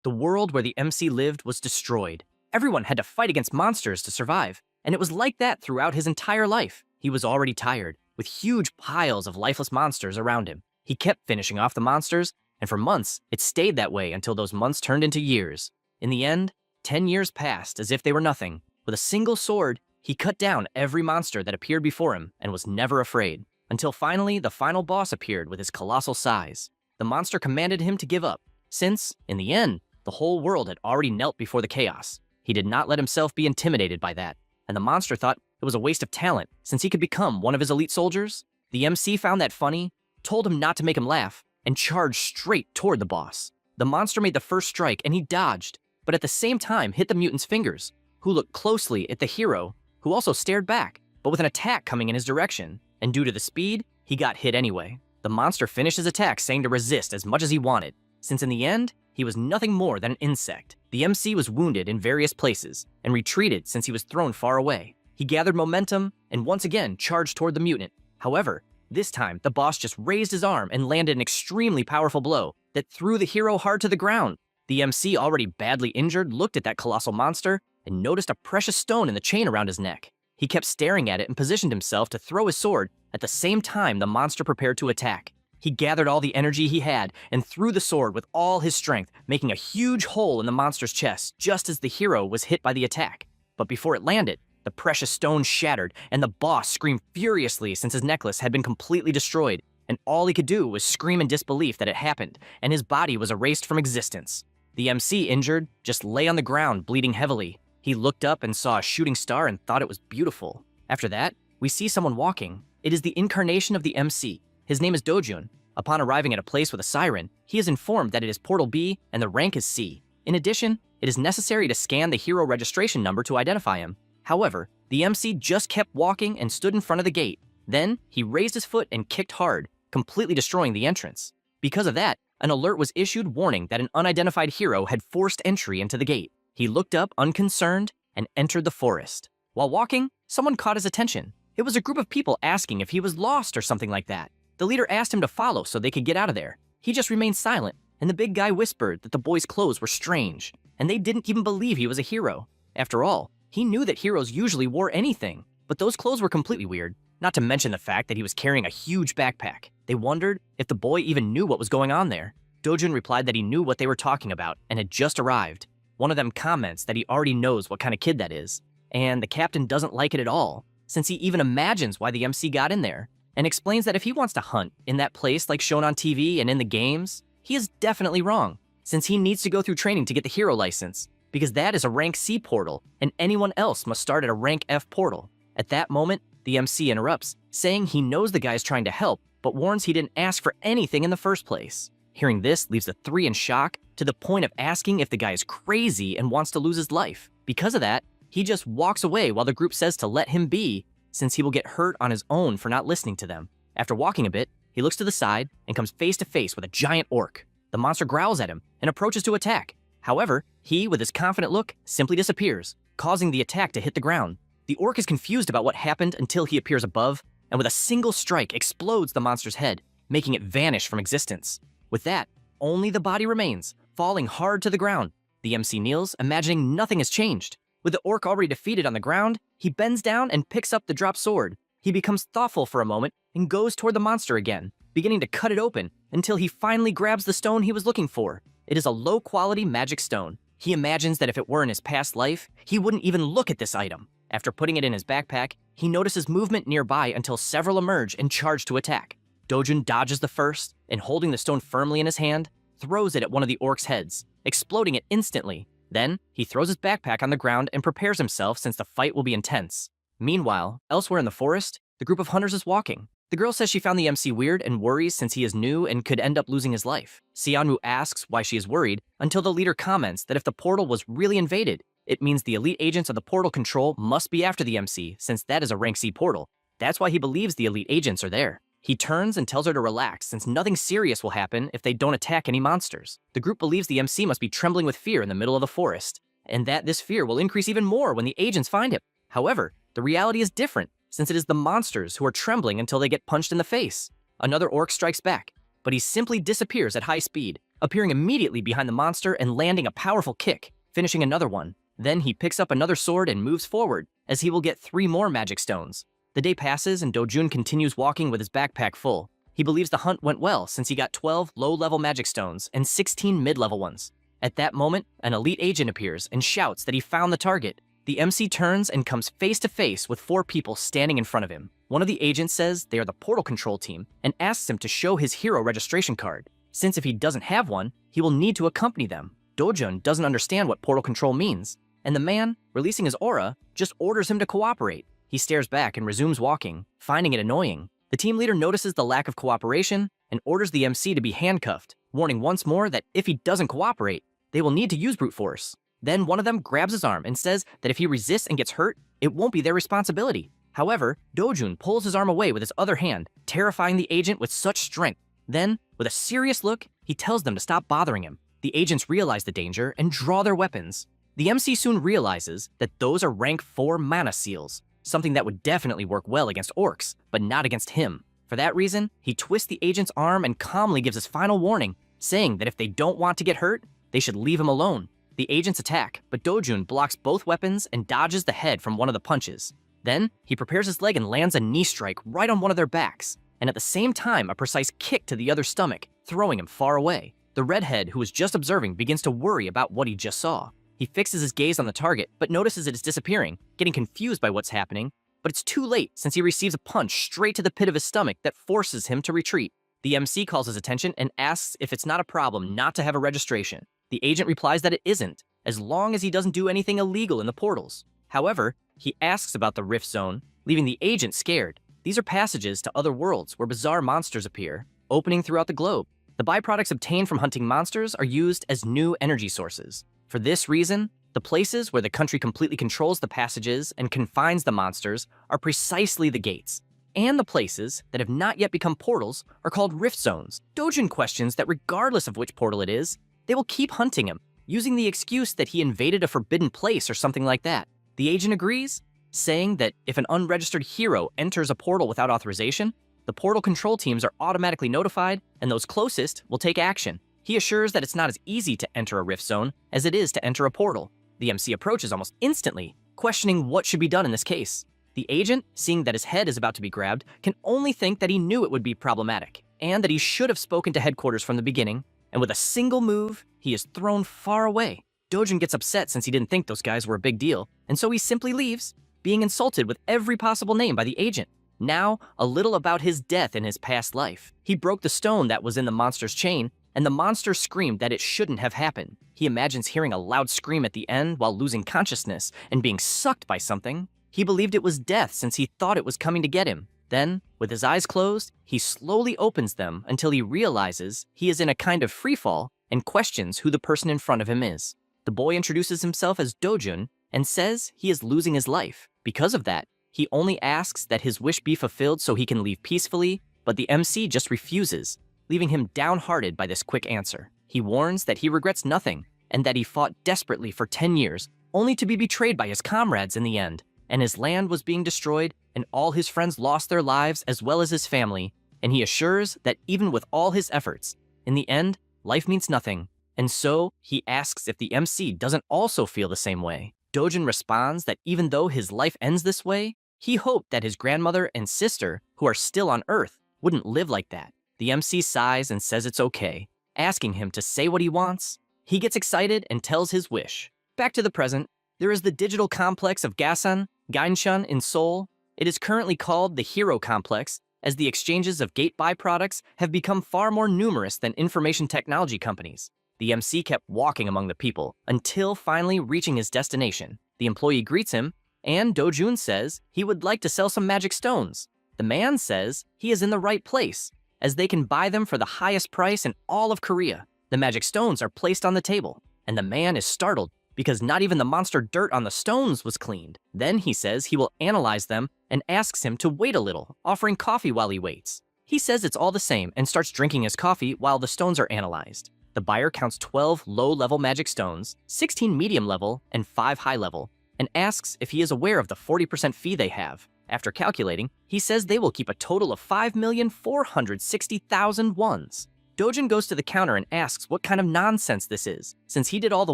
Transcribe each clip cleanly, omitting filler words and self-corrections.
The world where the MC lived was destroyed. Everyone had to fight against monsters to survive, and it was like that throughout his entire life. He was already tired, with huge piles of lifeless monsters around him. He kept finishing off the monsters, and for months, it stayed that way until those months turned into years. In the end, 10 years passed as if they were nothing. With a single sword, he cut down every monster that appeared before him and was never afraid. Until finally, the final boss appeared with his colossal size. The monster commanded him to give up, since, in the end, the whole world had already knelt before the chaos. He did not let himself be intimidated by that, and the monster thought it was a waste of talent since he could become one of his elite soldiers. The MC found that funny, told him not to make him laugh, and charged straight toward the boss. The monster made the first strike and he dodged, but at the same time hit the mutant's fingers, who looked closely at the hero, who also stared back, but with an attack coming in his direction, and due to the speed, he got hit anyway. The monster finished his attack saying to resist as much as he wanted, since in the end, he was nothing more than an insect. The MC was wounded in various places and retreated since he was thrown far away. He gathered momentum and once again charged toward the mutant. However, this time the boss just raised his arm and landed an extremely powerful blow that threw the hero hard to the ground. The MC, already badly injured, looked at that colossal monster and noticed a precious stone in the chain around his neck. He kept staring at it and positioned himself to throw his sword at the same time the monster prepared to attack. He gathered all the energy he had and threw the sword with all his strength, making a huge hole in the monster's chest just as the hero was hit by the attack. But before it landed, the precious stone shattered and the boss screamed furiously since his necklace had been completely destroyed, and all he could do was scream in disbelief that it happened, and his body was erased from existence. The MC, injured, just lay on the ground bleeding heavily. He looked up and saw a shooting star and thought it was beautiful. After that, we see someone walking. It is the incarnation of the MC. His name is Dojun. Upon arriving at a place with a siren, he is informed that it is Portal B and the rank is C. In addition, it is necessary to scan the hero registration number to identify him. However, the MC just kept walking and stood in front of the gate. Then, he raised his foot and kicked hard, completely destroying the entrance. Because of that, an alert was issued warning that an unidentified hero had forced entry into the gate. He looked up unconcerned and entered the forest. While walking, someone caught his attention. It was a group of people asking if he was lost or something like that. The leader asked him to follow so they could get out of there. He just remained silent, and the big guy whispered that the boy's clothes were strange, and they didn't even believe he was a hero. After all, he knew that heroes usually wore anything, but those clothes were completely weird, not to mention the fact that he was carrying a huge backpack. They wondered if the boy even knew what was going on there. Dojun replied that he knew what they were talking about and had just arrived. One of them comments that he already knows what kind of kid that is, and the captain doesn't like it at all, since he even imagines why the MC got in there, and explains that if he wants to hunt in that place like shown on TV and in the games, he is definitely wrong, since he needs to go through training to get the hero license, because that is a rank C portal, and anyone else must start at a rank F portal. At that moment, the MC interrupts, saying he knows the guy is trying to help, but warns he didn't ask for anything in the first place. Hearing this leaves the three in shock, to the point of asking if the guy is crazy and wants to lose his life. Because of that, he just walks away while the group says to let him be, since he will get hurt on his own for not listening to them. After walking a bit, he looks to the side and comes face to face with a giant orc. The monster growls at him and approaches to attack. However, he, with his confident look, simply disappears, causing the attack to hit the ground. The orc is confused about what happened until he appears above, and with a single strike explodes the monster's head, making it vanish from existence. With that, only the body remains, falling hard to the ground. The MC kneels, imagining nothing has changed. With the orc already defeated on the ground, he bends down and picks up the dropped sword. He becomes thoughtful for a moment and goes toward the monster again, beginning to cut it open until he finally grabs the stone he was looking for. It is a low-quality magic stone. He imagines that if it were in his past life, he wouldn't even look at this item. After putting it in his backpack, he notices movement nearby until several emerge and charge to attack. Dojun dodges the first, and holding the stone firmly in his hand, throws it at one of the orc's heads, exploding it instantly. Then, he throws his backpack on the ground and prepares himself since the fight will be intense. Meanwhile, elsewhere in the forest, the group of hunters is walking. The girl says she found the MC weird and worries since he is new and could end up losing his life. Xianru asks why she is worried until the leader comments that if the portal was really invaded, it means the elite agents of the portal control must be after the MC since that is a rank C portal. That's why he believes the elite agents are there. He turns and tells her to relax since nothing serious will happen if they don't attack any monsters. The group believes the MC must be trembling with fear in the middle of the forest, and that this fear will increase even more when the agents find him. However, the reality is different, since it is the monsters who are trembling until they get punched in the face. Another orc strikes back, but he simply disappears at high speed, appearing immediately behind the monster and landing a powerful kick, finishing another one. Then he picks up another sword and moves forward, as he will get 3 more magic stones. The day passes and Dojun continues walking with his backpack full. He believes the hunt went well since he got 12 low-level magic stones and 16 mid-level ones. At that moment, an elite agent appears and shouts that he found the target. The MC turns and comes face to face with 4 people standing in front of him. One of the agents says they are the portal control team and asks him to show his hero registration card, since if he doesn't have one, he will need to accompany them. Dojun doesn't understand what portal control means, and the man, releasing his aura, just orders him to cooperate. He stares back and resumes walking, finding it annoying. The team leader notices the lack of cooperation and orders the MC to be handcuffed, warning once more that if he doesn't cooperate, they will need to use brute force. Then one of them grabs his arm and says that if he resists and gets hurt, it won't be their responsibility. However, Dojun pulls his arm away with his other hand, terrifying the agent with such strength. Then, with a serious look, he tells them to stop bothering him. The agents realize the danger and draw their weapons. The MC soon realizes that those are rank 4 mana seals, something that would definitely work well against orcs, but not against him. For that reason, he twists the agent's arm and calmly gives his final warning, saying that if they don't want to get hurt, they should leave him alone. The agents attack, but Dojun blocks both weapons and dodges the head from one of the punches. Then, he prepares his leg and lands a knee strike right on one of their backs, and at the same time a precise kick to the other stomach, throwing him far away. The redhead, who was just observing, begins to worry about what he just saw. He fixes his gaze on the target, but notices it is disappearing, getting confused by what's happening, but it's too late since he receives a punch straight to the pit of his stomach that forces him to retreat. The MC calls his attention and asks if it's not a problem not to have a registration. The agent replies that it isn't, as long as he doesn't do anything illegal in the portals. However, he asks about the Rift Zone, leaving the agent scared. These are passages to other worlds where bizarre monsters appear, opening throughout the globe. The byproducts obtained from hunting monsters are used as new energy sources. For this reason, the places where the country completely controls the passages and confines the monsters are precisely the gates. And the places that have not yet become portals are called Rift Zones. Dojun questions that regardless of which portal it is, they will keep hunting him, using the excuse that he invaded a forbidden place or something like that. The agent agrees, saying that if an unregistered hero enters a portal without authorization, the portal control teams are automatically notified, and those closest will take action. He assures that it's not as easy to enter a rift zone as it is to enter a portal. The MC approaches almost instantly, questioning what should be done in this case. The agent, seeing that his head is about to be grabbed, can only think that he knew it would be problematic, and that he should have spoken to headquarters from the beginning, and with a single move, he is thrown far away. Dojun gets upset since he didn't think those guys were a big deal, and so he simply leaves, being insulted with every possible name by the agent. Now, a little about his death in his past life. He broke the stone that was in the monster's chain, and the monster screamed that it shouldn't have happened. He imagines hearing a loud scream at the end while losing consciousness and being sucked by something. He believed it was death since he thought it was coming to get him. Then, with his eyes closed, he slowly opens them until he realizes he is in a kind of freefall and questions who the person in front of him is. The boy introduces himself as Dojun and says he is losing his life. Because of that, he only asks that his wish be fulfilled so he can leave peacefully, but the MC just refuses, leaving him downhearted by this quick answer. He warns that he regrets nothing and that he fought desperately for 10 years, only to be betrayed by his comrades in the end, and his land was being destroyed and all his friends lost their lives as well as his family, and he assures that even with all his efforts, in the end, life means nothing. And so, he asks if the MC doesn't also feel the same way. Dojun responds that even though his life ends this way, he hoped that his grandmother and sister, who are still on Earth, wouldn't live like that. The MC sighs and says it's okay, asking him to say what he wants. He gets excited and tells his wish. Back to the present, there is the digital complex of Gasan, Gainshun in Seoul. It is currently called the Hero Complex, as the exchanges of gate byproducts have become far more numerous than information technology companies. The MC kept walking among the people until finally reaching his destination. The employee greets him, and Dojun says he would like to sell some magic stones. The man says he is in the right place, as they can buy them for the highest price in all of Korea. The magic stones are placed on the table, and the man is startled because not even the monster dirt on the stones was cleaned. Then he says he will analyze them and asks him to wait a little, offering coffee while he waits. He says it's all the same and starts drinking his coffee while the stones are analyzed. The buyer counts 12 low-level magic stones, 16 medium-level, and 5 high-level, and asks if he is aware of the 40% fee they have. After calculating, he says they will keep a total of 5,460,000 wons. Dojun goes to the counter and asks what kind of nonsense this is, since he did all the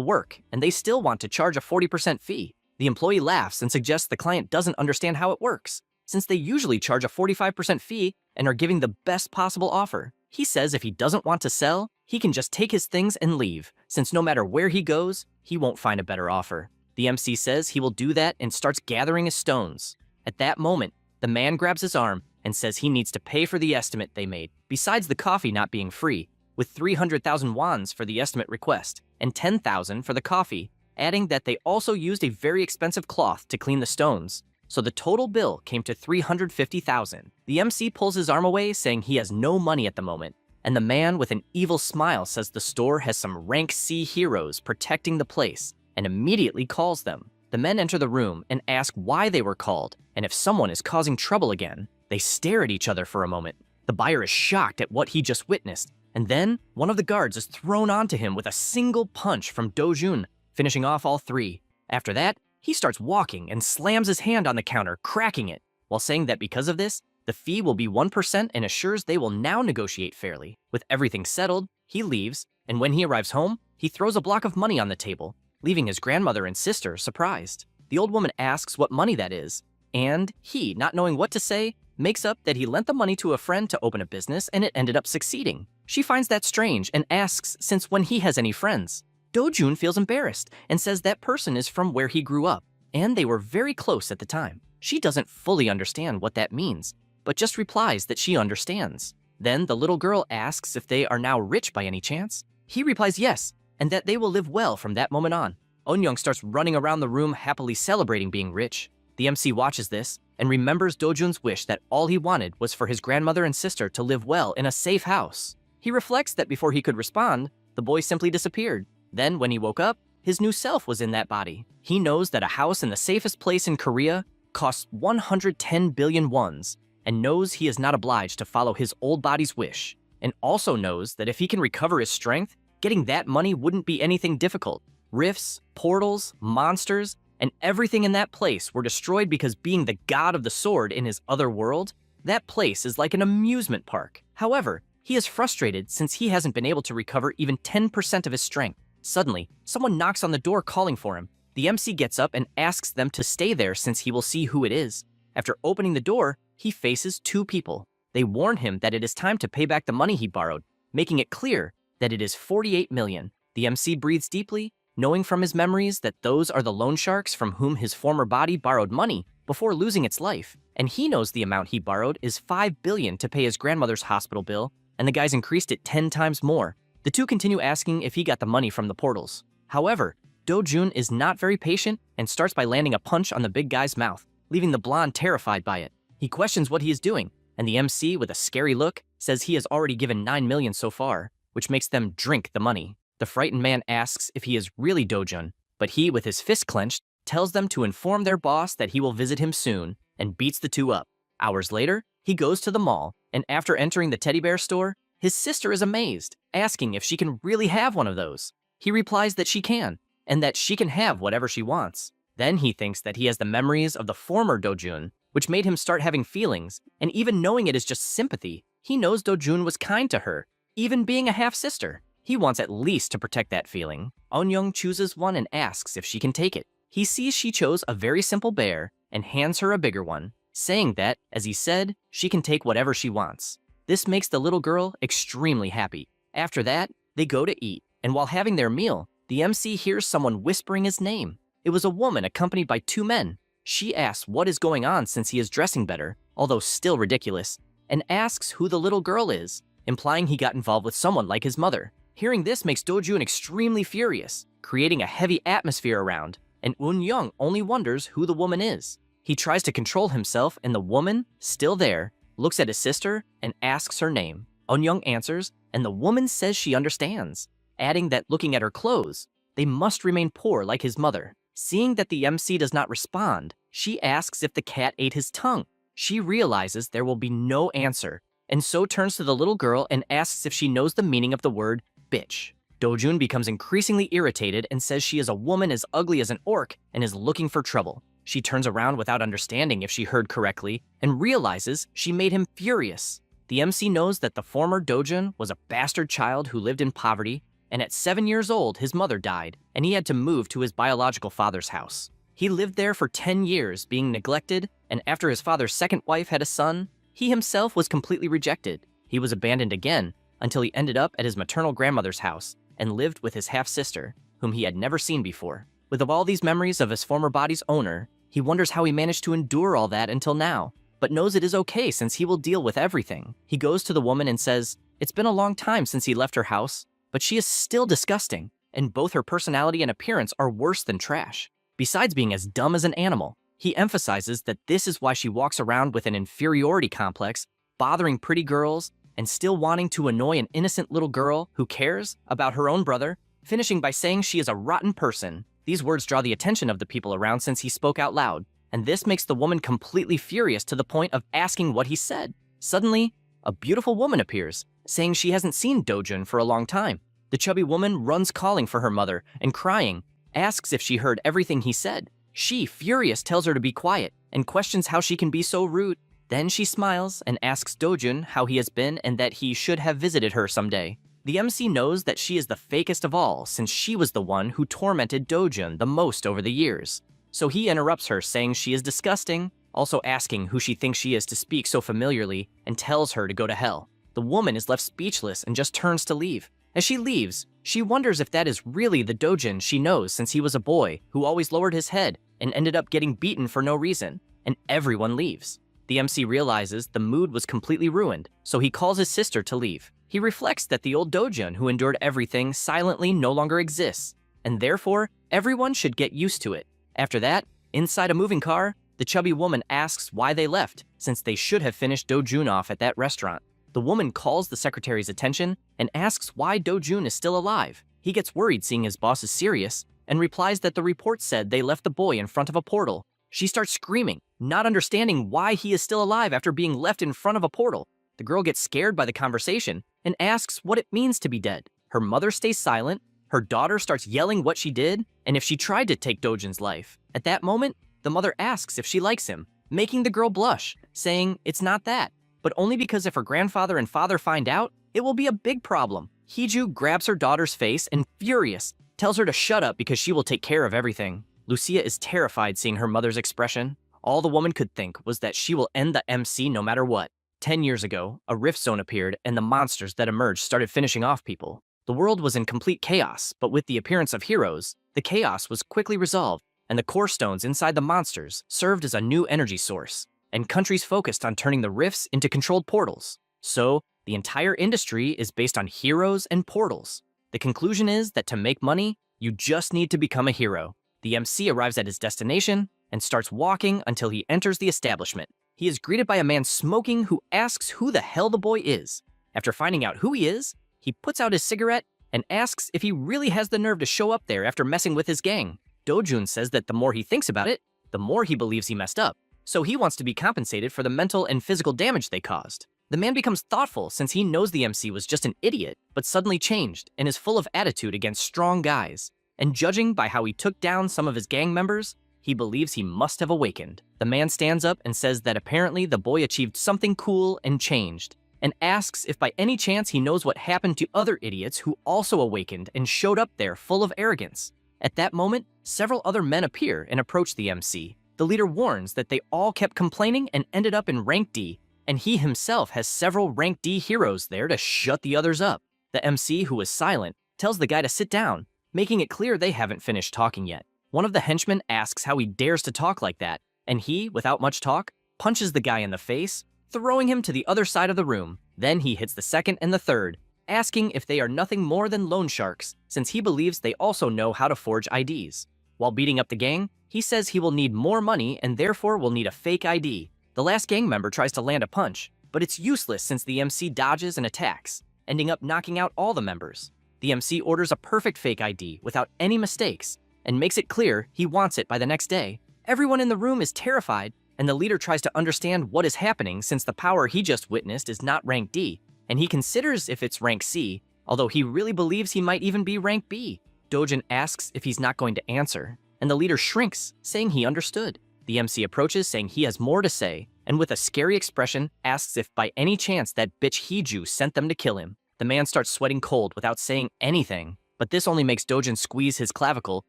work and they still want to charge a 40% fee. The employee laughs and suggests the client doesn't understand how it works, since they usually charge a 45% fee and are giving the best possible offer. He says if he doesn't want to sell, he can just take his things and leave, since no matter where he goes, he won't find a better offer. The MC says he will do that and starts gathering his stones. At that moment, the man grabs his arm and says he needs to pay for the estimate they made, besides the coffee not being free, with 300,000 wons for the estimate request and 10,000 for the coffee, adding that they also used a very expensive cloth to clean the stones. So the total bill came to 350,000. The MC pulls his arm away, saying he has no money at the moment, and the man with an evil smile says the store has some rank C heroes protecting the place, and immediately calls them. The men enter the room and ask why they were called, and if someone is causing trouble again. They stare at each other for a moment. The buyer is shocked at what he just witnessed, and then one of the guards is thrown onto him with a single punch from Dojun, finishing off all three. After that, he starts walking and slams his hand on the counter, cracking it, while saying that because of this, the fee will be 1% and assures they will now negotiate fairly. With everything settled, he leaves, and when he arrives home, he throws a block of money on the table, leaving his grandmother and sister surprised. The old woman asks what money that is, and he, not knowing what to say, makes up that he lent the money to a friend to open a business and it ended up succeeding. She finds that strange and asks since when he has any friends. Dojun feels embarrassed and says that person is from where he grew up, and they were very close at the time. She doesn't fully understand what that means, but just replies that she understands. Then the little girl asks if they are now rich by any chance. He replies yes, and that they will live well from that moment on. Onyoung starts running around the room happily celebrating being rich. The MC watches this and remembers Dojun's wish that all he wanted was for his grandmother and sister to live well in a safe house. He reflects that before he could respond, the boy simply disappeared. Then, when he woke up, his new self was in that body. He knows that a house in the safest place in Korea costs 110 billion wons, and knows he is not obliged to follow his old body's wish, and also knows that if he can recover his strength, getting that money wouldn't be anything difficult. Rifts, portals, monsters, and everything in that place were destroyed because being the god of the sword in his other world, that place is like an amusement park. However, he is frustrated since he hasn't been able to recover even 10% of his strength. Suddenly, someone knocks on the door calling for him. The MC gets up and asks them to stay there since he will see who it is. After opening the door, he faces two people. They warn him that it is time to pay back the money he borrowed, making it clear that it is 48 million. The MC breathes deeply, knowing from his memories that those are the loan sharks from whom his former body borrowed money before losing its life. And he knows the amount he borrowed is 5 billion to pay his grandmother's hospital bill, and the guys increased it 10 times more. The two continue asking if he got the money from the portals. However, Dojun is not very patient and starts by landing a punch on the big guy's mouth, leaving the blonde terrified by it. He questions what he is doing, and the MC, with a scary look, says he has already given 9 million so far, which makes them drink the money. The frightened man asks if he is really Dojun, but he, with his fist clenched, tells them to inform their boss that he will visit him soon, and beats the two up. Hours later, he goes to the mall, and after entering the teddy bear store, his sister is amazed, asking if she can really have one of those. He replies that she can, and that she can have whatever she wants. Then he thinks that he has the memories of the former Dojun, which made him start having feelings, and even knowing it is just sympathy, he knows Dojun was kind to her, even being a half-sister. He wants at least to protect that feeling. Onyoung chooses one and asks if she can take it. He sees she chose a very simple bear and hands her a bigger one, saying that, as he said, she can take whatever she wants. This makes the little girl extremely happy. After that, they go to eat, and while having their meal, the MC hears someone whispering his name. It was a woman accompanied by two men. She asks what is going on since he is dressing better, although still ridiculous, and asks who the little girl is, implying he got involved with someone like his mother. Hearing this makes Dojun extremely furious, creating a heavy atmosphere around, and Eun-young only wonders who the woman is. He tries to control himself, and the woman, still there, looks at his sister and asks her name. Eun-young answers, and the woman says she understands, adding that looking at her clothes, they must remain poor like his mother. Seeing that the MC does not respond, she asks if the cat ate his tongue. She realizes there will be no answer, and so turns to the little girl and asks if she knows the meaning of the word bitch. Dojun becomes increasingly irritated and says she is a woman as ugly as an orc and is looking for trouble. She turns around without understanding if she heard correctly and realizes she made him furious. The MC knows that the former Dojun was a bastard child who lived in poverty, and at 7 years old, his mother died, and he had to move to his biological father's house. He lived there for 10 years, being neglected, and after his father's second wife had a son, he himself was completely rejected. He was abandoned again, until he ended up at his maternal grandmother's house and lived with his half-sister, whom he had never seen before. With all these memories of his former body's owner, he wonders how he managed to endure all that until now, but knows it is okay since he will deal with everything. He goes to the woman and says, it's been a long time since he left her house, but she is still disgusting, and both her personality and appearance are worse than trash. Besides being as dumb as an animal, he emphasizes that this is why she walks around with an inferiority complex, bothering pretty girls, and still wanting to annoy an innocent little girl who cares about her own brother, finishing by saying she is a rotten person. These words draw the attention of the people around since he spoke out loud, and this makes the woman completely furious to the point of asking what he said. Suddenly, a beautiful woman appears, saying she hasn't seen Dojun for a long time. The chubby woman runs calling for her mother and crying, asks if she heard everything he said. She, furious, tells her to be quiet and questions how she can be so rude. Then she smiles and asks Dojun how he has been and that he should have visited her someday. The MC knows that she is the fakest of all since she was the one who tormented Dojun the most over the years. So he interrupts her saying she is disgusting, also asking who she thinks she is to speak so familiarly and tells her to go to hell. The woman is left speechless and just turns to leave. As she leaves, she wonders if that is really the Dojun she knows since he was a boy who always lowered his head and ended up getting beaten for no reason, and everyone leaves. The MC realizes the mood was completely ruined, so he calls his sister to leave. He reflects that the old Dojun who endured everything silently no longer exists, and therefore everyone should get used to it. After that, inside a moving car, the chubby woman asks why they left, since they should have finished Dojun off at that restaurant. The woman calls the secretary's attention and asks why Dojun is still alive. He gets worried seeing his boss is serious and replies that the report said they left the boy in front of a portal. She starts screaming, not understanding why he is still alive after being left in front of a portal. The girl gets scared by the conversation and asks what it means to be dead. Her mother stays silent, her daughter starts yelling what she did and if she tried to take Dojun's life. At that moment, the mother asks if she likes him, making the girl blush, saying it's not that, but only because if her grandfather and father find out, it will be a big problem. Hiju grabs her daughter's face and, furious, tells her to shut up because she will take care of everything. Lucia is terrified seeing her mother's expression. All the woman could think was that she will end the MC no matter what. 10 years ago, a rift zone appeared and the monsters that emerged started finishing off people. The world was in complete chaos, but with the appearance of heroes, the chaos was quickly resolved, and the core stones inside the monsters served as a new energy source, and countries focused on turning the rifts into controlled portals. So, the entire industry is based on heroes and portals. The conclusion is that to make money, you just need to become a hero. The MC arrives at his destination and starts walking until he enters the establishment. He is greeted by a man smoking who asks who the hell the boy is. After finding out who he is, he puts out his cigarette and asks if he really has the nerve to show up there after messing with his gang. Dojun says that the more he thinks about it, the more he believes he messed up, so he wants to be compensated for the mental and physical damage they caused. The man becomes thoughtful since he knows the MC was just an idiot, but suddenly changed and is full of attitude against strong guys. And judging by how he took down some of his gang members, he believes he must have awakened. The man stands up and says that apparently the boy achieved something cool and changed, and asks if by any chance he knows what happened to other idiots who also awakened and showed up there full of arrogance. At that moment, several other men appear and approach the MC. The leader warns that they all kept complaining and ended up in rank D, and he himself has several rank D heroes there to shut the others up. The MC, who is silent, tells the guy to sit down, making it clear they haven't finished talking yet. One of the henchmen asks how he dares to talk like that, and he, without much talk, punches the guy in the face, throwing him to the other side of the room. Then he hits the second and the third, asking if they are nothing more than loan sharks, since he believes they also know how to forge IDs. While beating up the gang, he says he will need more money and therefore will need a fake ID. The last gang member tries to land a punch, but it's useless since the MC dodges and attacks, ending up knocking out all the members. The MC orders a perfect fake ID without any mistakes, and makes it clear he wants it by the next day. Everyone in the room is terrified, and the leader tries to understand what is happening since the power he just witnessed is not rank D, and he considers if it's rank C, although he really believes he might even be rank B. Dojin asks if he's not going to answer, and the leader shrinks, saying he understood. The MC approaches saying he has more to say, and with a scary expression asks if by any chance that bitch Hiju sent them to kill him. The man starts sweating cold without saying anything, but this only makes Dojin squeeze his clavicle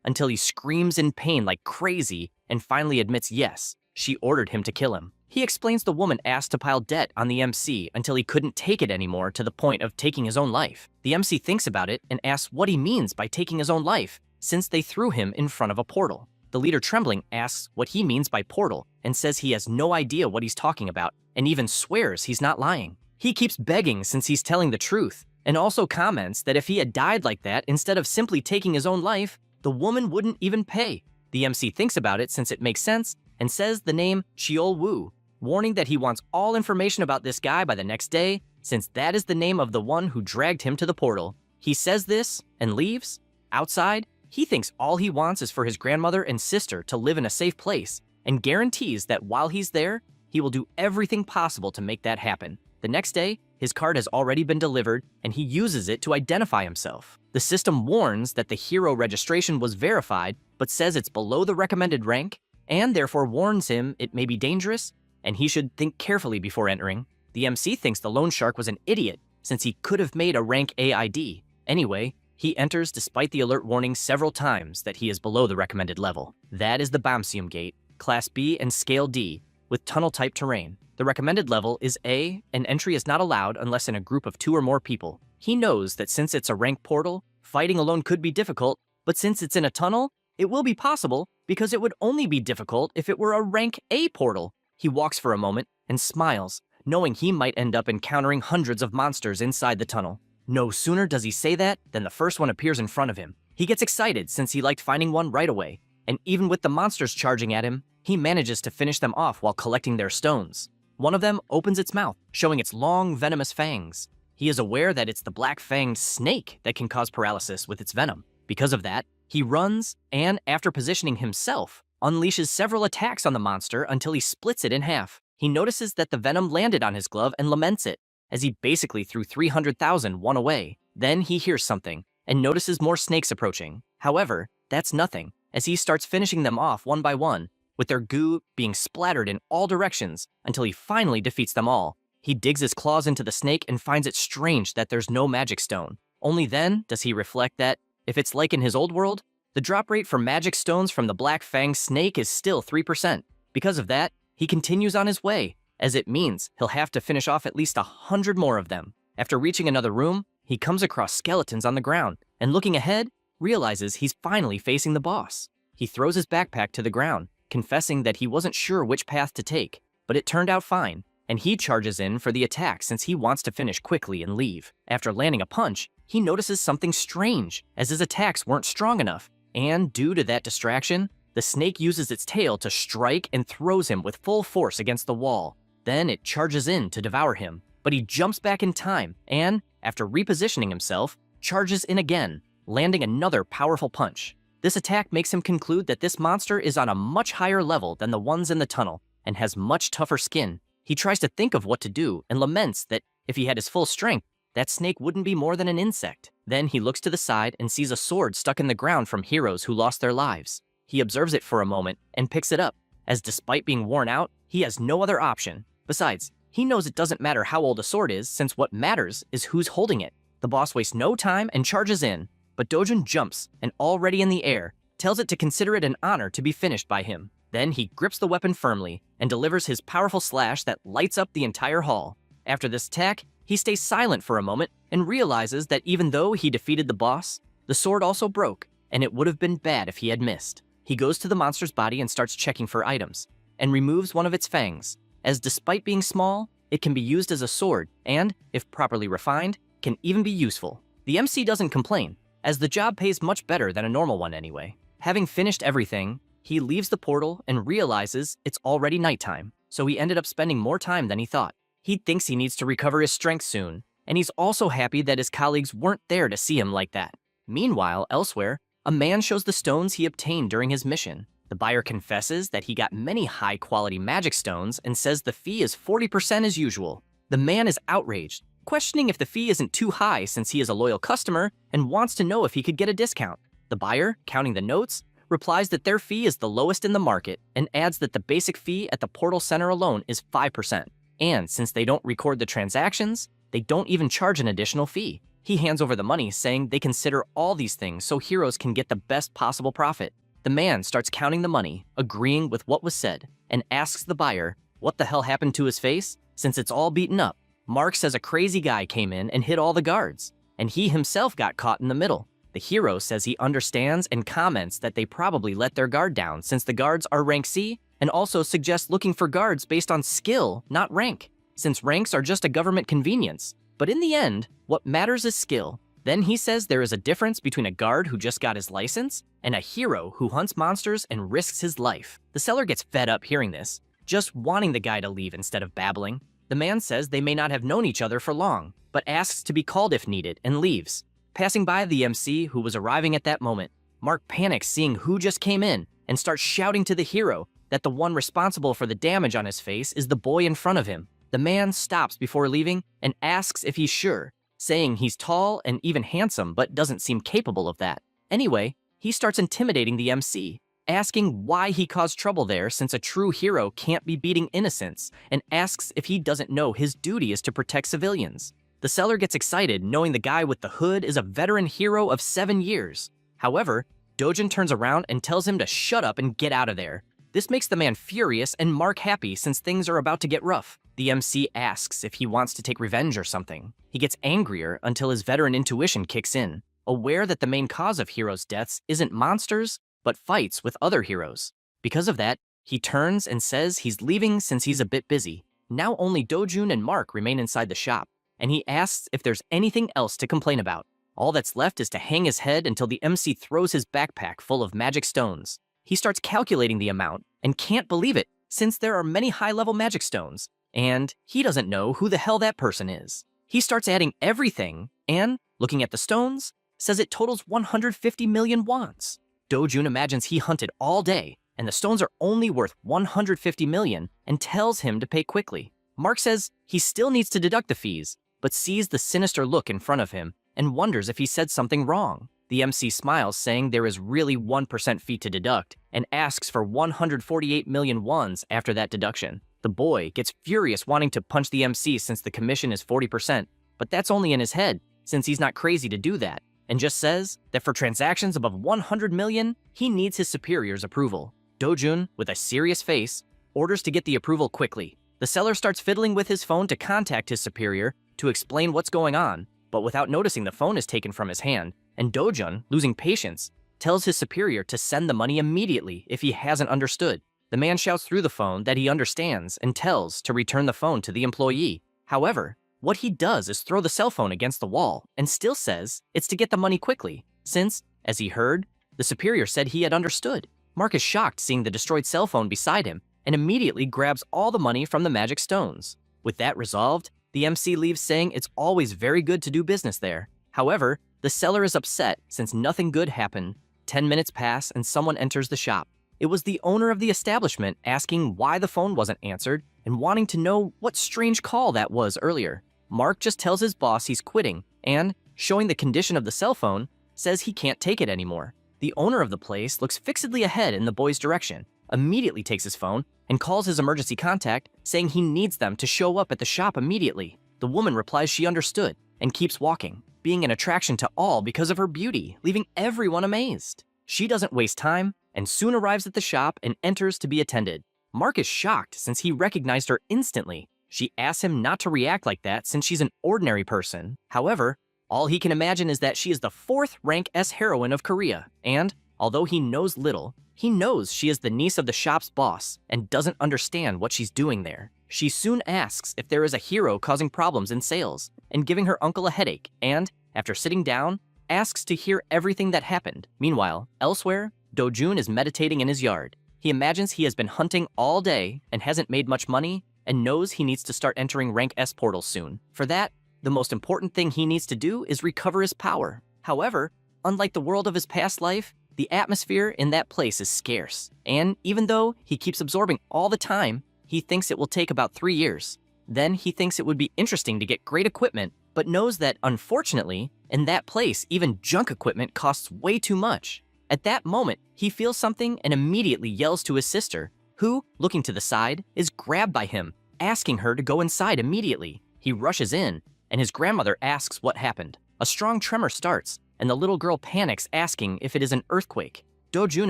until he screams in pain like crazy and finally admits yes, she ordered him to kill him. He explains the woman asked to pile debt on the MC until he couldn't take it anymore to the point of taking his own life. The MC thinks about it and asks what he means by taking his own life, since they threw him in front of a portal. The leader, trembling, asks what he means by portal and says he has no idea what he's talking about and even swears he's not lying. He keeps begging since he's telling the truth, and also comments that if he had died like that instead of simply taking his own life, the woman wouldn't even pay. The MC thinks about it since it makes sense and says the name Cheol Woo, warning that he wants all information about this guy by the next day, since that is the name of the one who dragged him to the portal. He says this and leaves. Outside, he thinks all he wants is for his grandmother and sister to live in a safe place, and guarantees that while he's there, he will do everything possible to make that happen. The next day, his card has already been delivered, and he uses it to identify himself. The system warns that the hero registration was verified, but says it's below the recommended rank, and therefore warns him it may be dangerous, and he should think carefully before entering. The MC thinks the loan shark was an idiot, since he could have made a rank A ID. Anyway, he enters despite the alert warning several times that he is below the recommended level. That is the Bomsium Gate, Class B and Scale D, with tunnel-type terrain. The recommended level is A, and entry is not allowed unless in a group of 2 or more people. He knows that since it's a rank portal, fighting alone could be difficult, but since it's in a tunnel, it will be possible because it would only be difficult if it were a rank A portal. He walks for a moment and smiles, knowing he might end up encountering hundreds of monsters inside the tunnel. No sooner does he say that than the first one appears in front of him. He gets excited since he liked finding one right away, and even with the monsters charging at him, he manages to finish them off while collecting their stones. One of them opens its mouth, showing its long, venomous fangs. He is aware that it's the black-fanged snake that can cause paralysis with its venom. Because of that, he runs and, after positioning himself, unleashes several attacks on the monster until he splits it in half. He notices that the venom landed on his glove and laments it, as he basically threw 300,000 one away. Then he hears something and notices more snakes approaching. However, that's nothing, as he starts finishing them off one by one, with their goo being splattered in all directions until he finally defeats them all. He digs his claws into the snake and finds it strange that there's no magic stone. Only then does he reflect that, if it's like in his old world, the drop rate for magic stones from the black-fanged snake is still 3%. Because of that, he continues on his way, as it means he'll have to finish off at least 100 more of them. After reaching another room, he comes across skeletons on the ground, and looking ahead, realizes he's finally facing the boss. He throws his backpack to the ground, confessing that he wasn't sure which path to take, but it turned out fine, and he charges in for the attack since he wants to finish quickly and leave. After landing a punch, he notices something strange, as his attacks weren't strong enough, and due to that distraction, the snake uses its tail to strike and throws him with full force against the wall. Then it charges in to devour him, but he jumps back in time and, after repositioning himself, charges in again, landing another powerful punch. This attack makes him conclude that this monster is on a much higher level than the ones in the tunnel and has much tougher skin. He tries to think of what to do and laments that if he had his full strength, that snake wouldn't be more than an insect. Then he looks to the side and sees a sword stuck in the ground from heroes who lost their lives. He observes it for a moment and picks it up, as despite being worn out, he has no other option. Besides, he knows it doesn't matter how old a sword is, since what matters is who's holding it. The boss wastes no time and charges in, but Dojin jumps and, already in the air, tells it to consider it an honor to be finished by him. Then he grips the weapon firmly and delivers his powerful slash that lights up the entire hall. After this attack, he stays silent for a moment and realizes that even though he defeated the boss, the sword also broke, and it would have been bad if he had missed. He goes to the monster's body and starts checking for items, and removes one of its fangs, as despite being small, it can be used as a sword and, if properly refined, can even be useful. The MC doesn't complain, as the job pays much better than a normal one anyway. Having finished everything, he leaves the portal and realizes it's already nighttime, so he ended up spending more time than he thought. He thinks he needs to recover his strength soon, and he's also happy that his colleagues weren't there to see him like that. Meanwhile, elsewhere, a man shows the stones he obtained during his mission. The buyer confesses that he got many high-quality magic stones and says the fee is 40% as usual. The man is outraged, questioning if the fee isn't too high since he is a loyal customer and wants to know if he could get a discount. The buyer, counting the notes, replies that their fee is the lowest in the market and adds that the basic fee at the portal center alone is 5%. And since they don't record the transactions, they don't even charge an additional fee. He hands over the money, saying they consider all these things so heroes can get the best possible profit. The man starts counting the money, agreeing with what was said, and asks the buyer what the hell happened to his face since it's all beaten up. Mark says a crazy guy came in and hit all the guards, and he himself got caught in the middle. The hero says he understands and comments that they probably let their guard down since the guards are rank C, and also suggests looking for guards based on skill, not rank, since ranks are just a government convenience. But in the end, what matters is skill. Then he says there is a difference between a guard who just got his license and a hero who hunts monsters and risks his life. The seller gets fed up hearing this, just wanting the guy to leave instead of babbling. The man says they may not have known each other for long, but asks to be called if needed and leaves. Passing by the MC who was arriving at that moment, Mark panics seeing who just came in and starts shouting to the hero that the one responsible for the damage on his face is the boy in front of him. The man stops before leaving and asks if he's sure, saying he's tall and even handsome but doesn't seem capable of that. Anyway, he starts intimidating the MC, asking why he caused trouble there since a true hero can't be beating innocents, and asks if he doesn't know his duty is to protect civilians. The seller gets excited knowing the guy with the hood is a veteran hero of 7 years. However, Dojun turns around and tells him to shut up and get out of there. This makes the man furious and Mark happy since things are about to get rough. The MC asks if he wants to take revenge or something. He gets angrier until his veteran intuition kicks in, aware that the main cause of heroes' deaths isn't monsters, but fights with other heroes. Because of that, he turns and says he's leaving since he's a bit busy. Now only Dojun and Mark remain inside the shop, and he asks if there's anything else to complain about. All that's left is to hang his head until the MC throws his backpack full of magic stones. He starts calculating the amount and can't believe it since there are many high-level magic stones, and he doesn't know who the hell that person is. He starts adding everything and, looking at the stones, says it totals 150 million wands. Dojun imagines he hunted all day and the stones are only worth 150 million and tells him to pay quickly. Mark says he still needs to deduct the fees, but sees the sinister look in front of him and wonders if he said something wrong. The MC smiles, saying there is really 1% fee to deduct, and asks for 148 million wands after that deduction. The boy gets furious, wanting to punch the MC since the commission is 40%, but that's only in his head, since he's not crazy to do that, and just says that for transactions above 100 million, he needs his superior's approval. Dojun, with a serious face, orders to get the approval quickly. The seller starts fiddling with his phone to contact his superior to explain what's going on, but without noticing the phone is taken from his hand, and Dojun, losing patience, tells his superior to send the money immediately if he hasn't understood. The man shouts through the phone that he understands and tells to return the phone to the employee. However, what he does is throw the cell phone against the wall and still says it's to get the money quickly, since, as he heard, the superior said he had understood. Mark is shocked seeing the destroyed cell phone beside him and immediately grabs all the money from the magic stones. With that resolved, the MC leaves, saying it's always very good to do business there. However, the seller is upset since nothing good happened. 10 minutes pass and someone enters the shop. It was the owner of the establishment asking why the phone wasn't answered and wanting to know what strange call that was earlier. Mark just tells his boss he's quitting and, showing the condition of the cell phone, says he can't take it anymore. The owner of the place looks fixedly ahead in the boy's direction, immediately takes his phone, and calls his emergency contact, saying he needs them to show up at the shop immediately. The woman replies she understood and keeps walking, being an attraction to all because of her beauty, leaving everyone amazed. She doesn't waste time and soon arrives at the shop and enters to be attended. Mark is shocked since he recognized her instantly. She asks him not to react like that since she's an ordinary person. However, all he can imagine is that she is the 4th rank S heroine of Korea, and although he knows little, he knows she is the niece of the shop's boss and doesn't understand what she's doing there. She soon asks if there is a hero causing problems in sales and giving her uncle a headache, and, after sitting down, asks to hear everything that happened. Meanwhile, elsewhere, Dojun is meditating in his yard. He imagines he has been hunting all day and hasn't made much money and knows he needs to start entering rank S portals soon. For that, the most important thing he needs to do is recover his power. However, unlike the world of his past life, the atmosphere in that place is scarce, and even though he keeps absorbing all the time, he thinks it will take about 3 years. Then he thinks it would be interesting to get great equipment, but knows that, unfortunately, in that place, even junk equipment costs way too much. At that moment, he feels something and immediately yells to his sister, who, looking to the side, is grabbed by him, asking her to go inside immediately. He rushes in, and his grandmother asks what happened. A strong tremor starts, and the little girl panics, asking if it is an earthquake. Do-jun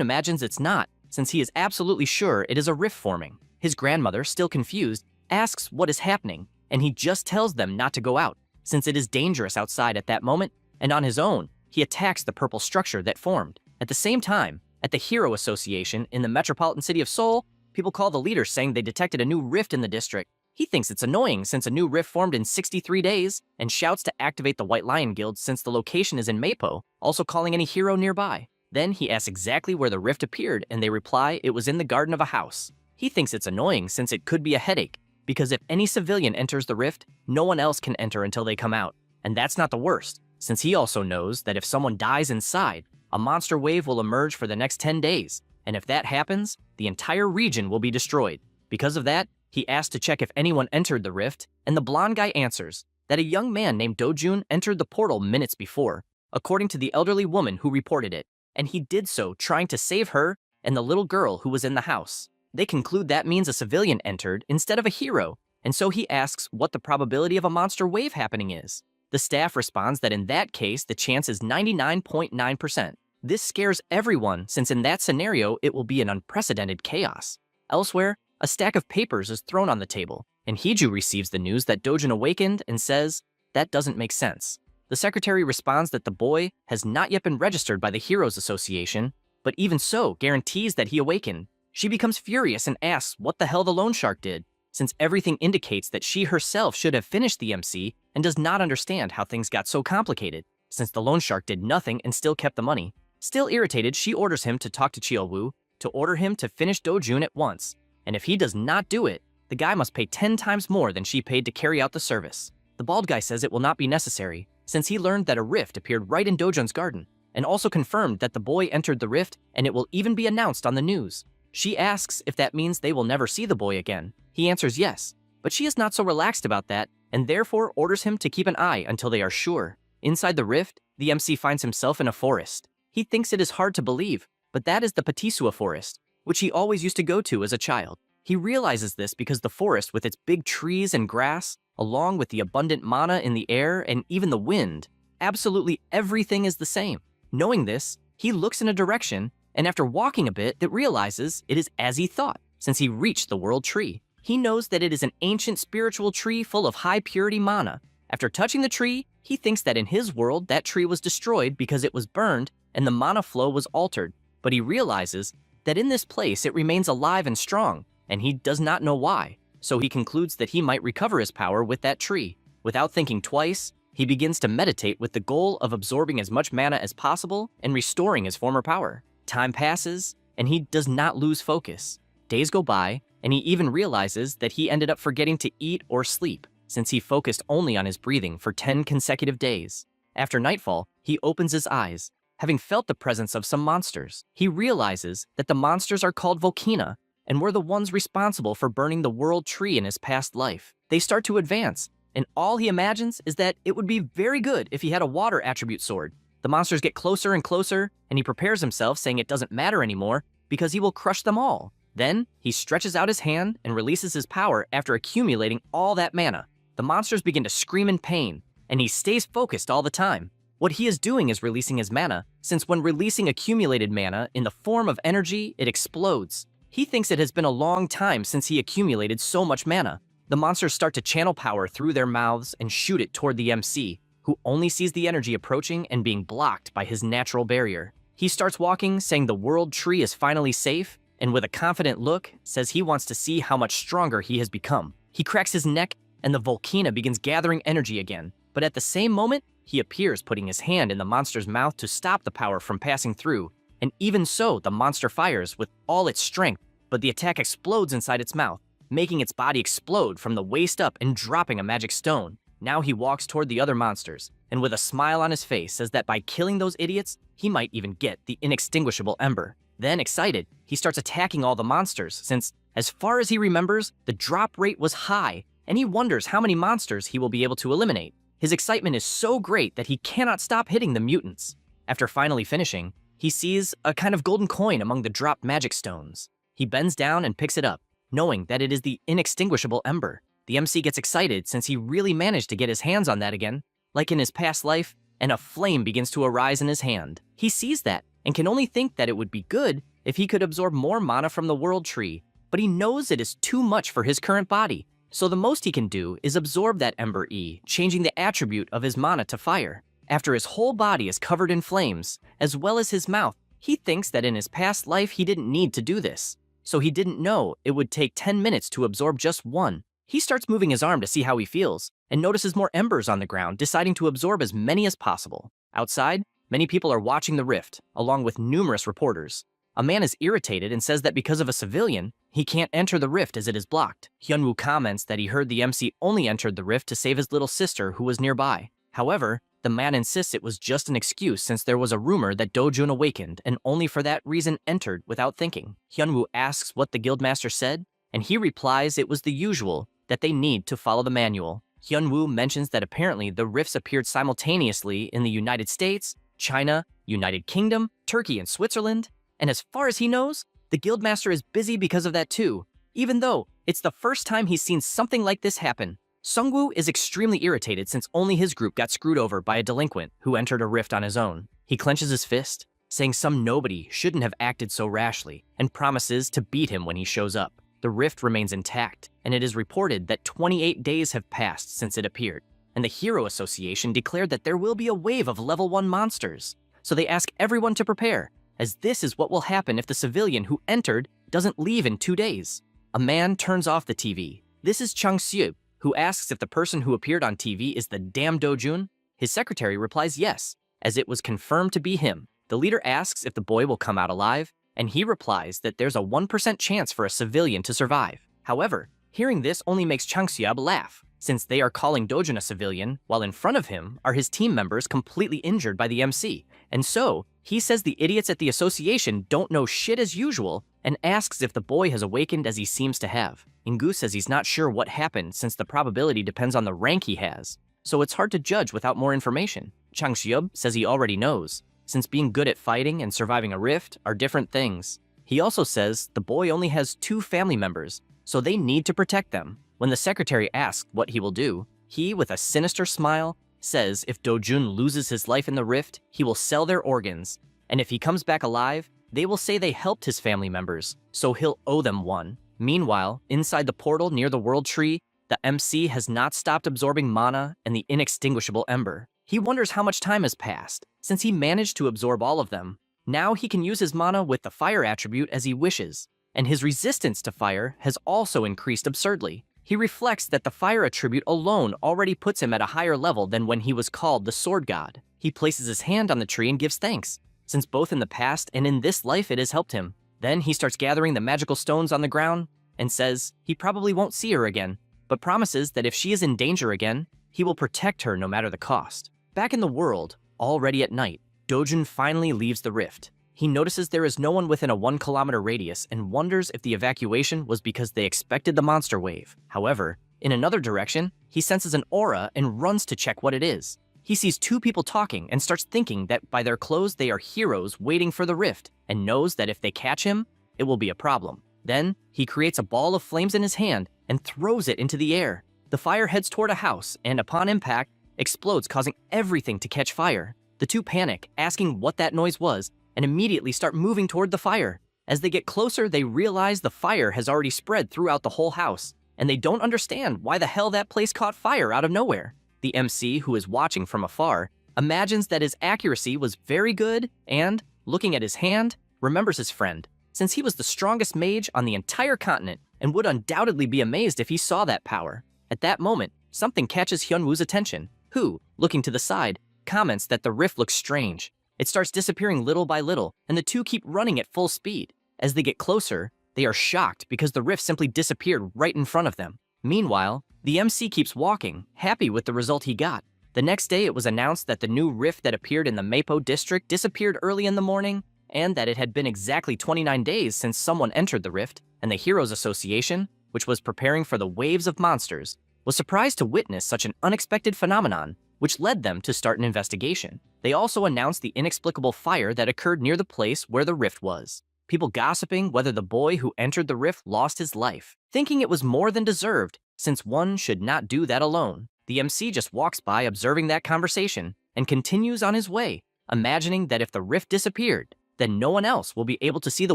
imagines it's not, since he is absolutely sure it is a rift forming. His grandmother, still confused, asks what is happening, and he just tells them not to go out, since it is dangerous outside at that moment, and on his own, he attacks the purple structure that formed. At the same time, at the Hero Association in the metropolitan city of Seoul, people call the leader saying they detected a new rift in the district. He thinks it's annoying since a new rift formed in 63 days, and shouts to activate the White Lion Guild since the location is in Mapo, also calling any hero nearby. Then he asks exactly where the rift appeared, and they reply it was in the garden of a house. He thinks it's annoying since it could be a headache, because if any civilian enters the rift, no one else can enter until they come out. And that's not the worst, since he also knows that if someone dies inside, a monster wave will emerge for the next 10 days, and if that happens, the entire region will be destroyed. Because of that, he asks to check if anyone entered the rift, and the blonde guy answers that a young man named Do-jun entered the portal minutes before, according to the elderly woman who reported it, and he did so trying to save her and the little girl who was in the house. They conclude that means a civilian entered instead of a hero, and so he asks what the probability of a monster wave happening is. The staff responds that in that case, the chance is 99.9%. This scares everyone since in that scenario, it will be an unprecedented chaos. Elsewhere, a stack of papers is thrown on the table, and Hiju receives the news that Do-jun awakened and says, that doesn't make sense. The secretary responds that the boy has not yet been registered by the Heroes Association, but even so guarantees that he awakened. She becomes furious and asks what the hell the loan shark did, since everything indicates that she herself should have finished the MC and does not understand how things got so complicated, since the loan shark did nothing and still kept the money. Still irritated, she orders him to talk to Chiol-woo to order him to finish Do-jun at once, and if he does not do it, the guy must pay 10 times more than she paid to carry out the service. The bald guy says it will not be necessary, since he learned that a rift appeared right in Do-jun's garden, and also confirmed that the boy entered the rift and it will even be announced on the news. She asks if that means they will never see the boy again. He answers yes, but she is not so relaxed about that, and therefore orders him to keep an eye until they are sure. Inside the rift, the MC finds himself in a forest. He thinks it is hard to believe, but that is the Patisua forest, which he always used to go to as a child. He realizes this because the forest with its big trees and grass, along with the abundant mana in the air and even the wind, absolutely everything is the same. Knowing this, he looks in a direction, and after walking a bit, it realizes it is as he thought, since he reached the world tree. He knows that it is an ancient spiritual tree full of high purity mana. After touching the tree, he thinks that in his world, that tree was destroyed because it was burned and the mana flow was altered, but he realizes that in this place it remains alive and strong, and he does not know why, so he concludes that he might recover his power with that tree. Without thinking twice, he begins to meditate with the goal of absorbing as much mana as possible and restoring his former power. Time passes, and he does not lose focus. Days go by, and he even realizes that he ended up forgetting to eat or sleep, since he focused only on his breathing for 10 consecutive days. After nightfall, he opens his eyes. Having felt the presence of some monsters, he realizes that the monsters are called Volcana and were the ones responsible for burning the world tree in his past life. They start to advance, and all he imagines is that it would be very good if he had a water attribute sword. The monsters get closer and closer, and he prepares himself, saying it doesn't matter anymore because he will crush them all. Then, he stretches out his hand and releases his power after accumulating all that mana. The monsters begin to scream in pain, and he stays focused all the time. What he is doing is releasing his mana, since when releasing accumulated mana in the form of energy, it explodes. He thinks it has been a long time since he accumulated so much mana. The monsters start to channel power through their mouths and shoot it toward the MC, who only sees the energy approaching and being blocked by his natural barrier. He starts walking, saying the world tree is finally safe, and with a confident look, says he wants to see how much stronger he has become. He cracks his neck, and the Volcana begins gathering energy again, but at the same moment, he appears putting his hand in the monster's mouth to stop the power from passing through, and even so, the monster fires with all its strength, but the attack explodes inside its mouth, making its body explode from the waist up and dropping a magic stone. Now he walks toward the other monsters, and with a smile on his face says that by killing those idiots, he might even get the inextinguishable ember. Then, excited, he starts attacking all the monsters, since, as far as he remembers, the drop rate was high, and he wonders how many monsters he will be able to eliminate. His excitement is so great that he cannot stop hitting the mutants. After finally finishing, He sees a kind of golden coin among the dropped magic stones. He bends down and picks it up, knowing that it is the inextinguishable ember. The MC gets excited since he really managed to get his hands on that again, like in his past life, and a flame begins to arise in his hand. He sees that and can only think that it would be good if he could absorb more mana from the world tree, but he knows it is too much for his current body. So the most he can do is absorb that ember E, changing the attribute of his mana to fire. After his whole body is covered in flames, as well as his mouth, he thinks that in his past life he didn't need to do this. So he didn't know it would take 10 minutes to absorb just one. He starts moving his arm to see how he feels, and notices more embers on the ground, deciding to absorb as many as possible. Outside, many people are watching the rift, along with numerous reporters. A man is irritated and says that because of a civilian, he can't enter the rift as it is blocked. Hyunwoo comments that he heard the MC only entered the rift to save his little sister who was nearby. However, the man insists it was just an excuse since there was a rumor that Dojun awakened and only for that reason entered without thinking. Hyunwoo asks what the guildmaster said, and he replies it was the usual, that they need to follow the manual. Hyunwoo mentions that apparently the rifts appeared simultaneously in the United States, China, United Kingdom, Turkey, and Switzerland, and as far as he knows, the guildmaster is busy because of that too, even though it's the first time he's seen something like this happen. Sungwoo is extremely irritated since only his group got screwed over by a delinquent who entered a rift on his own. He clenches his fist, saying some nobody shouldn't have acted so rashly, and promises to beat him when he shows up. The rift remains intact, and it is reported that 28 days have passed since it appeared, and the Hero Association declared that there will be a wave of level 1 monsters. So they ask everyone to prepare, as this is what will happen if the civilian who entered doesn't leave in 2 days. A man turns off the TV. This is Chung Seo, who asks if the person who appeared on TV is the damn Dojun. His secretary replies yes, as it was confirmed to be him. The leader asks if the boy will come out alive, and he replies that there's a 1% chance for a civilian to survive. However, hearing this only makes Chung Seo laugh, since they are calling Dojun a civilian, while in front of him are his team members completely injured by the MC. And so, he says the idiots at the association don't know shit as usual, and asks if the boy has awakened as he seems to have. Ingu says he's not sure what happened since the probability depends on the rank he has, so it's hard to judge without more information. Chang Xiub says he already knows, since being good at fighting and surviving a rift are different things. He also says the boy only has 2 family members, so they need to protect them. When the secretary asks what he will do, he, with a sinister smile, says if Dojun loses his life in the rift, he will sell their organs, and if he comes back alive, they will say they helped his family members, so he'll owe them one. Meanwhile, inside the portal near the world tree, the MC has not stopped absorbing mana and the inextinguishable ember. He wonders how much time has passed, since he managed to absorb all of them. Now he can use his mana with the fire attribute as he wishes, and his resistance to fire has also increased absurdly. He reflects that the fire attribute alone already puts him at a higher level than when he was called the Sword God. He places his hand on the tree and gives thanks, since both in the past and in this life it has helped him. Then he starts gathering the magical stones on the ground and says he probably won't see her again, but promises that if she is in danger again, he will protect her no matter the cost. Back in the world, already at night, Dojun finally leaves the rift. He notices there is no one within a 1-kilometer radius and wonders if the evacuation was because they expected the monster wave. However, in another direction, he senses an aura and runs to check what it is. He sees 2 people talking and starts thinking that by their clothes they are heroes waiting for the rift, and knows that if they catch him, it will be a problem. Then, he creates a ball of flames in his hand and throws it into the air. The fire heads toward a house and upon impact, explodes, causing everything to catch fire. The 2 panic, asking what that noise was, and immediately start moving toward the fire. As they get closer, they realize the fire has already spread throughout the whole house, and they don't understand why the hell that place caught fire out of nowhere. The MC, who is watching from afar, imagines that his accuracy was very good and, looking at his hand, remembers his friend, since he was the strongest mage on the entire continent and would undoubtedly be amazed if he saw that power. At that moment, something catches Hyunwoo's attention, who, looking to the side, comments that the rift looks strange. It starts disappearing little by little, and the 2 keep running at full speed. As they get closer, they are shocked because the rift simply disappeared right in front of them. Meanwhile, the MC keeps walking, happy with the result he got. The next day, it was announced that the new rift that appeared in the Mapo district disappeared early in the morning, and that it had been exactly 29 days since someone entered the rift, and the Heroes Association, which was preparing for the waves of monsters, was surprised to witness such an unexpected phenomenon. which led them to start an investigation. They also announced the inexplicable fire that occurred near the place where the rift was. People gossiping whether the boy who entered the rift lost his life, thinking it was more than deserved, since one should not do that alone. The MC just walks by observing that conversation and continues on his way, imagining that if the rift disappeared, then no one else will be able to see the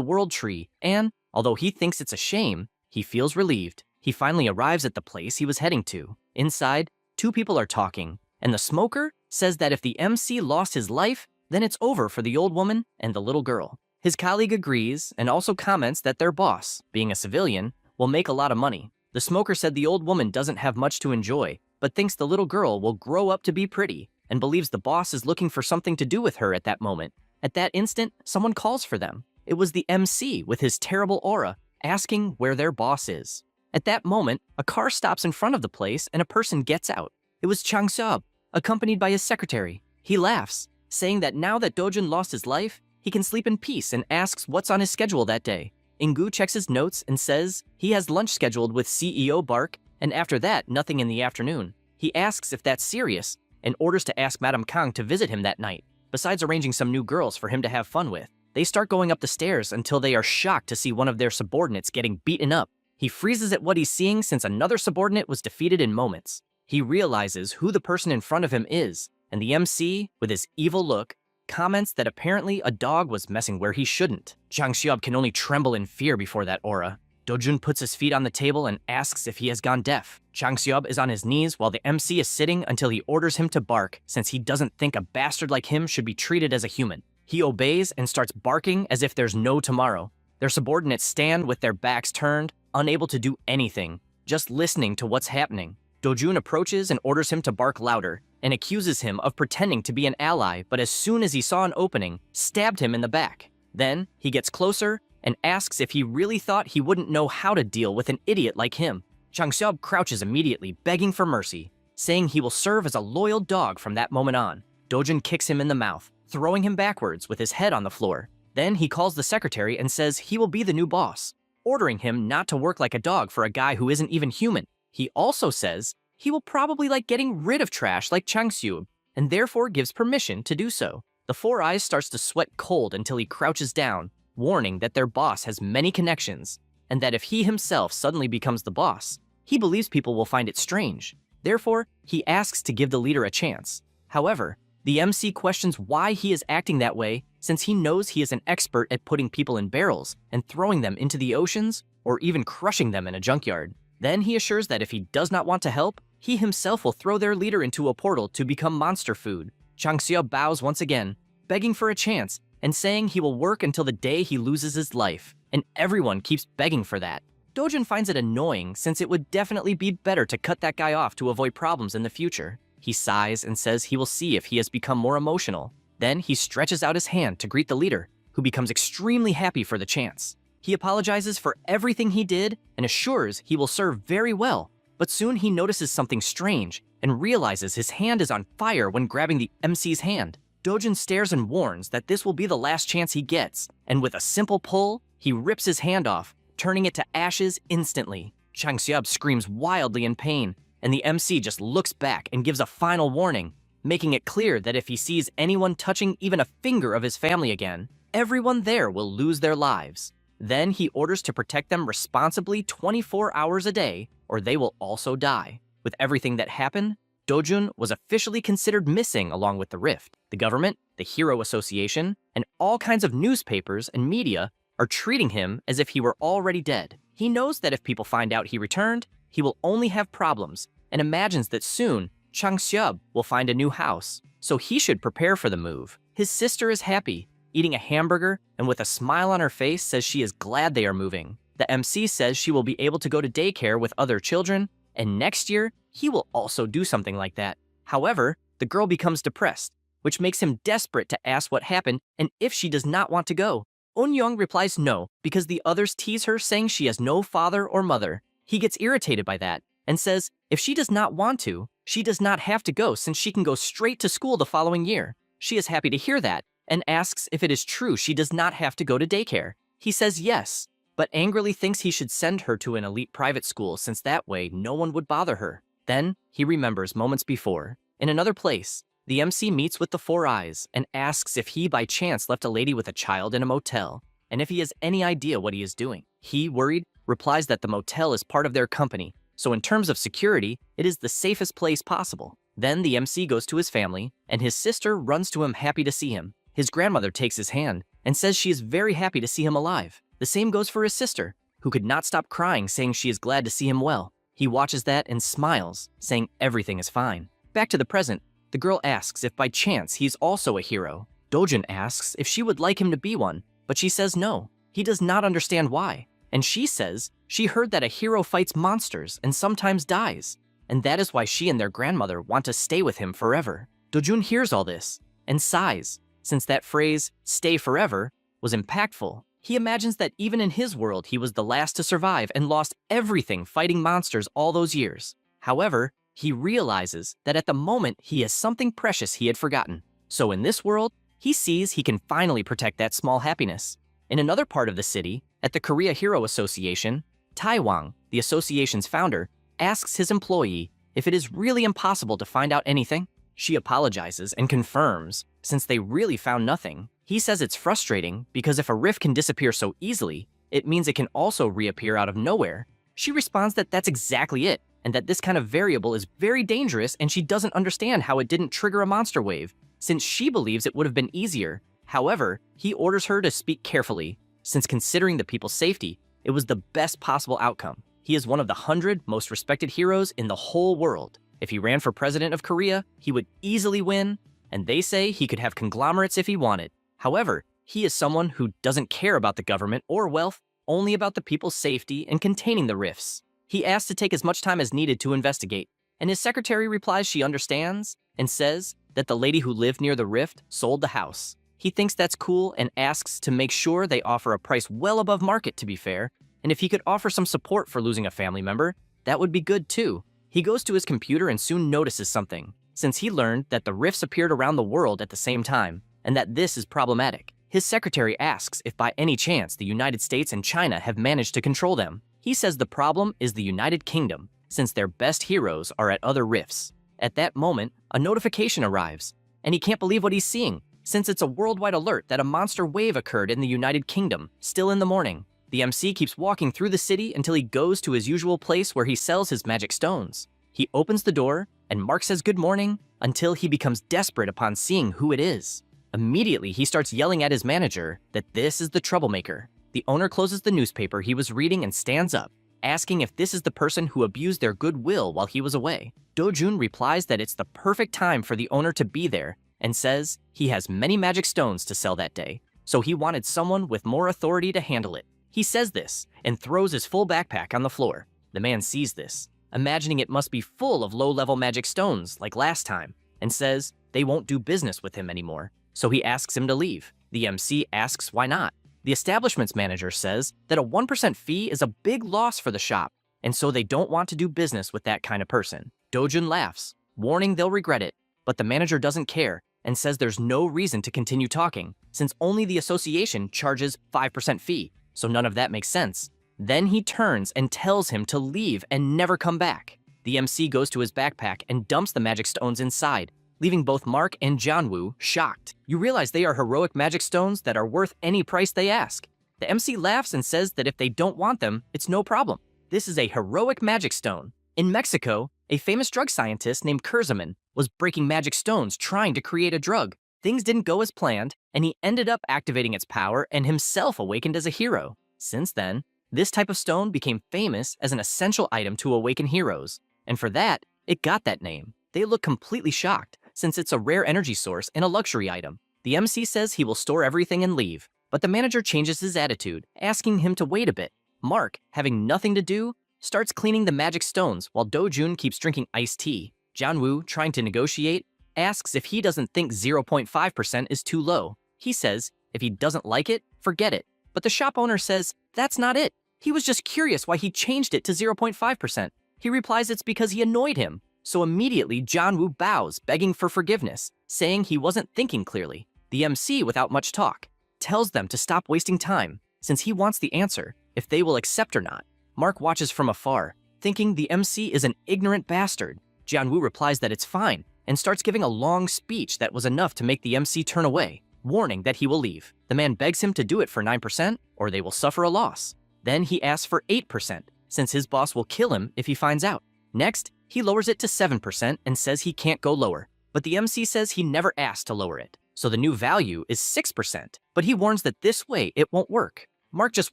world tree, and, although he thinks it's a shame, he feels relieved. He finally arrives at the place he was heading to. Inside, two people are talking, and the smoker says that if the MC lost his life, then it's over for the old woman and the little girl. His colleague agrees and also comments that their boss, being a civilian, will make a lot of money. The smoker said the old woman doesn't have much to enjoy, but thinks the little girl will grow up to be pretty, and believes the boss is looking for something to do with her at that moment. At that instant, someone calls for them. It was the MC with his terrible aura, asking where their boss is. At that moment, a car stops in front of the place and a person gets out. It was Chang Seob, accompanied by his secretary. He laughs, saying that now that Dojun lost his life, he can sleep in peace, and asks what's on his schedule that day. Ingu checks his notes and says he has lunch scheduled with CEO Bark, and after that, nothing in the afternoon. He asks if that's serious, and orders to ask Madame Kang to visit him that night, besides arranging some new girls for him to have fun with. They start going up the stairs until they are shocked to see one of their subordinates getting beaten up. He freezes at what he's seeing since another subordinate was defeated in moments. He realizes who the person in front of him is, and the MC, with his evil look, comments that apparently a dog was messing where he shouldn't. Chang Xiaob can only tremble in fear before that aura. Dojun puts his feet on the table and asks if he has gone deaf. Chang Xiaob is on his knees while the MC is sitting until he orders him to bark, since he doesn't think a bastard like him should be treated as a human. He obeys and starts barking as if there's no tomorrow. Their subordinates stand with their backs turned, unable to do anything, just listening to what's happening. Dojun approaches and orders him to bark louder, and accuses him of pretending to be an ally, but as soon as he saw an opening, stabbed him in the back. Then, he gets closer and asks if he really thought he wouldn't know how to deal with an idiot like him. Chang Xiaob crouches immediately, begging for mercy, saying he will serve as a loyal dog from that moment on. Dojun kicks him in the mouth, throwing him backwards with his head on the floor. Then he calls the secretary and says he will be the new boss, ordering him not to work like a dog for a guy who isn't even human. He also says he will probably like getting rid of trash like Chang Xiu, and therefore gives permission to do so. The Four Eyes starts to sweat cold until he crouches down, warning that their boss has many connections, and that if he himself suddenly becomes the boss, he believes people will find it strange. Therefore, he asks to give the leader a chance. However, the MC questions why he is acting that way, since he knows he is an expert at putting people in barrels and throwing them into the oceans, or even crushing them in a junkyard. Then he assures that if he does not want to help, he himself will throw their leader into a portal to become monster food. Chang Xiao bows once again, begging for a chance, and saying he will work until the day he loses his life, and everyone keeps begging for that. Dojun finds it annoying, since it would definitely be better to cut that guy off to avoid problems in the future. He sighs and says he will see if he has become more emotional. Then he stretches out his hand to greet the leader, who becomes extremely happy for the chance. He apologizes for everything he did and assures he will serve very well, but soon he notices something strange and realizes his hand is on fire when grabbing the MC's hand. Dojun stares and warns that this will be the last chance he gets, and with a simple pull, he rips his hand off, turning it to ashes instantly. Chang Xiab screams wildly in pain, and the MC just looks back and gives a final warning, making it clear that if he sees anyone touching even a finger of his family again, everyone there will lose their lives. Then he orders to protect them responsibly 24 hours a day, or they will also die. With everything that happened, Dojun was officially considered missing along with the Rift. The government, the Hero Association, and all kinds of newspapers and media are treating him as if he were already dead. He knows that if people find out he returned, he will only have problems, and imagines that soon Chang Xiab will find a new house, so he should prepare for the move. His sister is happy, eating a hamburger, and with a smile on her face says she is glad they are moving. The MC says she will be able to go to daycare with other children, and next year, he will also do something like that. However, the girl becomes depressed, which makes him desperate to ask what happened and if she does not want to go. Eun-young replies no, because the others tease her saying she has no father or mother. He gets irritated by that, and says if she does not want to, she does not have to go since she can go straight to school the following year. She is happy to hear that, and asks if it is true she does not have to go to daycare. He says yes, but angrily thinks he should send her to an elite private school since that way no one would bother her. Then, he remembers moments before. In another place, the MC meets with the Four Eyes and asks if he by chance left a lady with a child in a motel, and if he has any idea what he is doing. He, worried, replies that the motel is part of their company, so in terms of security, it is the safest place possible. Then the MC goes to his family, and his sister runs to him happy to see him. His grandmother takes his hand and says she is very happy to see him alive. The same goes for his sister, who could not stop crying, saying she is glad to see him well. He watches that and smiles, saying everything is fine. Back to the present, the girl asks if by chance he's also a hero. Dojun asks if she would like him to be one, but she says no. He does not understand why. And she says she heard that a hero fights monsters and sometimes dies, and that is why she and their grandmother want to stay with him forever. Dojun hears all this and sighs, since that phrase, stay forever, was impactful. He imagines that even in his world he was the last to survive and lost everything fighting monsters all those years. However, he realizes that at the moment he has something precious he had forgotten. So in this world, he sees he can finally protect that small happiness. In another part of the city, at the Korea Hero Association, Taiwang, the association's founder, asks his employee if it is really impossible to find out anything. She apologizes and confirms, since they really found nothing. He says it's frustrating because if a rift can disappear so easily, it means it can also reappear out of nowhere. She responds that that's exactly it, and that this kind of variable is very dangerous and she doesn't understand how it didn't trigger a monster wave, since she believes it would have been easier. However, he orders her to speak carefully, since considering the people's safety, it was the best possible outcome. He is one of the 100 most respected heroes in the whole world. If he ran for president of Korea, he would easily win, and they say he could have conglomerates if he wanted. However, he is someone who doesn't care about the government or wealth, only about the people's safety and containing the rifts. He asks to take as much time as needed to investigate, and his secretary replies she understands and says that the lady who lived near the rift sold the house. He thinks that's cool and asks to make sure they offer a price well above market, to be fair, and if he could offer some support for losing a family member, that would be good too. He goes to his computer and soon notices something, since he learned that the rifts appeared around the world at the same time, and that this is problematic. His secretary asks if by any chance the United States and China have managed to control them. He says the problem is the United Kingdom, since their best heroes are at other rifts. At that moment, a notification arrives, and he can't believe what he's seeing, since it's a worldwide alert that a monster wave occurred in the United Kingdom, still in the morning. The MC keeps walking through the city until he goes to his usual place where he sells his magic stones. He opens the door, and Mark says good morning, until he becomes desperate upon seeing who it is. Immediately, he starts yelling at his manager that this is the troublemaker. The owner closes the newspaper he was reading and stands up, asking if this is the person who abused their goodwill while he was away. Dojun replies that it's the perfect time for the owner to be there, and says he has many magic stones to sell that day, so he wanted someone with more authority to handle it. He says this and throws his full backpack on the floor. The man sees this, imagining it must be full of low-level magic stones like last time, and says they won't do business with him anymore, so he asks him to leave. The MC asks why not. The establishment's manager says that a 1% fee is a big loss for the shop, and so they don't want to do business with that kind of person. Dojun laughs, warning they'll regret it, but the manager doesn't care and says there's no reason to continue talking, since only the association charges 5% fee, so none of that makes sense. Then he turns and tells him to leave and never come back. The MC goes to his backpack and dumps the magic stones inside, leaving both Mark and Janwoo shocked. You realize they are heroic magic stones that are worth any price they ask. The MC laughs and says that if they don't want them, it's no problem. This is a heroic magic stone. In Mexico, a famous drug scientist named Kurzman was breaking magic stones trying to create a drug. Things didn't go as planned, and he ended up activating its power and himself awakened as a hero. Since then, this type of stone became famous as an essential item to awaken heroes, and for that, it got that name. They look completely shocked, since it's a rare energy source and a luxury item. The MC says he will store everything and leave, but the manager changes his attitude, asking him to wait a bit. Mark, having nothing to do, starts cleaning the magic stones while Dojun keeps drinking iced tea. Janwoo, trying to negotiate, asks if he doesn't think 0.5% is too low. He says if he doesn't like it, forget it. But the shop owner says that's not it. He was just curious why he changed it to 0.5%. He replies it's because he annoyed him. So immediately, Janwoo bows, begging for forgiveness, saying he wasn't thinking clearly. The MC, without much talk, tells them to stop wasting time, since he wants the answer, if they will accept or not. Mark watches from afar, thinking the MC is an ignorant bastard. Janwoo replies that it's fine, and starts giving a long speech that was enough to make the MC turn away, warning that he will leave. The man begs him to do it for 9% or they will suffer a loss. Then he asks for 8%, since his boss will kill him if he finds out. Next, he lowers it to 7% and says he can't go lower. But the MC says he never asked to lower it, so the new value is 6%. But he warns that this way it won't work. Mark just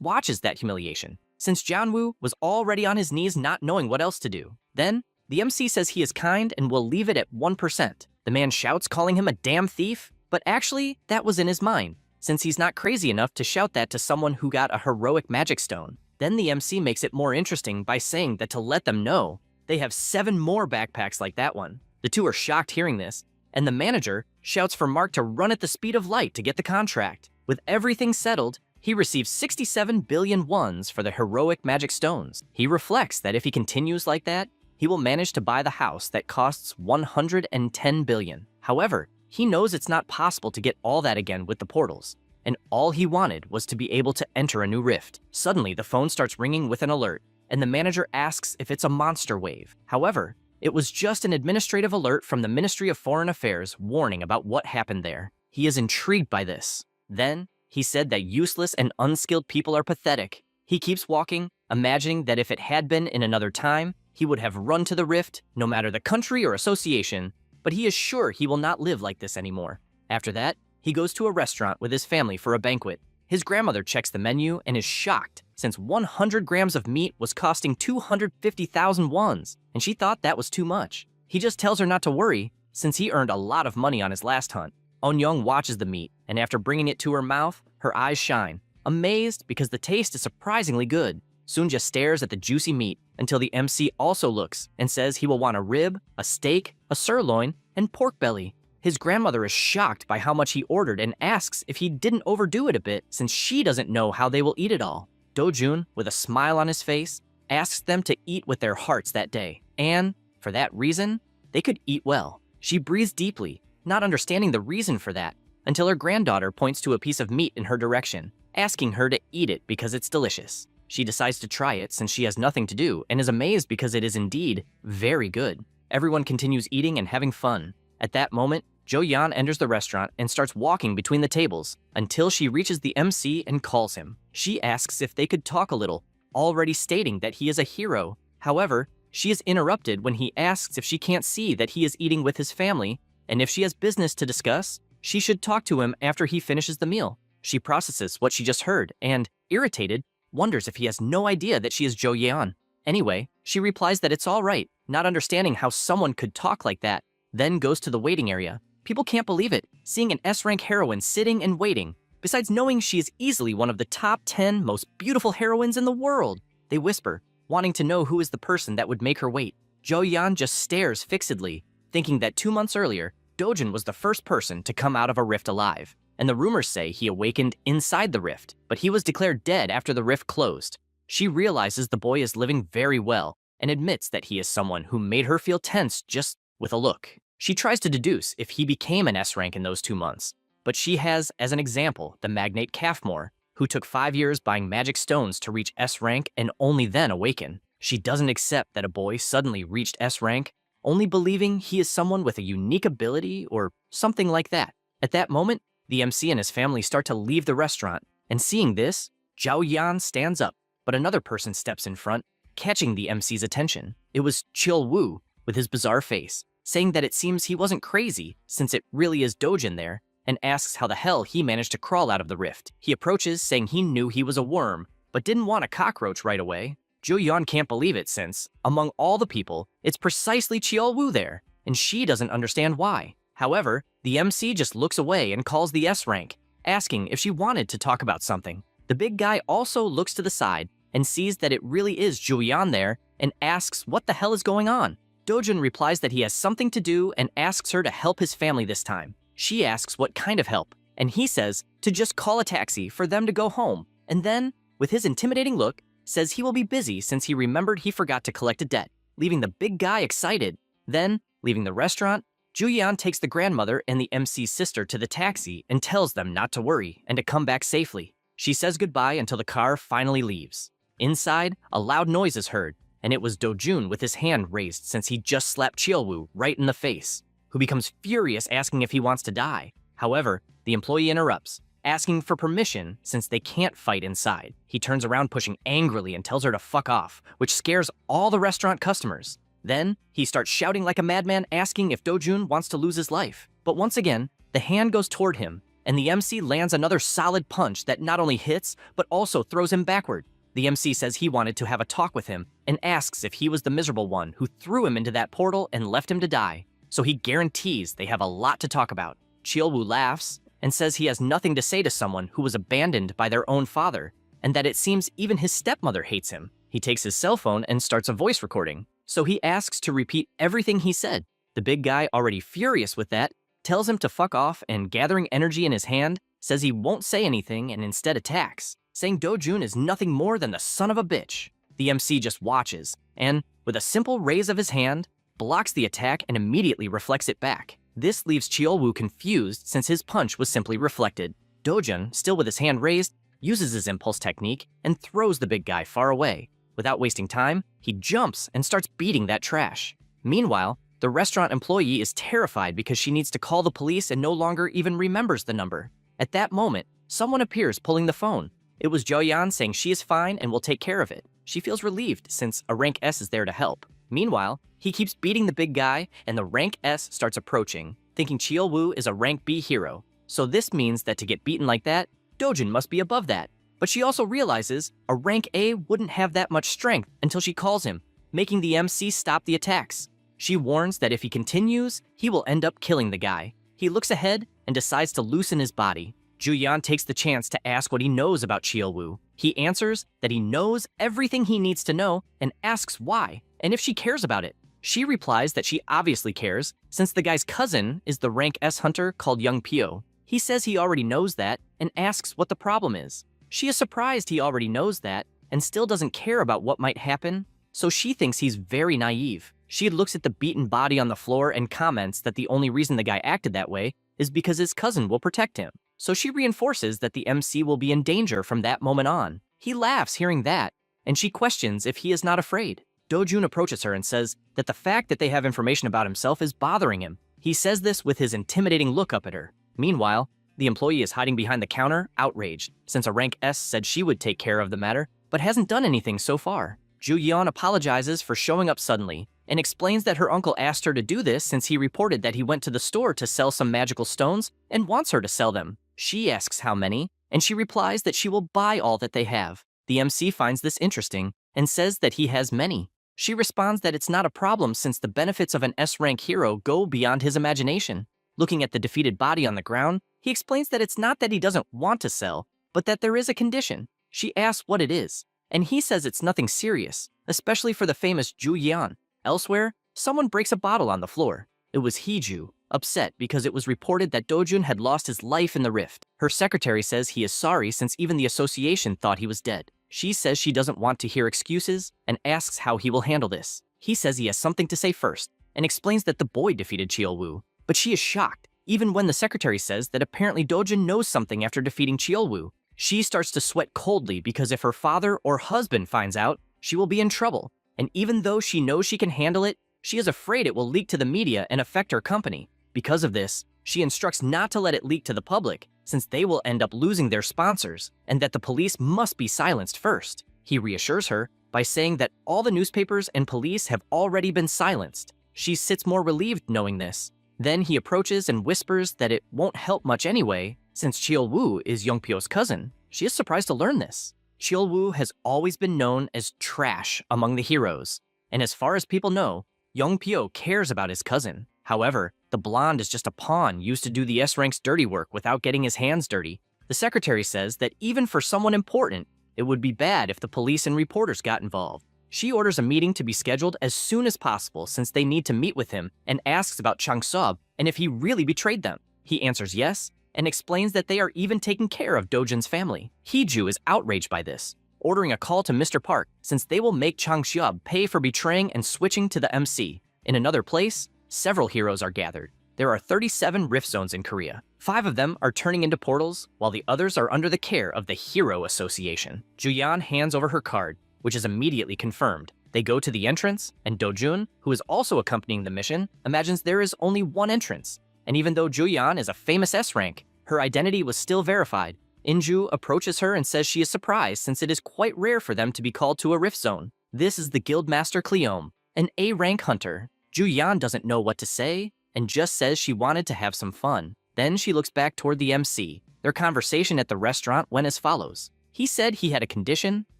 watches that humiliation, since Janwoo was already on his knees not knowing what else to do. Then, the MC says he is kind and will leave it at 1%. The man shouts, calling him a damn thief, but actually, that was in his mind, since he's not crazy enough to shout that to someone who got a heroic magic stone. Then the MC makes it more interesting by saying that to let them know, they have 7 more backpacks like that one. The two are shocked hearing this, and the manager shouts for Mark to run at the speed of light to get the contract. With everything settled, he receives 67 billion wons for the heroic magic stones. He reflects that if he continues like that, he will manage to buy the house that costs 110 billion. However, he knows it's not possible to get all that again with the portals, and all he wanted was to be able to enter a new rift. Suddenly, the phone starts ringing with an alert, and the manager asks if it's a monster wave. However, it was just an administrative alert from the Ministry of Foreign Affairs warning about what happened there. He is intrigued by this. Then, he said that useless and unskilled people are pathetic. He keeps walking, imagining that if it had been in another time, he would have run to the rift, no matter the country or association, but he is sure he will not live like this anymore. After that, he goes to a restaurant with his family for a banquet. His grandmother checks the menu and is shocked, since 100 grams of meat was costing 250,000 wons, and she thought that was too much. He just tells her not to worry, since he earned a lot of money on his last hunt. Eun-young watches the meat, and after bringing it to her mouth, her eyes shine, amazed because the taste is surprisingly good. Sunja stares at the juicy meat until the MC also looks and says he will want a rib, a steak, a sirloin, and pork belly. His grandmother is shocked by how much he ordered and asks if he didn't overdo it a bit since she doesn't know how they will eat it all. Do-jun, with a smile on his face, asks them to eat with their hearts that day, and, for that reason, they could eat well. She breathes deeply, not understanding the reason for that, until her granddaughter points to a piece of meat in her direction, asking her to eat it because it's delicious. She decides to try it since she has nothing to do and is amazed because it is indeed very good. Everyone continues eating and having fun. At that moment, Jo-yeon enters the restaurant and starts walking between the tables until she reaches the MC and calls him. She asks if they could talk a little, already stating that he is a hero. However, she is interrupted when he asks if she can't see that he is eating with his family, and if she has business to discuss, she should talk to him after he finishes the meal. She processes what she just heard and, irritated, wonders if he has no idea that she is Jo-yeon. Anyway, she replies that it's all right, not understanding how someone could talk like that, then goes to the waiting area. People can't believe it, seeing an S-rank heroine sitting and waiting, besides knowing she is easily one of the top 10 most beautiful heroines in the world. They whisper, wanting to know who is the person that would make her wait. Jo-yeon just stares fixedly, thinking that 2 months earlier, Do-jun was the first person to come out of a rift alive, and the rumors say he awakened inside the rift, but he was declared dead after the rift closed. She realizes the boy is living very well, and admits that he is someone who made her feel tense just with a look. She tries to deduce if he became an S-rank in those 2 months, but she has, as an example, the magnate Calfmore, who took 5 years buying magic stones to reach S-rank and only then awaken. She doesn't accept that a boy suddenly reached S-rank, only believing he is someone with a unique ability or something like that. At that moment, the MC and his family start to leave the restaurant, and seeing this, Jo-yeon stands up, but another person steps in front, catching the MC's attention. It was Chil-woo, with his bizarre face, saying that it seems he wasn't crazy, since it really is Do-jun there, and asks how the hell he managed to crawl out of the rift. He approaches, saying he knew he was a worm, but didn't want a cockroach right away. Jo-yeon can't believe it since, among all the people, it's precisely Chil-woo there, and she doesn't understand why. However, the MC just looks away and calls the S-rank, asking if she wanted to talk about something. The big guy also looks to the side and sees that it really is Jo-yeon there and asks what the hell is going on. Do-jun replies that he has something to do and asks her to help his family this time. She asks what kind of help, and he says to just call a taxi for them to go home, and then, with his intimidating look, says he will be busy since he remembered he forgot to collect a debt, leaving the big guy excited. Then, leaving the restaurant, Ju-yeon takes the grandmother and the MC's sister to the taxi and tells them not to worry and to come back safely. She says goodbye until the car finally leaves. Inside, a loud noise is heard, and it was Do-jun with his hand raised since he just slapped Chil-woo right in the face. who becomes furious asking if he wants to die. However, the employee interrupts, asking for permission since they can't fight inside. He turns around pushing angrily and tells her to fuck off, which scares all the restaurant customers. Then, he starts shouting like a madman asking if Do-jun wants to lose his life. But once again, the hand goes toward him, and the MC lands another solid punch that not only hits, but also throws him backward. The MC says he wanted to have a talk with him and asks if he was the miserable one who threw him into that portal and left him to die. So he guarantees they have a lot to talk about. Cheol-woo laughs and says he has nothing to say to someone who was abandoned by their own father, and that it seems even his stepmother hates him. He takes his cell phone and starts a voice recording, so he asks to repeat everything he said. The big guy, already furious with that, tells him to fuck off and, gathering energy in his hand, says he won't say anything and instead attacks, saying Do-jun is nothing more than the son of a bitch. The MC just watches and, with a simple raise of his hand, blocks the attack and immediately reflects it back. This leaves Cheol-woo confused since his punch was simply reflected. Do-jun, still with his hand raised, uses his impulse technique and throws the big guy far away. Without wasting time, he jumps and starts beating that trash. Meanwhile, the restaurant employee is terrified because she needs to call the police and no longer even remembers the number. At that moment, someone appears pulling the phone. It was Jo-yeon saying she is fine and will take care of it. She feels relieved since a rank S is there to help. Meanwhile, he keeps beating the big guy and the rank S starts approaching, thinking Cheol-woo is a rank B hero. So this means that to get beaten like that, Do-jun must be above that. But she also realizes a rank A wouldn't have that much strength until she calls him, making the MC stop the attacks. She warns that if he continues, he will end up killing the guy. He looks ahead and decides to loosen his body. Ju-yeon takes the chance to ask what he knows about Cheol-woo. He answers that he knows everything he needs to know and asks why, and if she cares about it. She replies that she obviously cares, since the guy's cousin is the rank S hunter called Young Pyo. He says he already knows that and asks what the problem is. She is surprised he already knows that and still doesn't care about what might happen, so she thinks he's very naive. She looks at the beaten body on the floor and comments that the only reason the guy acted that way is because his cousin will protect him. So she reinforces that the MC will be in danger from that moment on. He laughs hearing that, and she questions if he is not afraid. Do-jun approaches her and says that the fact that they have information about himself is bothering him. He says this with his intimidating look up at her. Meanwhile, the employee is hiding behind the counter, outraged, since a rank S said she would take care of the matter, but hasn't done anything so far. Ju-yeon apologizes for showing up suddenly, and explains that her uncle asked her to do this since he reported that he went to the store to sell some magical stones and wants her to sell them. She asks how many, and she replies that she will buy all that they have. The MC finds this interesting and says that he has many. She responds that it's not a problem since the benefits of an S-rank hero go beyond his imagination. Looking at the defeated body on the ground, he explains that it's not that he doesn't want to sell, but that there is a condition. She asks what it is, and he says it's nothing serious, especially for the famous Ju-yeon. Elsewhere, someone breaks a bottle on the floor. It was Hee-ju, upset because it was reported that Do-jun had lost his life in the rift. Her secretary says he is sorry since even the association thought he was dead. She says she doesn't want to hear excuses and asks how he will handle this. He says he has something to say first and explains that the boy defeated Cheol-woo, but she is shocked, even when the secretary says that apparently Do-jun knows something after defeating Cheol-woo. She starts to sweat coldly because if her father or husband finds out, she will be in trouble. And even though she knows she can handle it, she is afraid it will leak to the media and affect her company. Because of this, she instructs not to let it leak to the public, since they will end up losing their sponsors, and that the police must be silenced first. He reassures her by saying that all the newspapers and police have already been silenced. She sits more relieved knowing this. Then he approaches and whispers that it won't help much anyway, since Cheol-woo is Young-pyo's cousin. She is surprised to learn this. Cheol-woo has always been known as trash among the heroes, and as far as people know, Young-pyo cares about his cousin. However, the blonde is just a pawn used to do the S-rank's dirty work without getting his hands dirty. The secretary says that even for someone important, it would be bad if the police and reporters got involved. She orders a meeting to be scheduled as soon as possible since they need to meet with him and asks about Chang-seob and if he really betrayed them. He answers yes and explains that they are even taking care of Do-jun's family. Hee-ju is outraged by this, ordering a call to Mr. Park since they will make Chang-seob pay for betraying and switching to the MC. In another place, several heroes are gathered. There are 37 rift zones in Korea. 5 of them are turning into portals, while the others are under the care of the Hero Association. Ju-yeon hands over her card, which is immediately confirmed. They go to the entrance, and Dojun, who is also accompanying the mission, imagines there is only one entrance. And even though Juyeon is a famous S rank, her identity was still verified. Inju approaches her and says she is surprised since it is quite rare for them to be called to a rift zone. This is the Guildmaster Cleome, an A-rank hunter. Juyeon doesn't know what to say and just says she wanted to have some fun. Then she looks back toward the MC. Their conversation at the restaurant went as follows. He said he had a condition,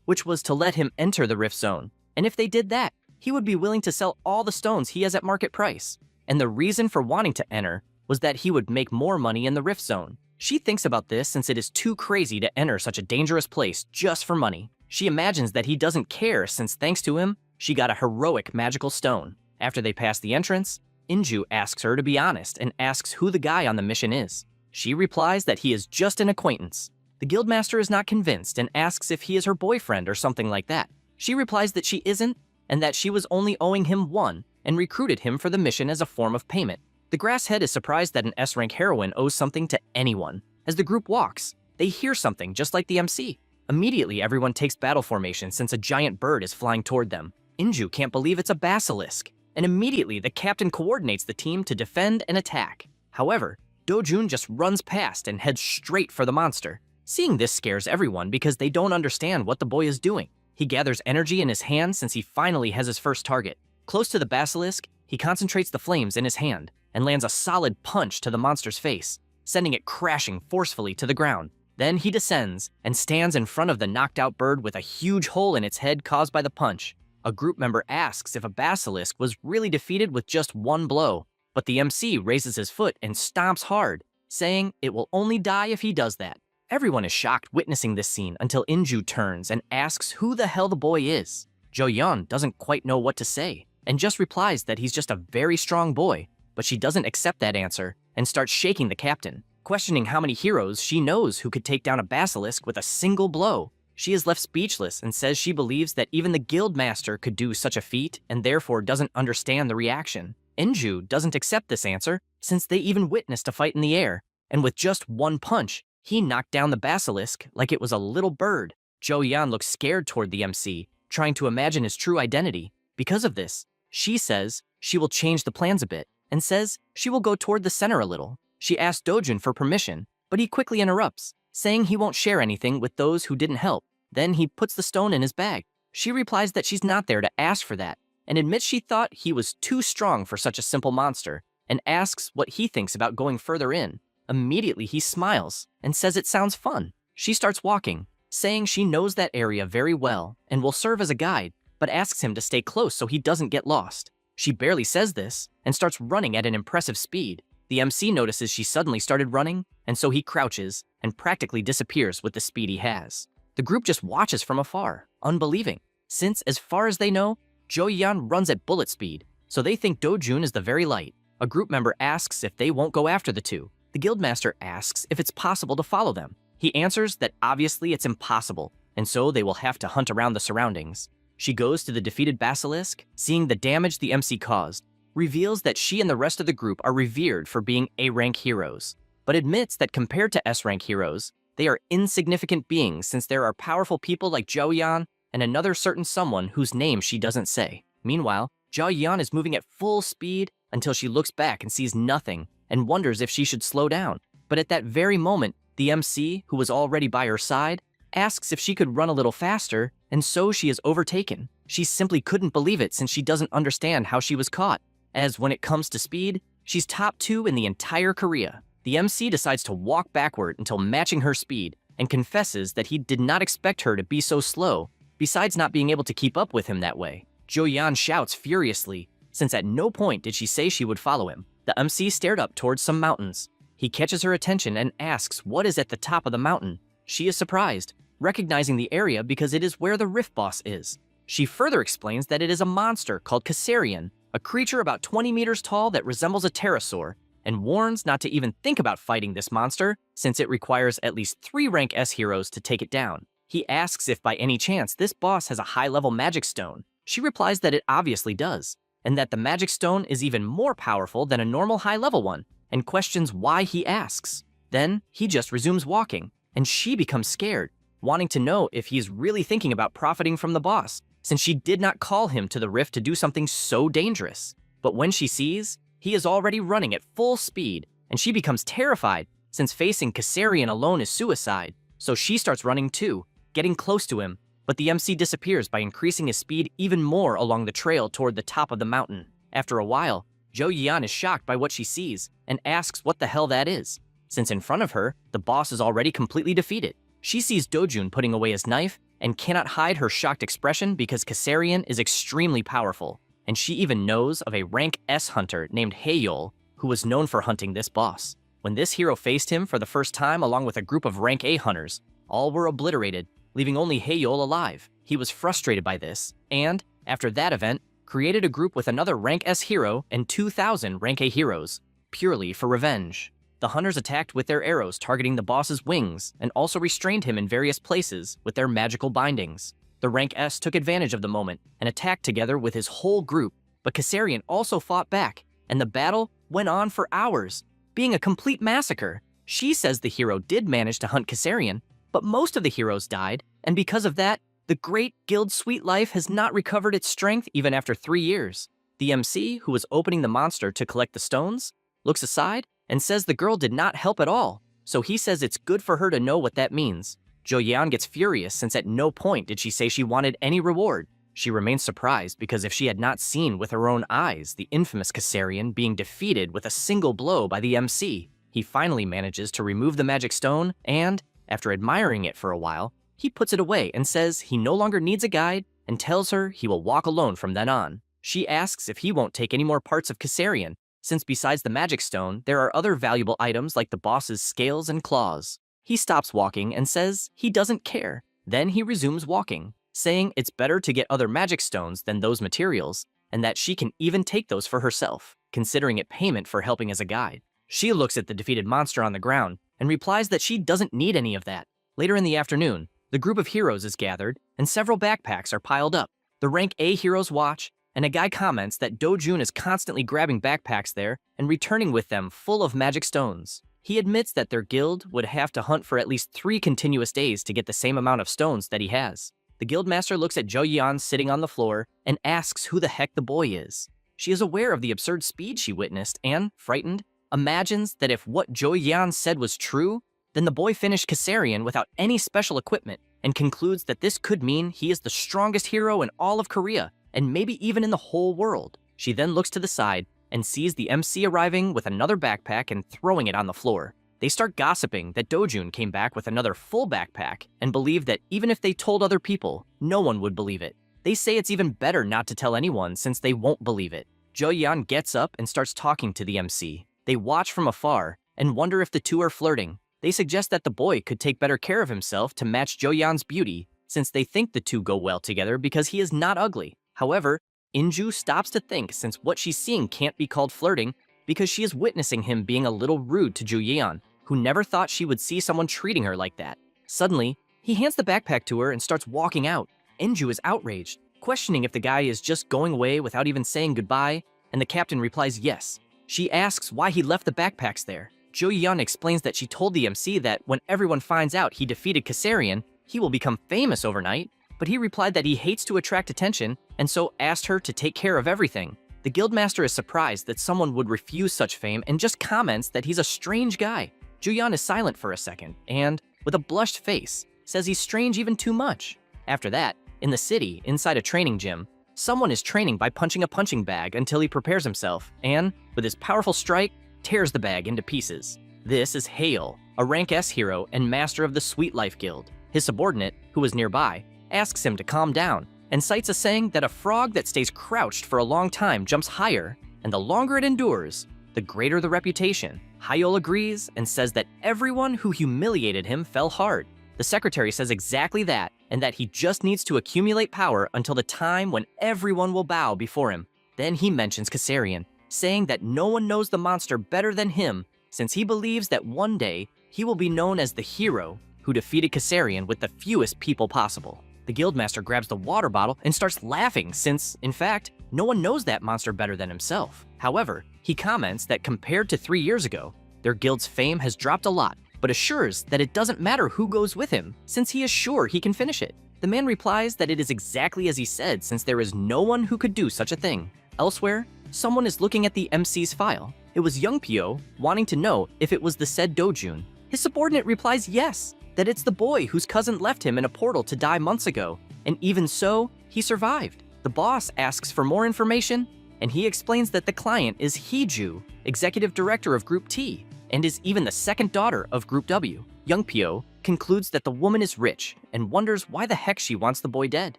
which was to let him enter the rift zone. And if they did that, he would be willing to sell all the stones he has at market price. And the reason for wanting to enter was that he would make more money in the rift zone. She thinks about this since it is too crazy to enter such a dangerous place just for money. She imagines that he doesn't care since thanks to him, she got a heroic magical stone. After they pass the entrance, Inju asks her to be honest and asks who the guy on the mission is. She replies that he is just an acquaintance. The guildmaster is not convinced and asks if he is her boyfriend or something like that. She replies that she isn't and that she was only owing him one and recruited him for the mission as a form of payment. The grasshead is surprised that an S-rank heroine owes something to anyone. As the group walks, they hear something just like the MC. Immediately, everyone takes battle formation since a giant bird is flying toward them. Inju can't believe it's a basilisk, and immediately the captain coordinates the team to defend and attack. However, Dojun just runs past and heads straight for the monster. Seeing this scares everyone because they don't understand what the boy is doing. He gathers energy in his hand since he finally has his first target. Close to the basilisk, he concentrates the flames in his hand and lands a solid punch to the monster's face, sending it crashing forcefully to the ground. Then he descends and stands in front of the knocked out bird with a huge hole in its head caused by the punch. A group member asks if a basilisk was really defeated with just one blow, but the MC raises his foot and stomps hard, saying it will only die if he does that. Everyone is shocked witnessing this scene until Inju turns and asks who the hell the boy is. Jo-yeon doesn't quite know what to say and just replies that he's just a very strong boy, but she doesn't accept that answer and starts shaking the captain, questioning how many heroes she knows who could take down a basilisk with a single blow. She is left speechless and says she believes that even the guildmaster could do such a feat and therefore doesn't understand the reaction. Inju doesn't accept this answer since they even witnessed a fight in the air, and with just one punch, he knocked down the basilisk like it was a little bird. Jo-yeon looks scared toward the MC, trying to imagine his true identity. Because of this, she says she will change the plans a bit and says she will go toward the center a little. She asks Dojun for permission, but he quickly interrupts, saying he won't share anything with those who didn't help. Then he puts the stone in his bag. She replies that she's not there to ask for that and admits she thought he was too strong for such a simple monster and asks what he thinks about going further in. Immediately, he smiles and says it sounds fun. She starts walking, saying she knows that area very well and will serve as a guide, but asks him to stay close so he doesn't get lost. She barely says this and starts running at an impressive speed. The MC notices she suddenly started running, and so he crouches and practically disappears with the speed he has. The group just watches from afar, unbelieving, since as far as they know, Jo-yeon runs at bullet speed, so they think Dojun is the very light. A group member asks if they won't go after the two. The guildmaster asks if it's possible to follow them. He answers that obviously it's impossible, and so they will have to hunt around the surroundings. She goes to the defeated basilisk, seeing the damage the MC caused, reveals that she and the rest of the group are revered for being A-rank heroes, but admits that compared to S-rank heroes, they are insignificant beings since there are powerful people like Jo-yeon and another certain someone whose name she doesn't say. Meanwhile, Jo-yeon is moving at full speed until she looks back and sees nothing and wonders if she should slow down. But at that very moment, the MC, who was already by her side, asks if she could run a little faster, and so she is overtaken. She simply couldn't believe it since she doesn't understand how she was caught, as when it comes to speed, she's top 2 in the entire Korea. The MC decides to walk backward until matching her speed and confesses that he did not expect her to be so slow, besides not being able to keep up with him that way. Jo-yeon shouts furiously, since at no point did she say she would follow him. The MC stared up towards some mountains. He catches her attention and asks what is at the top of the mountain. She is surprised, recognizing the area because it is where the Rift Boss is. She further explains that it is a monster called Kassarian, a creature about 20 meters tall that resembles a pterosaur, and warns not to even think about fighting this monster since it requires at least 3 rank S heroes to take it down. He asks if by any chance this boss has a high-level magic stone. She replies that it obviously does, and that the magic stone is even more powerful than a normal high-level one, and questions why he asks. Then, he just resumes walking, and she becomes scared, wanting to know if he's really thinking about profiting from the boss, since she did not call him to the rift to do something so dangerous. But when she sees, he is already running at full speed, and she becomes terrified, since facing Kassarian alone is suicide. So she starts running too, getting close to him, but the MC disappears by increasing his speed even more along the trail toward the top of the mountain. After a while, Jo Yeon is shocked by what she sees and asks what the hell that is, since in front of her, the boss is already completely defeated. She sees Dojun putting away his knife and cannot hide her shocked expression because Kassarian is extremely powerful, and she even knows of a rank S hunter named Haeyol who was known for hunting this boss. When this hero faced him for the first time along with a group of rank A hunters, all were obliterated, leaving only Haeyol alive. He was frustrated by this, and, after that event, created a group with another rank S hero and 2,000 rank A heroes, purely for revenge. The hunters attacked with their arrows targeting the boss's wings and also restrained him in various places with their magical bindings. The rank S took advantage of the moment and attacked together with his whole group, but Kassarian also fought back, and the battle went on for hours, being a complete massacre. She says the hero did manage to hunt Kassarian, but most of the heroes died, and because of that, the great guild Sweet Life has not recovered its strength even after 3 years. The MC, who was opening the monster to collect the stones, looks aside and says the girl did not help at all, so he says it's good for her to know what that means. Jo Yeon gets furious since at no point did she say she wanted any reward. She remains surprised because if she had not seen with her own eyes the infamous Kassarian being defeated with a single blow by the MC, he finally manages to remove the magic stone and, after admiring it for a while, he puts it away and says he no longer needs a guide and tells her he will walk alone from then on. She asks if he won't take any more parts of Kassarian, since besides the magic stone, there are other valuable items like the boss's scales and claws. He stops walking and says he doesn't care. Then he resumes walking, saying it's better to get other magic stones than those materials, and that she can even take those for herself, considering it payment for helping as a guide. She looks at the defeated monster on the ground and replies that she doesn't need any of that. Later in the afternoon, the group of heroes is gathered, and several backpacks are piled up. The rank A heroes watch, and a guy comments that Dojun is constantly grabbing backpacks there and returning with them full of magic stones. He admits that their guild would have to hunt for at least 3 continuous days to get the same amount of stones that he has. The guildmaster looks at Jo Yeon sitting on the floor and asks who the heck the boy is. She is aware of the absurd speed she witnessed and, frightened, imagines that if what Jo Yeon said was true, then the boy finished Kassarian without any special equipment and concludes that this could mean he is the strongest hero in all of Korea and maybe even in the whole world. She then looks to the side and sees the MC arriving with another backpack and throwing it on the floor. They start gossiping that Dojun came back with another full backpack and believe that even if they told other people, no one would believe it. They say it's even better not to tell anyone since they won't believe it. Jo Yeon gets up and starts talking to the MC. They watch from afar and wonder if the two are flirting. They suggest that the boy could take better care of himself to match Jo Yeon's beauty, since they think the two go well together because he is not ugly. However, Inju stops to think since what she's seeing can't be called flirting because she is witnessing him being a little rude to Jo Yeon, who never thought she would see someone treating her like that. Suddenly, he hands the backpack to her and starts walking out. Inju is outraged, questioning if the guy is just going away without even saying goodbye, and the captain replies yes. She asks why he left the backpacks there. Jo Yeon explains that she told the MC that when everyone finds out he defeated Kassarian, he will become famous overnight, but he replied that he hates to attract attention and so asked her to take care of everything. The guildmaster is surprised that someone would refuse such fame and just comments that he's a strange guy. Jo Yeon is silent for a second and, with a blushed face, says he's strange even too much. After that, in the city, inside a training gym, someone is training by punching a punching bag until he prepares himself and, with his powerful strike, tears the bag into pieces. This is Hale, a rank S hero and master of the Sweet Life Guild. His subordinate, who was nearby, asks him to calm down and cites a saying that a frog that stays crouched for a long time jumps higher, and the longer it endures, the greater the reputation. Hyol agrees and says that everyone who humiliated him fell hard. The secretary says exactly that, and that he just needs to accumulate power until the time when everyone will bow before him. Then he mentions Kassarian, saying that no one knows the monster better than him, since he believes that one day he will be known as the hero who defeated Kassarian with the fewest people possible. The guildmaster grabs the water bottle and starts laughing since, in fact, no one knows that monster better than himself. However, he comments that compared to 3 years ago, their guild's fame has dropped a lot, but assures that it doesn't matter who goes with him, since he is sure he can finish it. The man replies that it is exactly as he said, since there is no one who could do such a thing. Elsewhere, someone is looking at the MC's file. It was young Pyo wanting to know if it was the said Dojun. His subordinate replies yes, that it's the boy whose cousin left him in a portal to die months ago, and even so, he survived. The boss asks for more information, and he explains that the client is Heeju, executive director of Group T, and is even the second daughter of Group W. Young Pyo concludes that the woman is rich and wonders why the heck she wants the boy dead.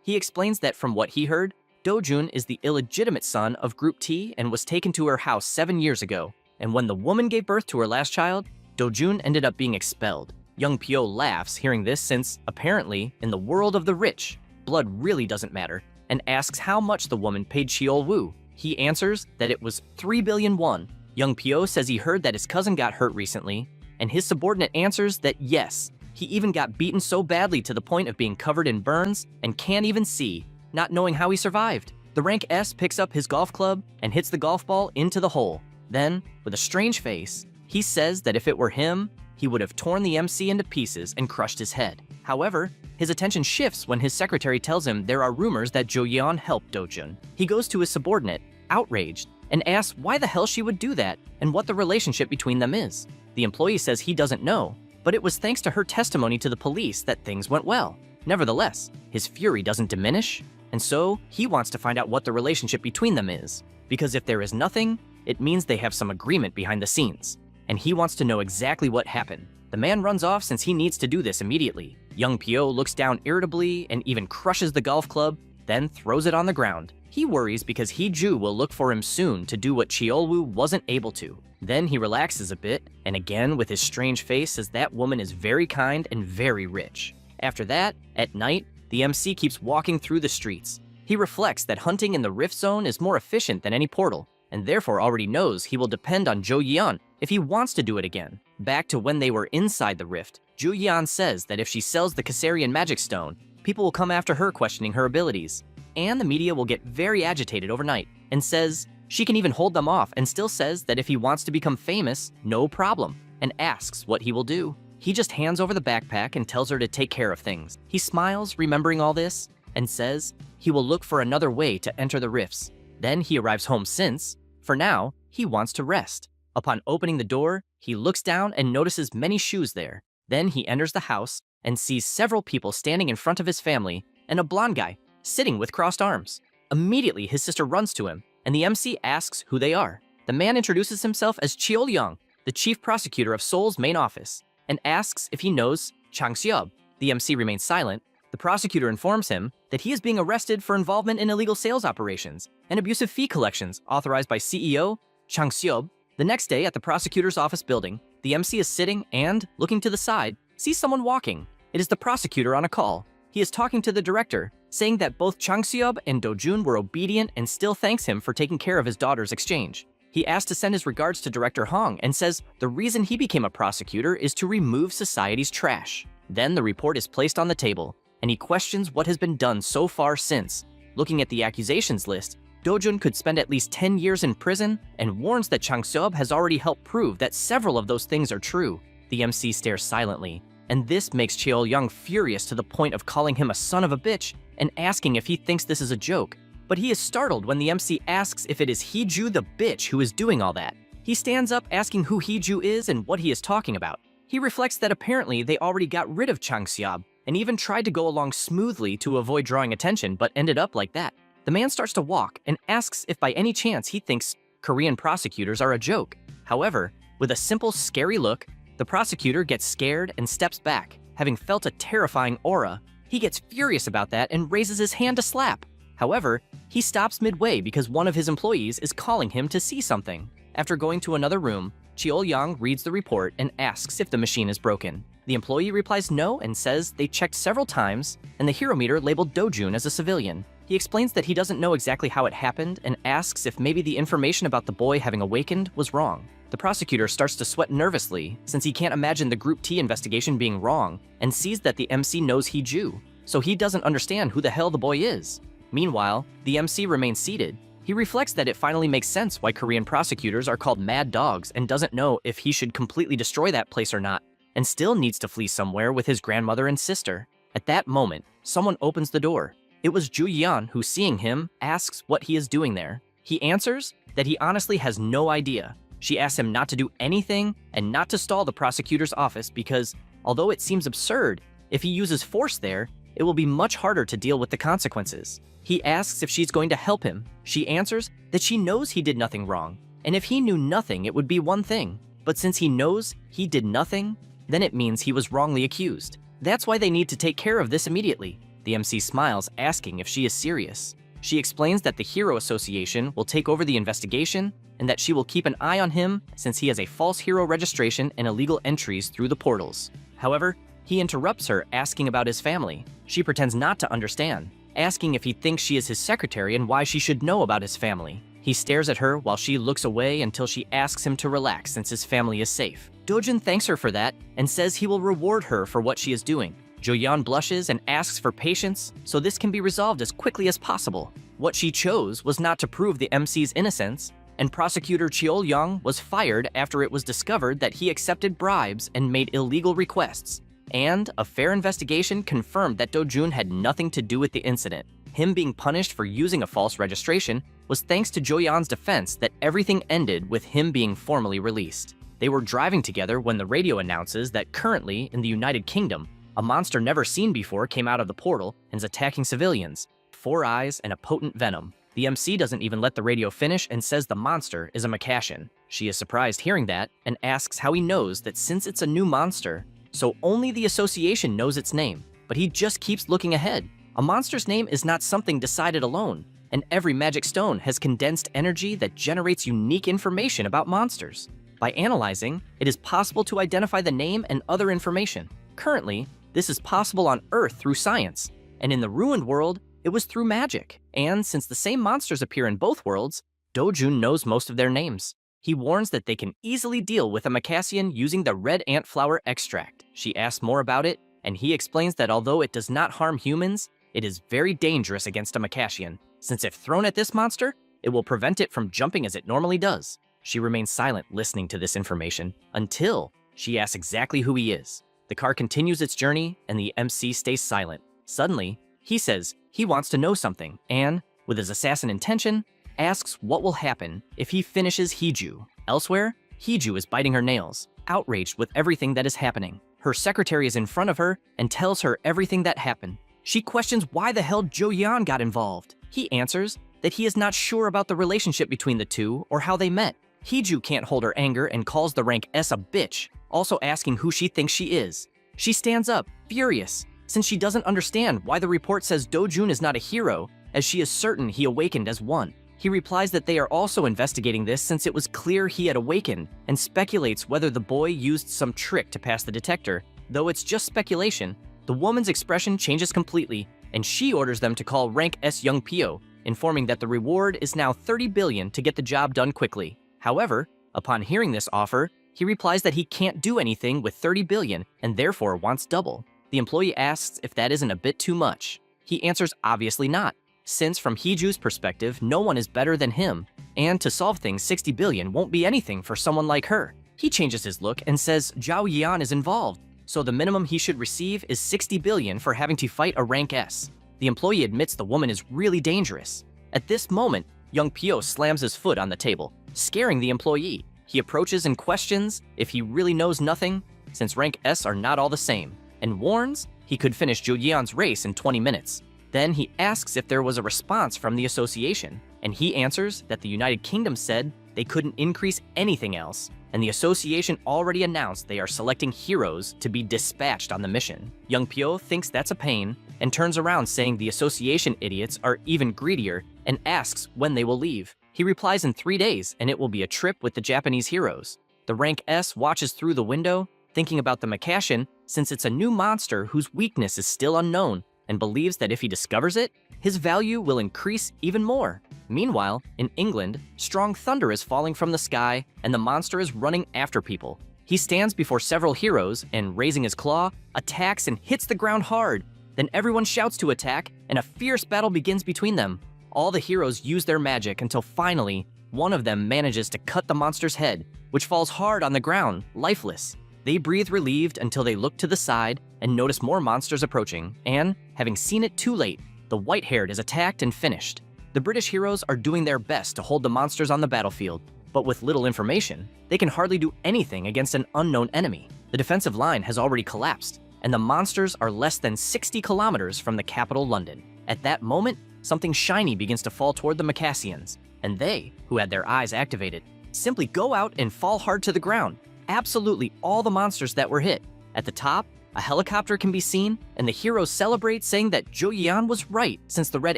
He explains that from what he heard, Dojun is the illegitimate son of Group T and was taken to her house 7 years ago, and when the woman gave birth to her last child, Dojun ended up being expelled. Young Pyo laughs hearing this since, apparently, in the world of the rich, blood really doesn't matter, and asks how much the woman paid Cheol-woo. He answers that it was 3 billion won. Young Pyo says he heard that his cousin got hurt recently, and his subordinate answers that yes, he even got beaten so badly to the point of being covered in burns and can't even see, not knowing how he survived. The rank S picks up his golf club and hits the golf ball into the hole. Then, with a strange face, he says that if it were him, he would have torn the MC into pieces and crushed his head. However, his attention shifts when his secretary tells him there are rumors that Jo Yeon helped Dojun. He goes to his subordinate, outraged, and asks why the hell she would do that and what the relationship between them is. The employee says he doesn't know, but it was thanks to her testimony to the police that things went well. Nevertheless, his fury doesn't diminish, and so he wants to find out what the relationship between them is, because if there is nothing, it means they have some agreement behind the scenes, and he wants to know exactly what happened. The man runs off since he needs to do this immediately. Young Pyo looks down irritably and even crushes the golf club, then throws it on the ground. He worries because Heeju will look for him soon to do what Cheol-woo wasn't able to. Then he relaxes a bit, and again with his strange face says that woman is very kind and very rich. After that, at night, the MC keeps walking through the streets. He reflects that hunting in the Rift Zone is more efficient than any portal, and therefore already knows he will depend on Jo Yeon if he wants to do it again. Back to when they were inside the rift, Jo Yeon says that if she sells the Kassarian Magic Stone, people will come after her questioning her abilities, and the media will get very agitated overnight, and says she can even hold them off, and still says that if he wants to become famous, no problem, and asks what he will do. He just hands over the backpack and tells her to take care of things. He smiles, remembering all this, and says he will look for another way to enter the rifts. Then he arrives home since, for now, he wants to rest. Upon opening the door, he looks down and notices many shoes there. Then he enters the house and sees several people standing in front of his family and a blonde guy sitting with crossed arms. Immediately, his sister runs to him, and the MC asks who they are. The man introduces himself as Cheol-young, the chief prosecutor of Seoul's main office, and asks if he knows Chang Seob. The MC remains silent. The prosecutor informs him that he is being arrested for involvement in illegal sales operations and abusive fee collections authorized by CEO Chang Seob. The next day at the prosecutor's office building, the MC is sitting and, looking to the side, sees someone walking. It is the prosecutor on a call. He is talking to the director, saying that both Chang Seob and Dojun were obedient and still thanks him for taking care of his daughter's exchange. He asks to send his regards to Director Hong and says the reason he became a prosecutor is to remove society's trash. Then the report is placed on the table, and he questions what has been done so far since. Looking at the accusations list, Dojun could spend at least 10 years in prison and warns that Chang Seob has already helped prove that several of those things are true. The MC stares silently, and this makes Cheol-young furious to the point of calling him a son of a bitch and asking if he thinks this is a joke. But he is startled when the MC asks if it is Heeju the bitch who is doing all that. He stands up asking who Heeju is and what he is talking about. He reflects that apparently they already got rid of Chang Seob and even tried to go along smoothly to avoid drawing attention, but ended up like that. The man starts to walk and asks if by any chance he thinks Korean prosecutors are a joke. However, with a simple, scary look, the prosecutor gets scared and steps back, having felt a terrifying aura. He gets furious about that and raises his hand to slap. However, he stops midway because one of his employees is calling him to see something. After going to another room, Cheol-young reads the report and asks if the machine is broken. The employee replies no and says they checked several times and the hero meter labeled Dojun as a civilian. He explains that he doesn't know exactly how it happened and asks if maybe the information about the boy having awakened was wrong. The prosecutor starts to sweat nervously since he can't imagine the Group T investigation being wrong and sees that the MC knows Heeju, so he doesn't understand who the hell the boy is. Meanwhile, the MC remains seated. He reflects that it finally makes sense why Korean prosecutors are called mad dogs and doesn't know if he should completely destroy that place or not. and still needs to flee somewhere with his grandmother and sister. At that moment, someone opens the door. It was Julian who, seeing him, asks what he is doing there. He answers that he honestly has no idea. She asks him not to do anything and not to stall the prosecutor's office because, although it seems absurd, if he uses force there, it will be much harder to deal with the consequences. He asks if she's going to help him. She answers that she knows he did nothing wrong, and if he knew nothing, it would be one thing. But since he knows he did nothing, then it means he was wrongly accused. That's why they need to take care of this immediately. The MC smiles, asking if she is serious. She explains that the Hero Association will take over the investigation and that she will keep an eye on him since he has a false hero registration and illegal entries through the portals. However, he interrupts her, asking about his family. She pretends not to understand, asking if he thinks she is his secretary and why she should know about his family. He stares at her while she looks away until she asks him to relax since his family is safe. Dojun thanks her for that and says he will reward her for what she is doing. Joyeon blushes and asks for patience so this can be resolved as quickly as possible. What she chose was not to prove the MC's innocence, and prosecutor Cheol Young was fired after it was discovered that he accepted bribes and made illegal requests. And a fair investigation confirmed that Dojun had nothing to do with the incident. Him being punished for using a false registration was thanks to Joyeon's defense that everything ended with him being formally released. They were driving together when the radio announces that currently in the United Kingdom, a monster never seen before came out of the portal and is attacking civilians. 4 eyes and a potent venom. The MC doesn't even let the radio finish and says the monster is a Makashian. She is surprised hearing that and asks how he knows that since it's a new monster, so only the association knows its name, but he just keeps looking ahead. A monster's name is not something decided alone, and every magic stone has condensed energy that generates unique information about monsters. By analyzing, it is possible to identify the name and other information. Currently, this is possible on Earth through science, and in the ruined world, it was through magic. And since the same monsters appear in both worlds, Dojun knows most of their names. He warns that they can easily deal with a Makashian using the red ant flower extract. She asks more about it, and he explains that although it does not harm humans, it is very dangerous against a Makashian, since if thrown at this monster, it will prevent it from jumping as it normally does. She remains silent listening to this information until she asks exactly who he is. The car continues its journey, and the MC stays silent. Suddenly, he says he wants to know something, and, with his assassin intention, asks what will happen if he finishes Hiju. Elsewhere, Hiju is biting her nails, outraged with everything that is happening. Her secretary is in front of her and tells her everything that happened. She questions why the hell Joyeon got involved. He answers that he is not sure about the relationship between the two or how they met. Hiju can't hold her anger and calls the rank S a bitch, also asking who she thinks she is. She stands up, furious, since she doesn't understand why the report says Dojun is not a hero, as she is certain he awakened as one. He replies that they are also investigating this since it was clear he had awakened, and speculates whether the boy used some trick to pass the detector. Though it's just speculation, the woman's expression changes completely, and she orders them to call rank S Young Pio, informing that the reward is now 30 billion to get the job done quickly. However, upon hearing this offer, he replies that he can't do anything with 30 billion and therefore wants double. The employee asks if that isn't a bit too much. He answers obviously not, since from Hiju's perspective, no one is better than him, and to solve things 60 billion won't be anything for someone like her. He changes his look and says Zhao Yan is involved, so the minimum he should receive is 60 billion for having to fight a rank S. The employee admits the woman is really dangerous. At this moment, Young Pio slams his foot on the table, scaring the employee. He approaches and questions if he really knows nothing, since rank S are not all the same, and warns he could finish Zhu Yeon's race in 20 minutes. Then he asks if there was a response from the association, and he answers that the United Kingdom said they couldn't increase anything else, and the association already announced they are selecting heroes to be dispatched on the mission. Young Pio thinks that's a pain, and turns around saying the association idiots are even greedier, and asks when they will leave. He replies in 3 days, and it will be a trip with the Japanese heroes. The rank S watches through the window, thinking about the Makashian, since it's a new monster whose weakness is still unknown, and believes that if he discovers it, his value will increase even more. Meanwhile, in England, strong thunder is falling from the sky, and the monster is running after people. He stands before several heroes, and raising his claw, attacks and hits the ground hard. Then everyone shouts to attack, and a fierce battle begins between them. All the heroes use their magic until finally, one of them manages to cut the monster's head, which falls hard on the ground, lifeless. They breathe relieved until they look to the side and notice more monsters approaching, and, having seen it too late, the white-haired is attacked and finished. The British heroes are doing their best to hold the monsters on the battlefield, but with little information, they can hardly do anything against an unknown enemy. The defensive line has already collapsed, and the monsters are less than 60 kilometers from the capital, London. At that moment, something shiny begins to fall toward the Macassians, and they, who had their eyes activated, simply go out and fall hard to the ground. Absolutely all the monsters that were hit. At the top, a helicopter can be seen, and the heroes celebrate, saying that Zhou Yian was right since the red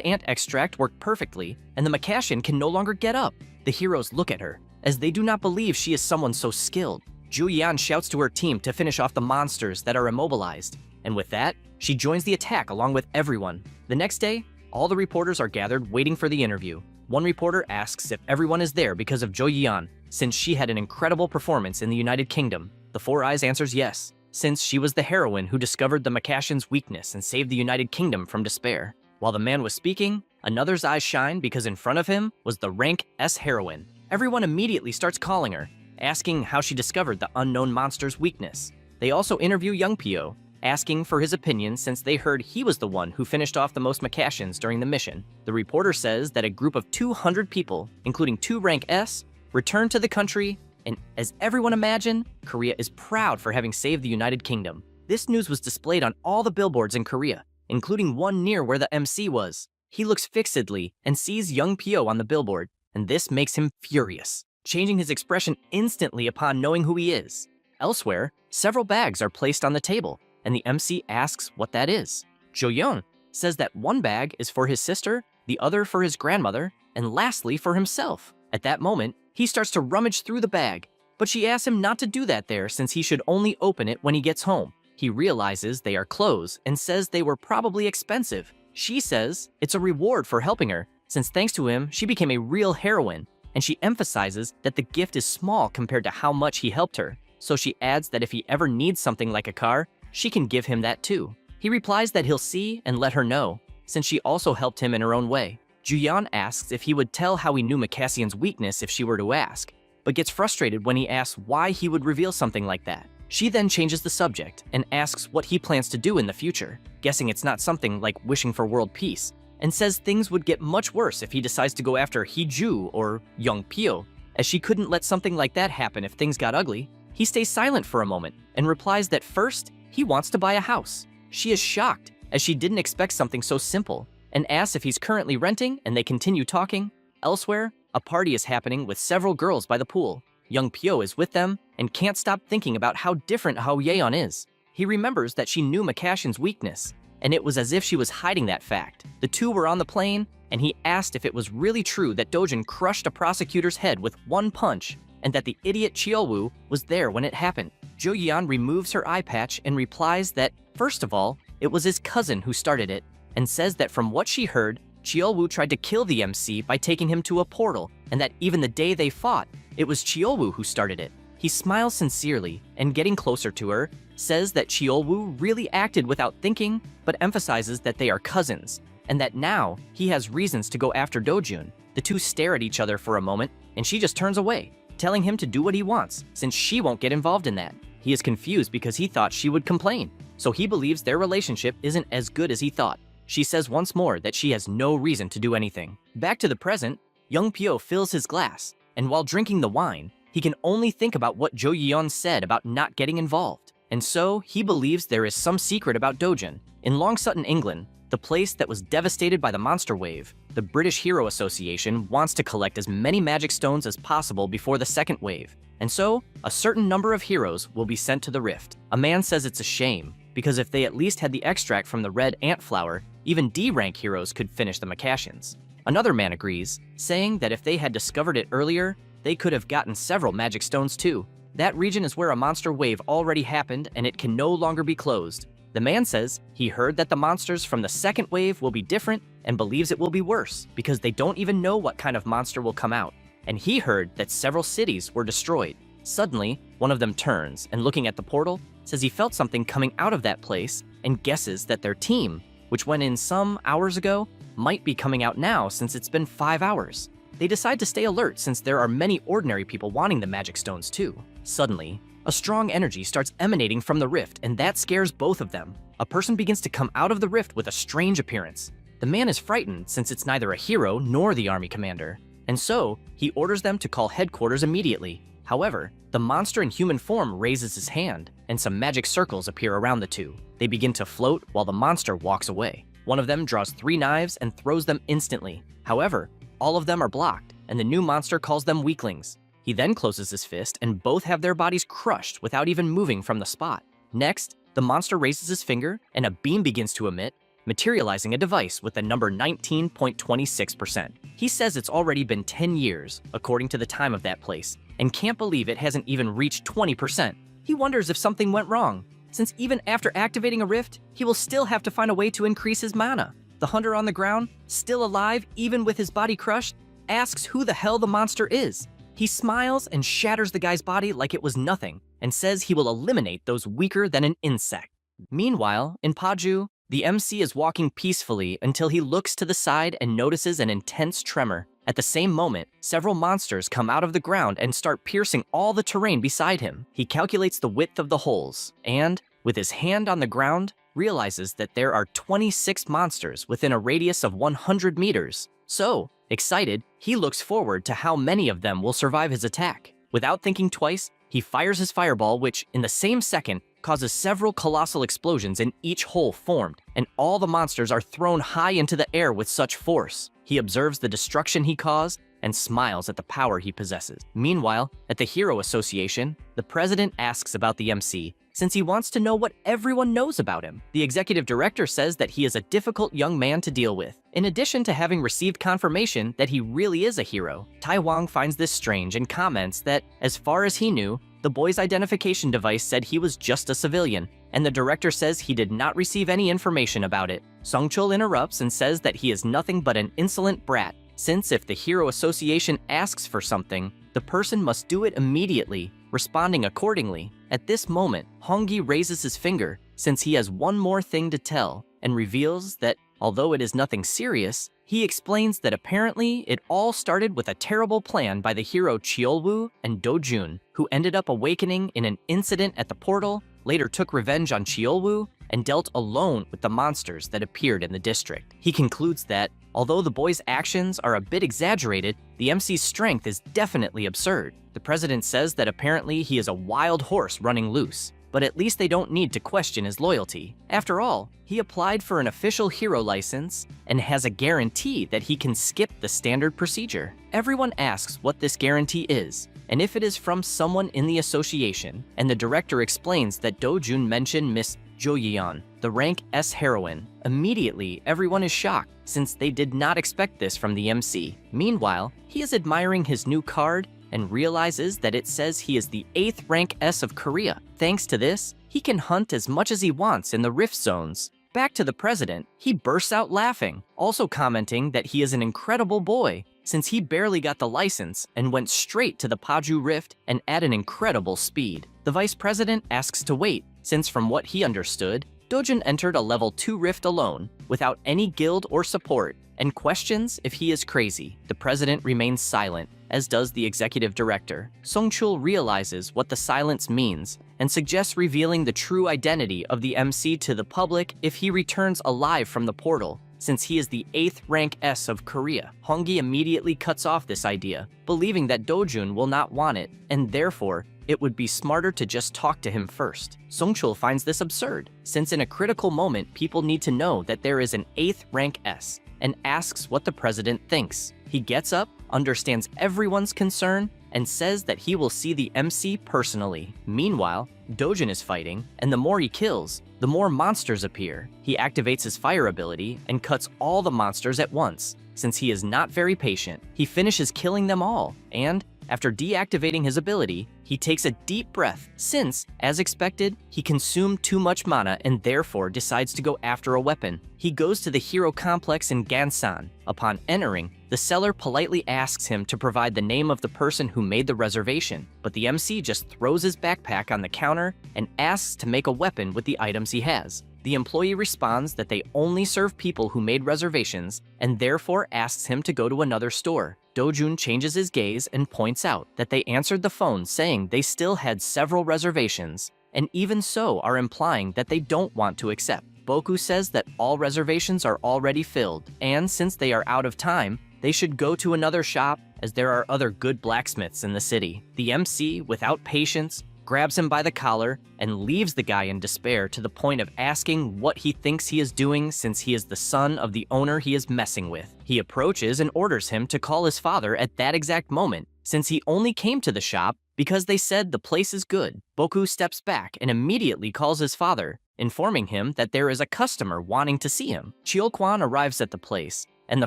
ant extract worked perfectly, and the Macassian can no longer get up. The heroes look at her, as they do not believe she is someone so skilled. Zhou Yian shouts to her team to finish off the monsters that are immobilized, and with that, she joins the attack along with everyone. The next day, all the reporters are gathered waiting for the interview. One reporter asks if everyone is there because of Zhou Yian, since she had an incredible performance in the United Kingdom. The Four Eyes answers yes, since she was the heroine who discovered the Macassian's weakness and saved the United Kingdom from despair. While the man was speaking, another's eyes shine because in front of him was the rank S heroine. Everyone immediately starts calling her, asking how she discovered the unknown monster's weakness. They also interview young Pio, asking for his opinion since they heard he was the one who finished off the most Macassians during the mission. The reporter says that a group of 200 people, including 2 rank S, returned to the country, and as everyone imagined, Korea is proud for having saved the United Kingdom. This news was displayed on all the billboards in Korea, including one near where the MC was. He looks fixedly and sees young Pio on the billboard, and this makes him furious, changing his expression instantly upon knowing who he is. Elsewhere, several bags are placed on the table, and the MC asks what that is. Jo Yeon says that one bag is for his sister, the other for his grandmother, and lastly for himself. At that moment, he starts to rummage through the bag, but she asks him not to do that there since he should only open it when he gets home. He realizes they are clothes and says they were probably expensive. She says it's a reward for helping her, since thanks to him, she became a real heroine, and she emphasizes that the gift is small compared to how much he helped her. So she adds that if he ever needs something like a car, she can give him that too. He replies that he'll see and let her know, since she also helped him in her own way. Juyeon asks if he would tell how he knew Macassian's weakness if she were to ask, but gets frustrated when he asks why he would reveal something like that. She then changes the subject and asks what he plans to do in the future, guessing it's not something like wishing for world peace, and says things would get much worse if he decides to go after Hee-ju or Young Pyo, as she couldn't let something like that happen if things got ugly. He stays silent for a moment and replies that first, he wants to buy a house. She is shocked, as she didn't expect something so simple, and asks if he's currently renting, and they continue talking. Elsewhere, a party is happening with several girls by the pool. Young Pyo is with them and can't stop thinking about how different Ho Yeon is. He remembers that she knew Macassian's weakness, and it was as if she was hiding that fact. The two were on the plane, and he asked if it was really true that Dojin crushed a prosecutor's head with one punch, and that the idiot Cheolwoo was there when it happened. Jo Yeon removes her eye patch and replies that, first of all, it was his cousin who started it, and says that from what she heard, Cheolwoo tried to kill the MC by taking him to a portal, and that even the day they fought, it was Cheolwoo who started it. He smiles sincerely, and getting closer to her, says that Cheolwoo really acted without thinking, but emphasizes that they are cousins, and that now he has reasons to go after Dojun. The two stare at each other for a moment, and she just turns away, telling him to do what he wants, since she won't get involved in that. He is confused because he thought she would complain, so he believes their relationship isn't as good as he thought. She says once more that she has no reason to do anything. Back to the present, Young Pyo fills his glass, and while drinking the wine, he can only think about what Jo Yeon said about not getting involved. And so, he believes there is some secret about Dojin. In Long Sutton, England, the place that was devastated by the monster wave, the British Hero Association wants to collect as many magic stones as possible before the second wave. And so, a certain number of heroes will be sent to the rift. A man says it's a shame, because if they at least had the extract from the red ant flower, even D-rank heroes could finish the Macassians. Another man agrees, saying that if they had discovered it earlier, they could have gotten several magic stones too. That region is where a monster wave already happened and it can no longer be closed. The man says he heard that the monsters from the second wave will be different and believes it will be worse because they don't even know what kind of monster will come out. And he heard that several cities were destroyed. Suddenly, one of them turns and looking at the portal, says he felt something coming out of that place and guesses that their team, which went in some hours ago, might be coming out now since it's been 5 hours. They decide to stay alert since there are many ordinary people wanting the magic stones too. Suddenly, a strong energy starts emanating from the rift, and that scares both of them. A person begins to come out of the rift with a strange appearance. The man is frightened since it's neither a hero nor the army commander, and so he orders them to call headquarters immediately. However, the monster in human form raises his hand, and some magic circles appear around the two. They begin to float while the monster walks away. One of them draws 3 knives and throws them instantly. However, all of them are blocked, and the new monster calls them weaklings. He then closes his fist, and both have their bodies crushed without even moving from the spot. Next, the monster raises his finger, and a beam begins to emit, materializing a device with the number 19.26%. He says it's already been 10 years, according to the time of that place, and can't believe it hasn't even reached 20%. He wonders if something went wrong, since even after activating a rift, he will still have to find a way to increase his mana. The hunter on the ground, still alive even with his body crushed, asks who the hell the monster is. He smiles and shatters the guy's body like it was nothing, and says he will eliminate those weaker than an insect. Meanwhile, in Paju, the MC is walking peacefully until he looks to the side and notices an intense tremor. At the same moment, several monsters come out of the ground and start piercing all the terrain beside him. He calculates the width of the holes, and, with his hand on the ground, realizes that there are 26 monsters within a radius of 100 meters. So, excited, he looks forward to how many of them will survive his attack. Without thinking twice, he fires his fireball, which, in the same second, causes several colossal explosions in each hole formed, and all the monsters are thrown high into the air with such force. He observes the destruction he caused and smiles at the power he possesses. Meanwhile, at the Hero Association, the president asks about the MC, since he wants to know what everyone knows about him. The executive director says that he is a difficult young man to deal with. In addition to having received confirmation that he really is a hero, Tai Wang finds this strange and comments that, as far as he knew, the boy's identification device said he was just a civilian, and the director says he did not receive any information about it. Songchul interrupts and says that he is nothing but an insolent brat, since if the Hero Association asks for something, the person must do it immediately, responding accordingly. At this moment, Hongyi raises his finger, since he has one more thing to tell, and reveals that, although it is nothing serious, he explains that apparently it all started with a terrible plan by the hero Chiolwoo and Do-jun, who ended up awakening in an incident at the portal, later took revenge on Chiolwoo, and dealt alone with the monsters that appeared in the district. He concludes that, although the boy's actions are a bit exaggerated, the MC's strength is definitely absurd. The president says that apparently he is a wild horse running loose, but at least they don't need to question his loyalty. After all, he applied for an official hero license and has a guarantee that he can skip the standard procedure. Everyone asks what this guarantee is, and if it is from someone in the association, and the director explains that Do-jun mentioned Miss Jo Yeon, the rank S heroine. Immediately, everyone is shocked, since they did not expect this from the MC. Meanwhile, he is admiring his new card and realizes that it says he is the 8th rank S of Korea. Thanks to this, he can hunt as much as he wants in the rift zones. Back to the president, he bursts out laughing, also commenting that he is an incredible boy, since he barely got the license and went straight to the Paju Rift and at an incredible speed. The vice president asks to wait, since from what he understood, Do-jun entered a level 2 rift alone, without any guild or support, and questions if he is crazy. The president remains silent, as does the executive director. Songchul realizes what the silence means and suggests revealing the true identity of the MC to the public if he returns alive from the portal, since he is the 8th rank S of Korea. Hongyi immediately cuts off this idea, believing that Do-jun will not want it, and therefore, it would be smarter to just talk to him first. Songchul finds this absurd, since in a critical moment people need to know that there is an 8th rank S, and asks what the president thinks. He gets up, understands everyone's concern, and says that he will see the MC personally. Meanwhile, Do-jun is fighting, and the more he kills, the more monsters appear. He activates his fire ability and cuts all the monsters at once. Since he is not very patient, he finishes killing them all, and, after deactivating his ability, he takes a deep breath since, as expected, he consumed too much mana and therefore decides to go after a weapon. He goes to the hero complex in Gansan. Upon entering, the seller politely asks him to provide the name of the person who made the reservation, but the MC just throws his backpack on the counter and asks to make a weapon with the items he has. The employee responds that they only serve people who made reservations and therefore asks him to go to another store. Do-jun changes his gaze and points out that they answered the phone saying they still had several reservations, and even so are implying that they don't want to accept. Boku says that all reservations are already filled, and since they are out of time, they should go to another shop as there are other good blacksmiths in the city. The MC, without patience, grabs him by the collar and leaves the guy in despair to the point of asking what he thinks he is doing since he is the son of the owner he is messing with. He approaches and orders him to call his father at that exact moment, since he only came to the shop because they said the place is good. Boku steps back and immediately calls his father, informing him that there is a customer wanting to see him. Chio-kwan arrives at the place, and the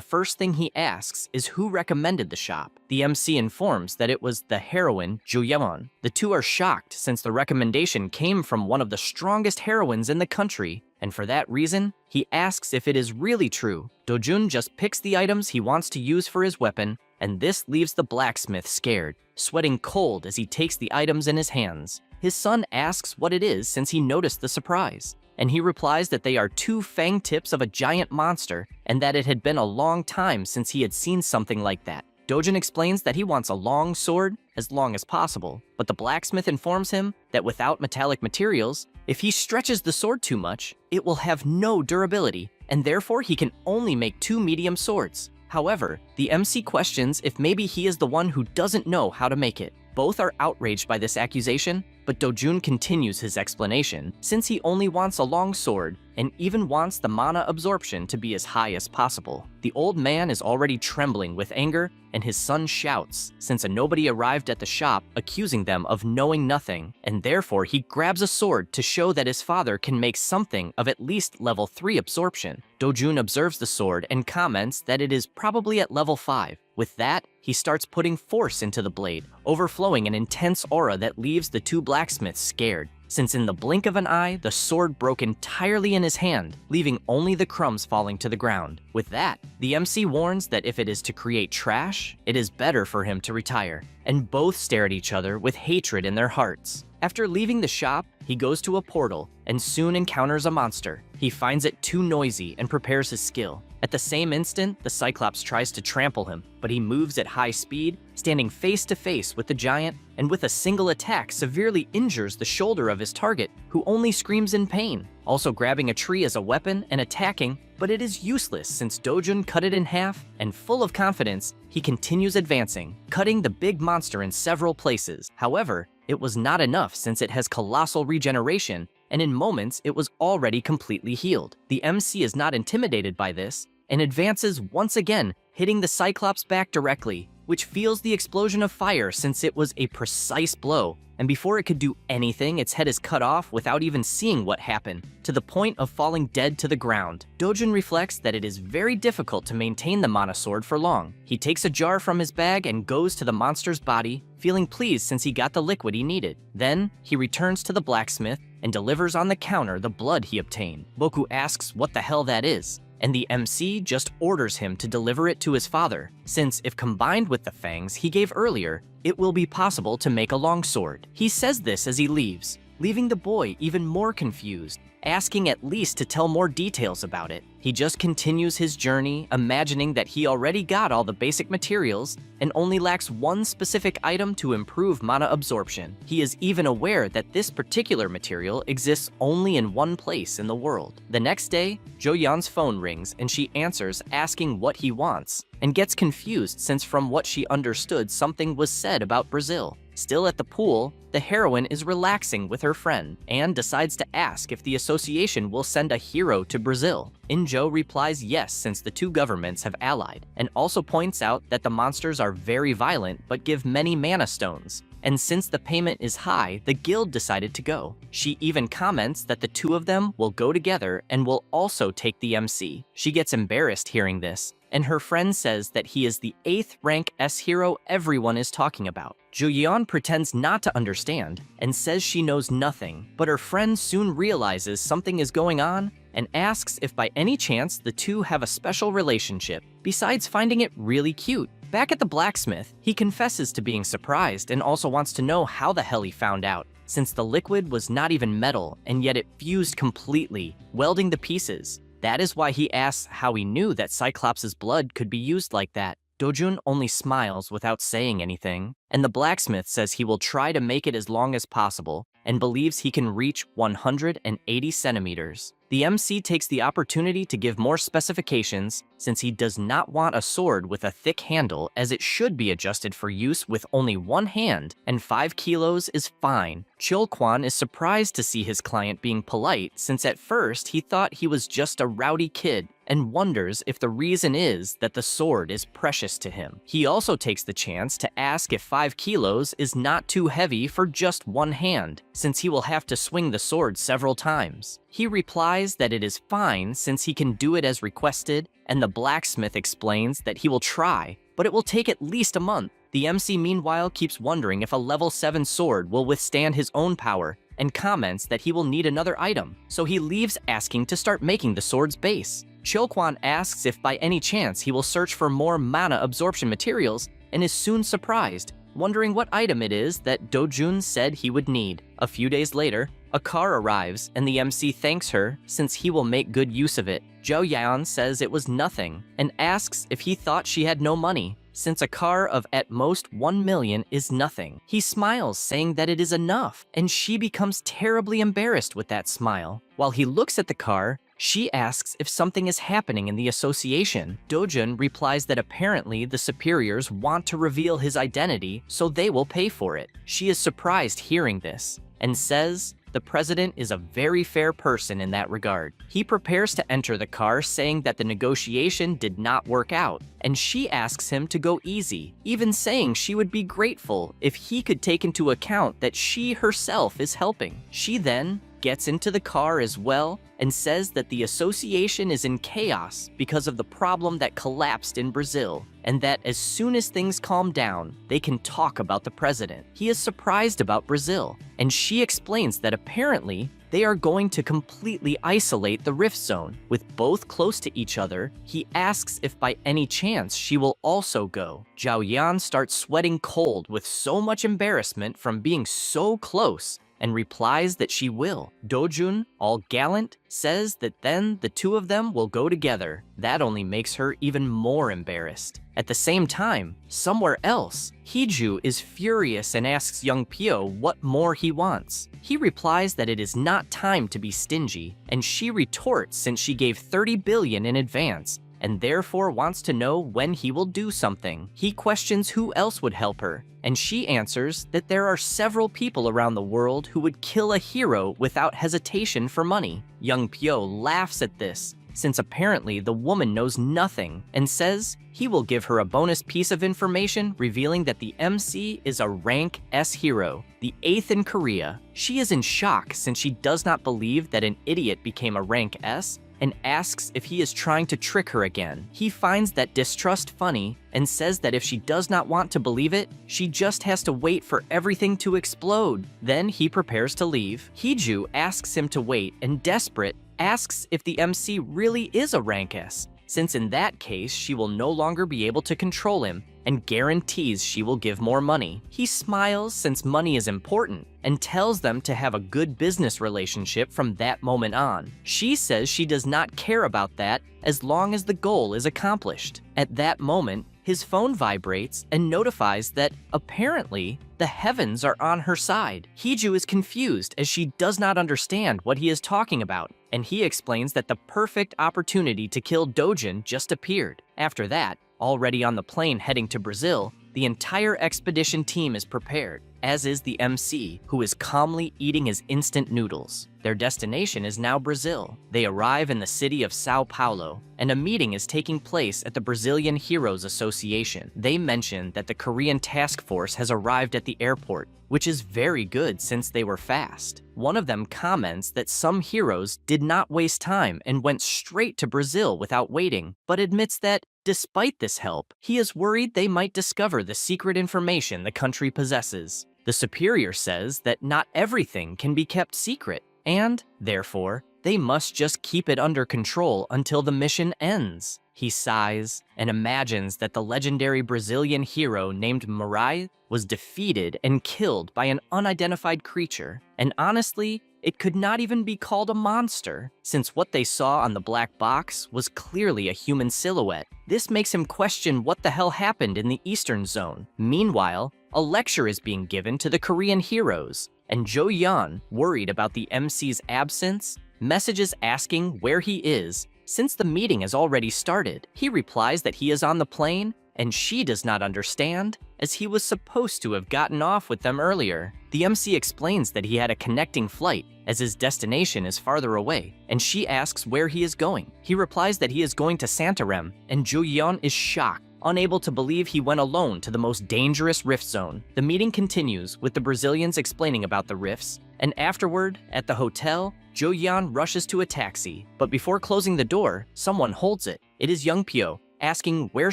first thing he asks is who recommended the shop. The MC informs that it was the heroine, Jo-yeon. The two are shocked since the recommendation came from one of the strongest heroines in the country, and for that reason, he asks if it is really true. Do-jun just picks the items he wants to use for his weapon, and this leaves the blacksmith scared, sweating cold as he takes the items in his hands. His son asks what it is since he noticed the surprise, and he replies that they are two fang tips of a giant monster and that it had been a long time since he had seen something like that. Do-jun explains that he wants a long sword, as long as possible, but the blacksmith informs him that without metallic materials, if he stretches the sword too much, it will have no durability, and therefore he can only make two medium swords. However, the MC questions if maybe he is the one who doesn't know how to make it. Both are outraged by this accusation, but Do-jun continues his explanation, since he only wants a long sword and even wants the mana absorption to be as high as possible. The old man is already trembling with anger, and his son shouts, since a nobody arrived at the shop accusing them of knowing nothing, and therefore he grabs a sword to show that his father can make something of at least level 3 absorption. Do-jun observes the sword and comments that it is probably at level 5. With that, he starts putting force into the blade, overflowing an intense aura that leaves the two blacksmiths scared, since in the blink of an eye, the sword broke entirely in his hand, leaving only the crumbs falling to the ground. With that, the MC warns that if it is to create trash, it is better for him to retire, and both stare at each other with hatred in their hearts. After leaving the shop, he goes to a portal and soon encounters a monster. He finds it too noisy and prepares his skill. At the same instant, the Cyclops tries to trample him, but he moves at high speed, standing face to face with the giant, and with a single attack severely injures the shoulder of his target, who only screams in pain, also grabbing a tree as a weapon and attacking, but it is useless since Do-jun cut it in half, and full of confidence, he continues advancing, cutting the big monster in several places. However, it was not enough since it has colossal regeneration, and in moments it was already completely healed. The MC is not intimidated by this, and advances once again, hitting the Cyclops back directly, which feels the explosion of fire since it was a precise blow, and before it could do anything, its head is cut off without even seeing what happened, to the point of falling dead to the ground. Do-jun reflects that it is very difficult to maintain the mana sword for long. He takes a jar from his bag and goes to the monster's body, feeling pleased since he got the liquid he needed. Then, he returns to the blacksmith and delivers on the counter the blood he obtained. Boku asks what the hell that is, and the MC just orders him to deliver it to his father, since if combined with the fangs he gave earlier, it will be possible to make a longsword. He says this as he leaves, leaving the boy even more confused, asking at least to tell more details about it. He just continues his journey, imagining that he already got all the basic materials and only lacks one specific item to improve mana absorption. He is even aware that this particular material exists only in one place in the world. The next day, Jo-yeon's phone rings and she answers asking what he wants, and gets confused since from what she understood something was said about Brazil. Still at the pool, the heroine is relaxing with her friend and decides to ask if the association will send a hero to Brazil. In-jo replies yes since the two governments have allied, and also points out that the monsters are very violent but give many mana stones. And since the payment is high, the guild decided to go. She even comments that the two of them will go together and will also take the MC. She gets embarrassed hearing this, and her friend says that he is the 8th rank S hero everyone is talking about. Jo-yeon pretends not to understand and says she knows nothing, but her friend soon realizes something is going on and asks if by any chance the two have a special relationship, besides finding it really cute. Back at the blacksmith, he confesses to being surprised and also wants to know how the hell he found out. since the liquid was not even metal and yet it fused completely, welding the pieces. That is why he asks how he knew that Cyclops' blood could be used like that. Dojun only smiles without saying anything, and the blacksmith says he will try to make it as long as possible and believes he can reach 180 centimeters. The MC takes the opportunity to give more specifications since he does not want a sword with a thick handle, as it should be adjusted for use with only one hand, and 5 kilos is fine. Chil-Kwan is surprised to see his client being polite since at first he thought he was just a rowdy kid, and wonders if the reason is that the sword is precious to him. He also takes the chance to ask if 5 kilos is not too heavy for just one hand, since he will have to swing the sword several times. He replies that it is fine since he can do it as requested, and the blacksmith explains that he will try, but it will take at least a month. The MC meanwhile keeps wondering if a level 7 sword will withstand his own power, and comments that he will need another item, so he leaves asking to start making the sword's base. Chil-Kwan asks if by any chance he will search for more mana absorption materials, and is soon surprised, wondering what item it is that Dojun said he would need. A few days later, a car arrives and the MC thanks her since he will make good use of it. Zhao Yan says it was nothing and asks if he thought she had no money, since a car of at most 1 million is nothing. He smiles, saying that it is enough, and she becomes terribly embarrassed with that smile. While he looks at the car, she asks if something is happening in the association. Dojun replies that apparently the superiors want to reveal his identity, so they will pay for it. She is surprised hearing this, and says the president is a very fair person in that regard. He prepares to enter the car, saying that the negotiation did not work out, and she asks him to go easy, even saying she would be grateful if he could take into account that she herself is helping. She then gets into the car as well and says that the association is in chaos because of the problem that collapsed in Brazil, and that as soon as things calm down, they can talk about the president. He is surprised about Brazil, and she explains that apparently they are going to completely isolate the rift zone. With both close to each other, he asks if by any chance she will also go. Zhao Yan starts sweating cold with so much embarrassment from being so close, and replies that she will. Dojun, all gallant, says that then the two of them will go together. That only makes her even more embarrassed. At the same time, somewhere else, Hiju is furious and asks young Pyo what more he wants. He replies that it is not time to be stingy, and she retorts since she gave 30 billion in advance, and therefore wants to know when he will do something. He questions who else would help her, and she answers that there are several people around the world who would kill a hero without hesitation for money. Young Pyo laughs at this, since apparently the woman knows nothing, and says he will give her a bonus piece of information revealing that the MC is a rank S hero, the 8th in Korea. She is in shock since she does not believe that an idiot became a rank S, and asks if he is trying to trick her again. He finds that distrust funny and says that if she does not want to believe it, she just has to wait for everything to explode. Then he prepares to leave. Hiju asks him to wait and, desperate, asks if the MC really is a rank S, since in that case she will no longer be able to control him, and guarantees she will give more money. He smiles since money is important, and tells them to have a good business relationship from that moment on. She says she does not care about that as long as the goal is accomplished. At that moment, his phone vibrates and notifies that apparently the heavens are on her side. Hiju is confused as she does not understand what he is talking about, and he explains that the perfect opportunity to kill Dojin just appeared. After that, already on the plane heading to Brazil, the entire expedition team is prepared, as is the MC, who is calmly eating his instant noodles. Their destination is now Brazil. They arrive in the city of Sao Paulo, and a meeting is taking place at the Brazilian Heroes Association. They mention that the Korean task force has arrived at the airport, which is very good since they were fast. One of them comments that some heroes did not waste time and went straight to Brazil without waiting, but admits that despite this help, he is worried they might discover the secret information the country possesses. The superior says that not everything can be kept secret, and, therefore, They must just keep it under control until the mission ends. He sighs and imagines that the legendary Brazilian hero named Mirai was defeated and killed by an unidentified creature. And honestly, it could not even be called a monster, since what they saw on the black box was clearly a human silhouette. This makes him question what the hell happened in the Eastern Zone. Meanwhile, a lecture is being given to the Korean heroes, and Jo Yeon, worried about the MC's absence, messages asking where he is since the meeting has already started. He replies that he is on the plane, and she does not understand, as he was supposed to have gotten off with them earlier. The MC explains that he had a connecting flight, as his destination is farther away, and she asks where he is going. He replies that he is going to Santarem, and Jo Yeon is shocked, unable to believe he went alone to the most dangerous rift zone. The meeting continues, with the Brazilians explaining about the rifts, and afterward, at the hotel, Jo Yeon rushes to a taxi, but before closing the door, someone holds it. It is Young Pyo, asking where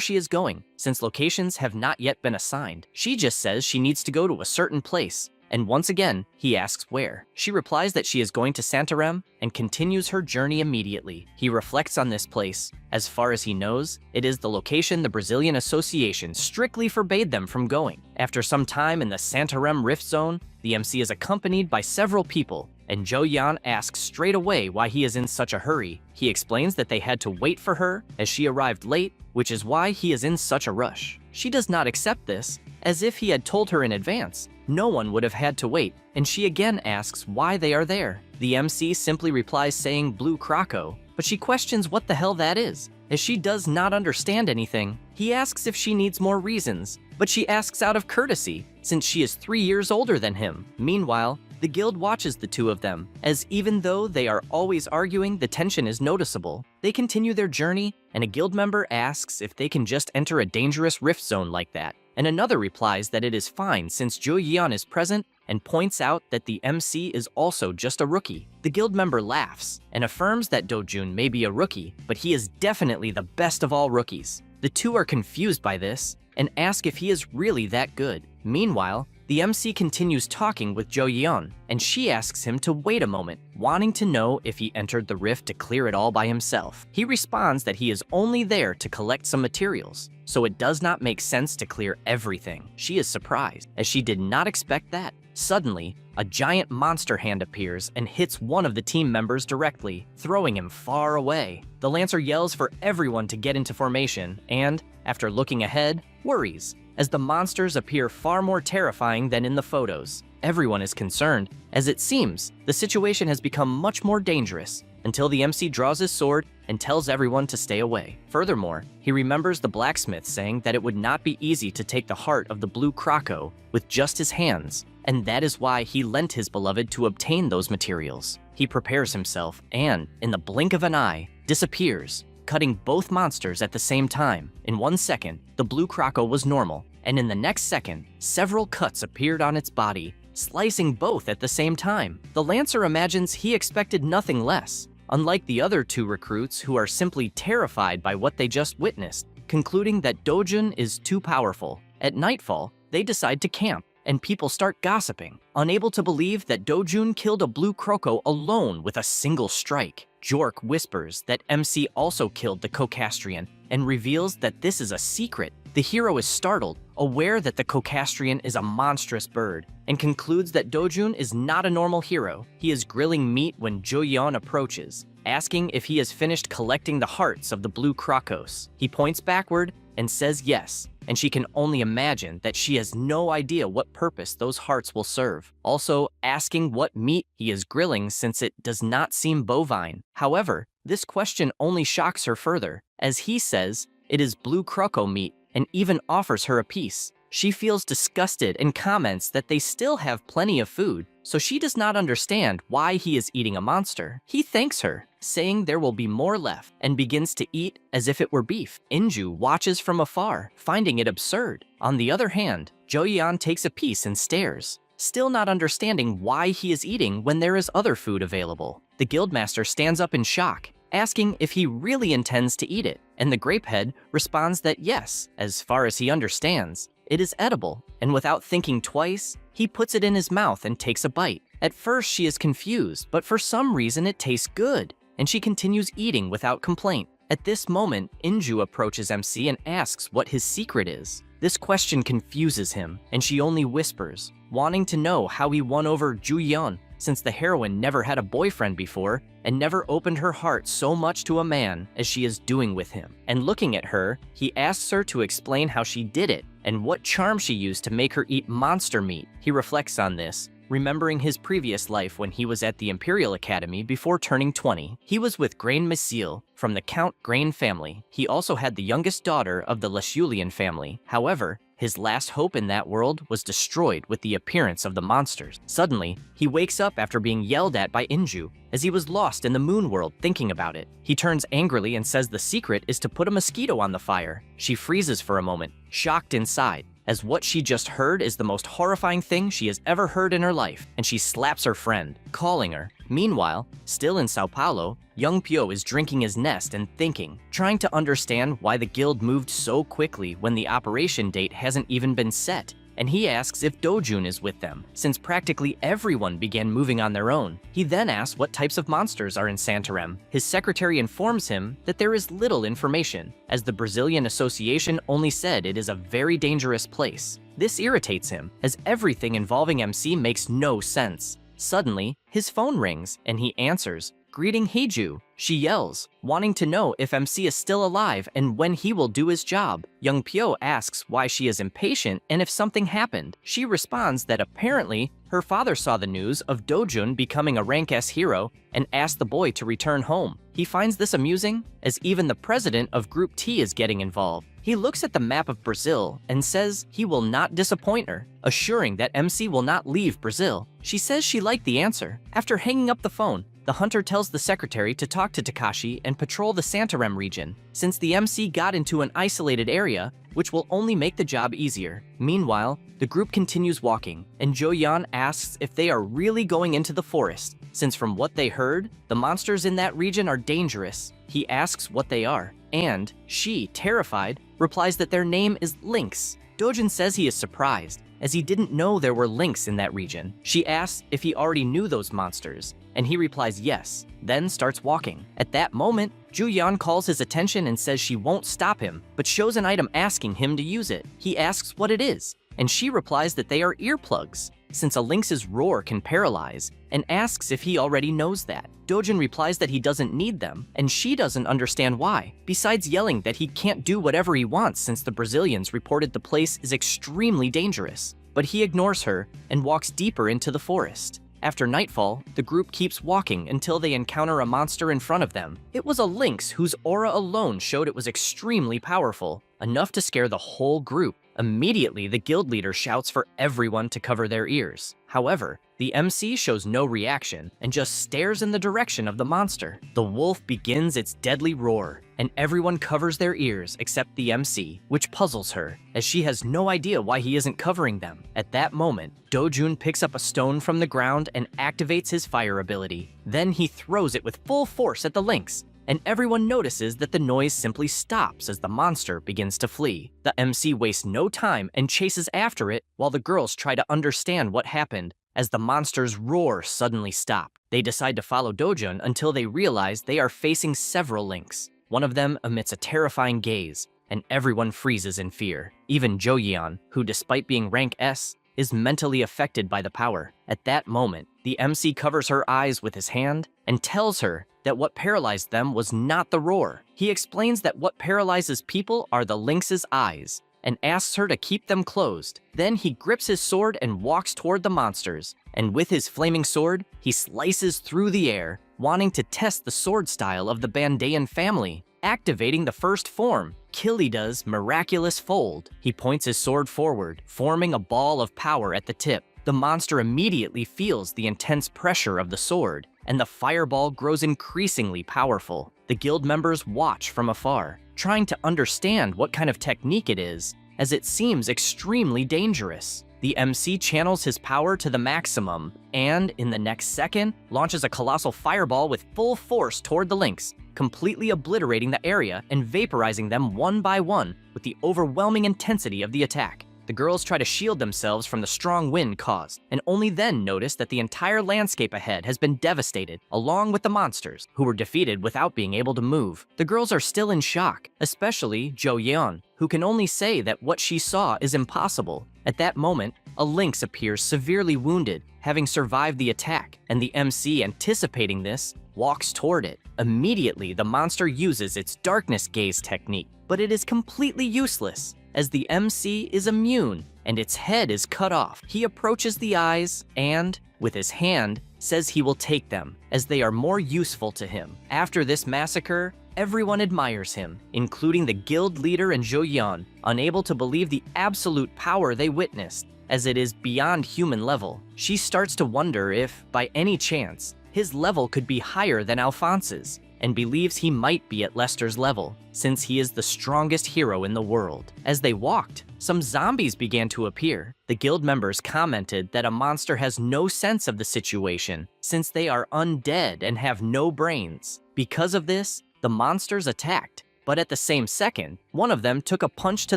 she is going, since locations have not yet been assigned. She just says she needs to go to a certain place, and once again, he asks where. She replies that she is going to Santarem and continues her journey immediately. He reflects on this place. As far as he knows, it is the location the Brazilian Association strictly forbade them from going. After some time in the Santarem Rift Zone, the MC is accompanied by several people, and Jo Yeon asks straight away why he is in such a hurry. He explains that they had to wait for her as she arrived late, which is why he is in such a rush. She does not accept this, as if he had told her in advance. No one would have had to wait, and she again asks why they are there. The MC simply replies saying Blue Croco, but she questions what the hell that is, as she does not understand anything. He asks if she needs more reasons, but she asks out of courtesy, since she is 3 years older than him. Meanwhile, the guild watches the two of them, as even though they are always arguing, the tension is noticeable. They continue their journey, and a guild member asks if they can just enter a dangerous rift zone like that, and another replies that it is fine since Jo Yeon is present and points out that the MC is also just a rookie. The guild member laughs and affirms that Dojun may be a rookie, but he is definitely the best of all rookies. The two are confused by this and ask if he is really that good. Meanwhile, the MC continues talking with Jo Yeon, and she asks him to wait a moment, wanting to know if he entered the rift to clear it all by himself. He responds that he is only there to collect some materials, so it does not make sense to clear everything. She is surprised, as she did not expect that. Suddenly, a giant monster hand appears and hits one of the team members directly, throwing him far away. The Lancer yells for everyone to get into formation and, after looking ahead, worries, as the monsters appear far more terrifying than in the photos. Everyone is concerned, as it seems the situation has become much more dangerous, until the MC draws his sword and tells everyone to stay away. Furthermore, he remembers the blacksmith saying that it would not be easy to take the heart of the Blue Croco with just his hands, and that is why he lent his beloved to obtain those materials. He prepares himself and, in the blink of an eye, disappears, cutting both monsters at the same time. In 1 second, the Blue Croco was normal, and in the next second, several cuts appeared on its body, slicing both at the same time. The Lancer imagines he expected nothing less, unlike the other two recruits who are simply terrified by what they just witnessed, concluding that Dojun is too powerful. At nightfall, they decide to camp, and people start gossiping, unable to believe that Dojun killed a Blue Croco alone with a single strike. Jork whispers that MC also killed the Cocastrian and reveals that this is a secret. The hero is startled, aware that the Cocastrian is a monstrous bird, and concludes that Dojun is not a normal hero. He is grilling meat when Jo Yeon approaches, asking if he has finished collecting the hearts of the Blue Crocos. He points backward and says yes, and she can only imagine that she has no idea what purpose those hearts will serve, also asking what meat he is grilling since it does not seem bovine. However, this question only shocks her further, as he says it is Blue Croco meat and even offers her a piece. She feels disgusted and comments that they still have plenty of food, so she does not understand why he is eating a monster. He thanks her, saying there will be more left, and begins to eat as if it were beef. Inju watches from afar, finding it absurd. On the other hand, Jo Yeon takes a piece and stares, still not understanding why he is eating when there is other food available. The guildmaster stands up in shock, asking if he really intends to eat it, and the Grapehead responds that yes, as far as he understands, It is edible, and without thinking twice, he puts it in his mouth and takes a bite. At first, she is confused, but for some reason it tastes good, and she continues eating without complaint. At this moment, Inju approaches MC and asks what his secret is. This question confuses him, and she only whispers, wanting to know how he won over Ju-yeon, since the heroine never had a boyfriend before and never opened her heart so much to a man as she is doing with him. And looking at her, he asks her to explain how she did it and what charm she used to make her eat monster meat. He reflects on this, remembering his previous life when he was at the Imperial Academy before turning 20. He was with Grain Misil from the Count Grain family. He also had the youngest daughter of the Leshulian family. However, his last hope in that world was destroyed with the appearance of the monsters. Suddenly, he wakes up after being yelled at by Inju, as he was lost in the moon world thinking about it. He turns angrily and says the secret is to put a mosquito on the fire. She freezes for a moment, shocked inside, as what she just heard is the most horrifying thing she has ever heard in her life, and she slaps her friend, calling her. Meanwhile, still in Sao Paulo, young Pyo is drinking his nest and thinking, trying to understand why the guild moved so quickly when the operation date hasn't even been set, and he asks if Dojun is with them, since practically everyone began moving on their own. He then asks what types of monsters are in Santarem. His secretary informs him that there is little information, as the Brazilian Association only said it is a very dangerous place. This irritates him, as everything involving MC makes no sense. Suddenly, his phone rings, and he answers, greeting Heiju. She yells, wanting to know if MC is still alive and when he will do his job. Young Pyo asks why she is impatient and if something happened. She responds that apparently her father saw the news of Dojun becoming a rank S hero and asked the boy to return home. He finds this amusing, as even the president of Group T is getting involved. He looks at the map of Brazil and says he will not disappoint her, assuring that MC will not leave Brazil. She says she liked the answer. After hanging up the phone, the hunter tells the secretary to talk to Takashi and patrol the Santarem region, since the MC got into an isolated area, which will only make the job easier. Meanwhile, the group continues walking, and Jo-yeon asks if they are really going into the forest, since from what they heard, the monsters in that region are dangerous. He asks what they are, and she, terrified, replies that their name is Lynx. Dojun says he is surprised, as he didn't know there were lynx in that region. She asks if he already knew those monsters, and he replies yes, then starts walking. At that moment, Ju-yeon calls his attention and says she won't stop him, but shows an item asking him to use it. He asks what it is, and she replies that they are earplugs, since a lynx's roar can paralyze, and asks if he already knows that. Dojun replies that he doesn't need them, and she doesn't understand why, besides yelling that he can't do whatever he wants since the Brazilians reported the place is extremely dangerous. But he ignores her and walks deeper into the forest. After nightfall, the group keeps walking until they encounter a monster in front of them. It was a lynx whose aura alone showed it was extremely powerful, enough to scare the whole group. Immediately, the guild leader shouts for everyone to cover their ears. However, the MC shows no reaction and just stares in the direction of the monster. The wolf begins its deadly roar, and everyone covers their ears except the MC, which puzzles her, as she has no idea why he isn't covering them. At that moment, Dojun picks up a stone from the ground and activates his fire ability. Then he throws it with full force at the lynx, and everyone notices that the noise simply stops as the monster begins to flee. The MC wastes no time and chases after it while the girls try to understand what happened as the monster's roar suddenly stopped. They decide to follow Dojun until they realize they are facing several lynx. One of them emits a terrifying gaze, and everyone freezes in fear. Even Jo-yeon, who despite being rank S, is mentally affected by the power. At that moment, the MC covers her eyes with his hand and tells her that what paralyzed them was not the roar. He explains that what paralyzes people are the lynx's eyes, and asks her to keep them closed. Then he grips his sword and walks toward the monsters, and with his flaming sword, he slices through the air, wanting to test the sword style of the Bandayan family. Activating the first form, Kilida's miraculous fold. He points his sword forward, forming a ball of power at the tip. The monster immediately feels the intense pressure of the sword, and the fireball grows increasingly powerful. The guild members watch from afar, trying to understand what kind of technique it is, as it seems extremely dangerous. The MC channels his power to the maximum, and in the next second, launches a colossal fireball with full force toward the lynx, completely obliterating the area and vaporizing them one by one with the overwhelming intensity of the attack. The girls try to shield themselves from the strong wind caused, and only then notice that the entire landscape ahead has been devastated, along with the monsters, who were defeated without being able to move. The girls are still in shock, especially Jo Yeon, who can only say that what she saw is impossible. At that moment, a lynx appears severely wounded, having survived the attack, and the MC, anticipating this, walks toward it. Immediately, the monster uses its darkness gaze technique, but it is completely useless, as the MC is immune and its head is cut off. He approaches the eyes and, with his hand, says he will take them, as they are more useful to him. After this massacre, everyone admires him, including the guild leader and Jo Yeon, unable to believe the absolute power they witnessed, as it is beyond human level. She starts to wonder if, by any chance, his level could be higher than Alphonse's, and believes he might be at Lester's level, since he is the strongest hero in the world. As they walked, some zombies began to appear. The guild members commented that a monster has no sense of the situation, since they are undead and have no brains. Because of this, the monsters attacked, but at the same second, one of them took a punch to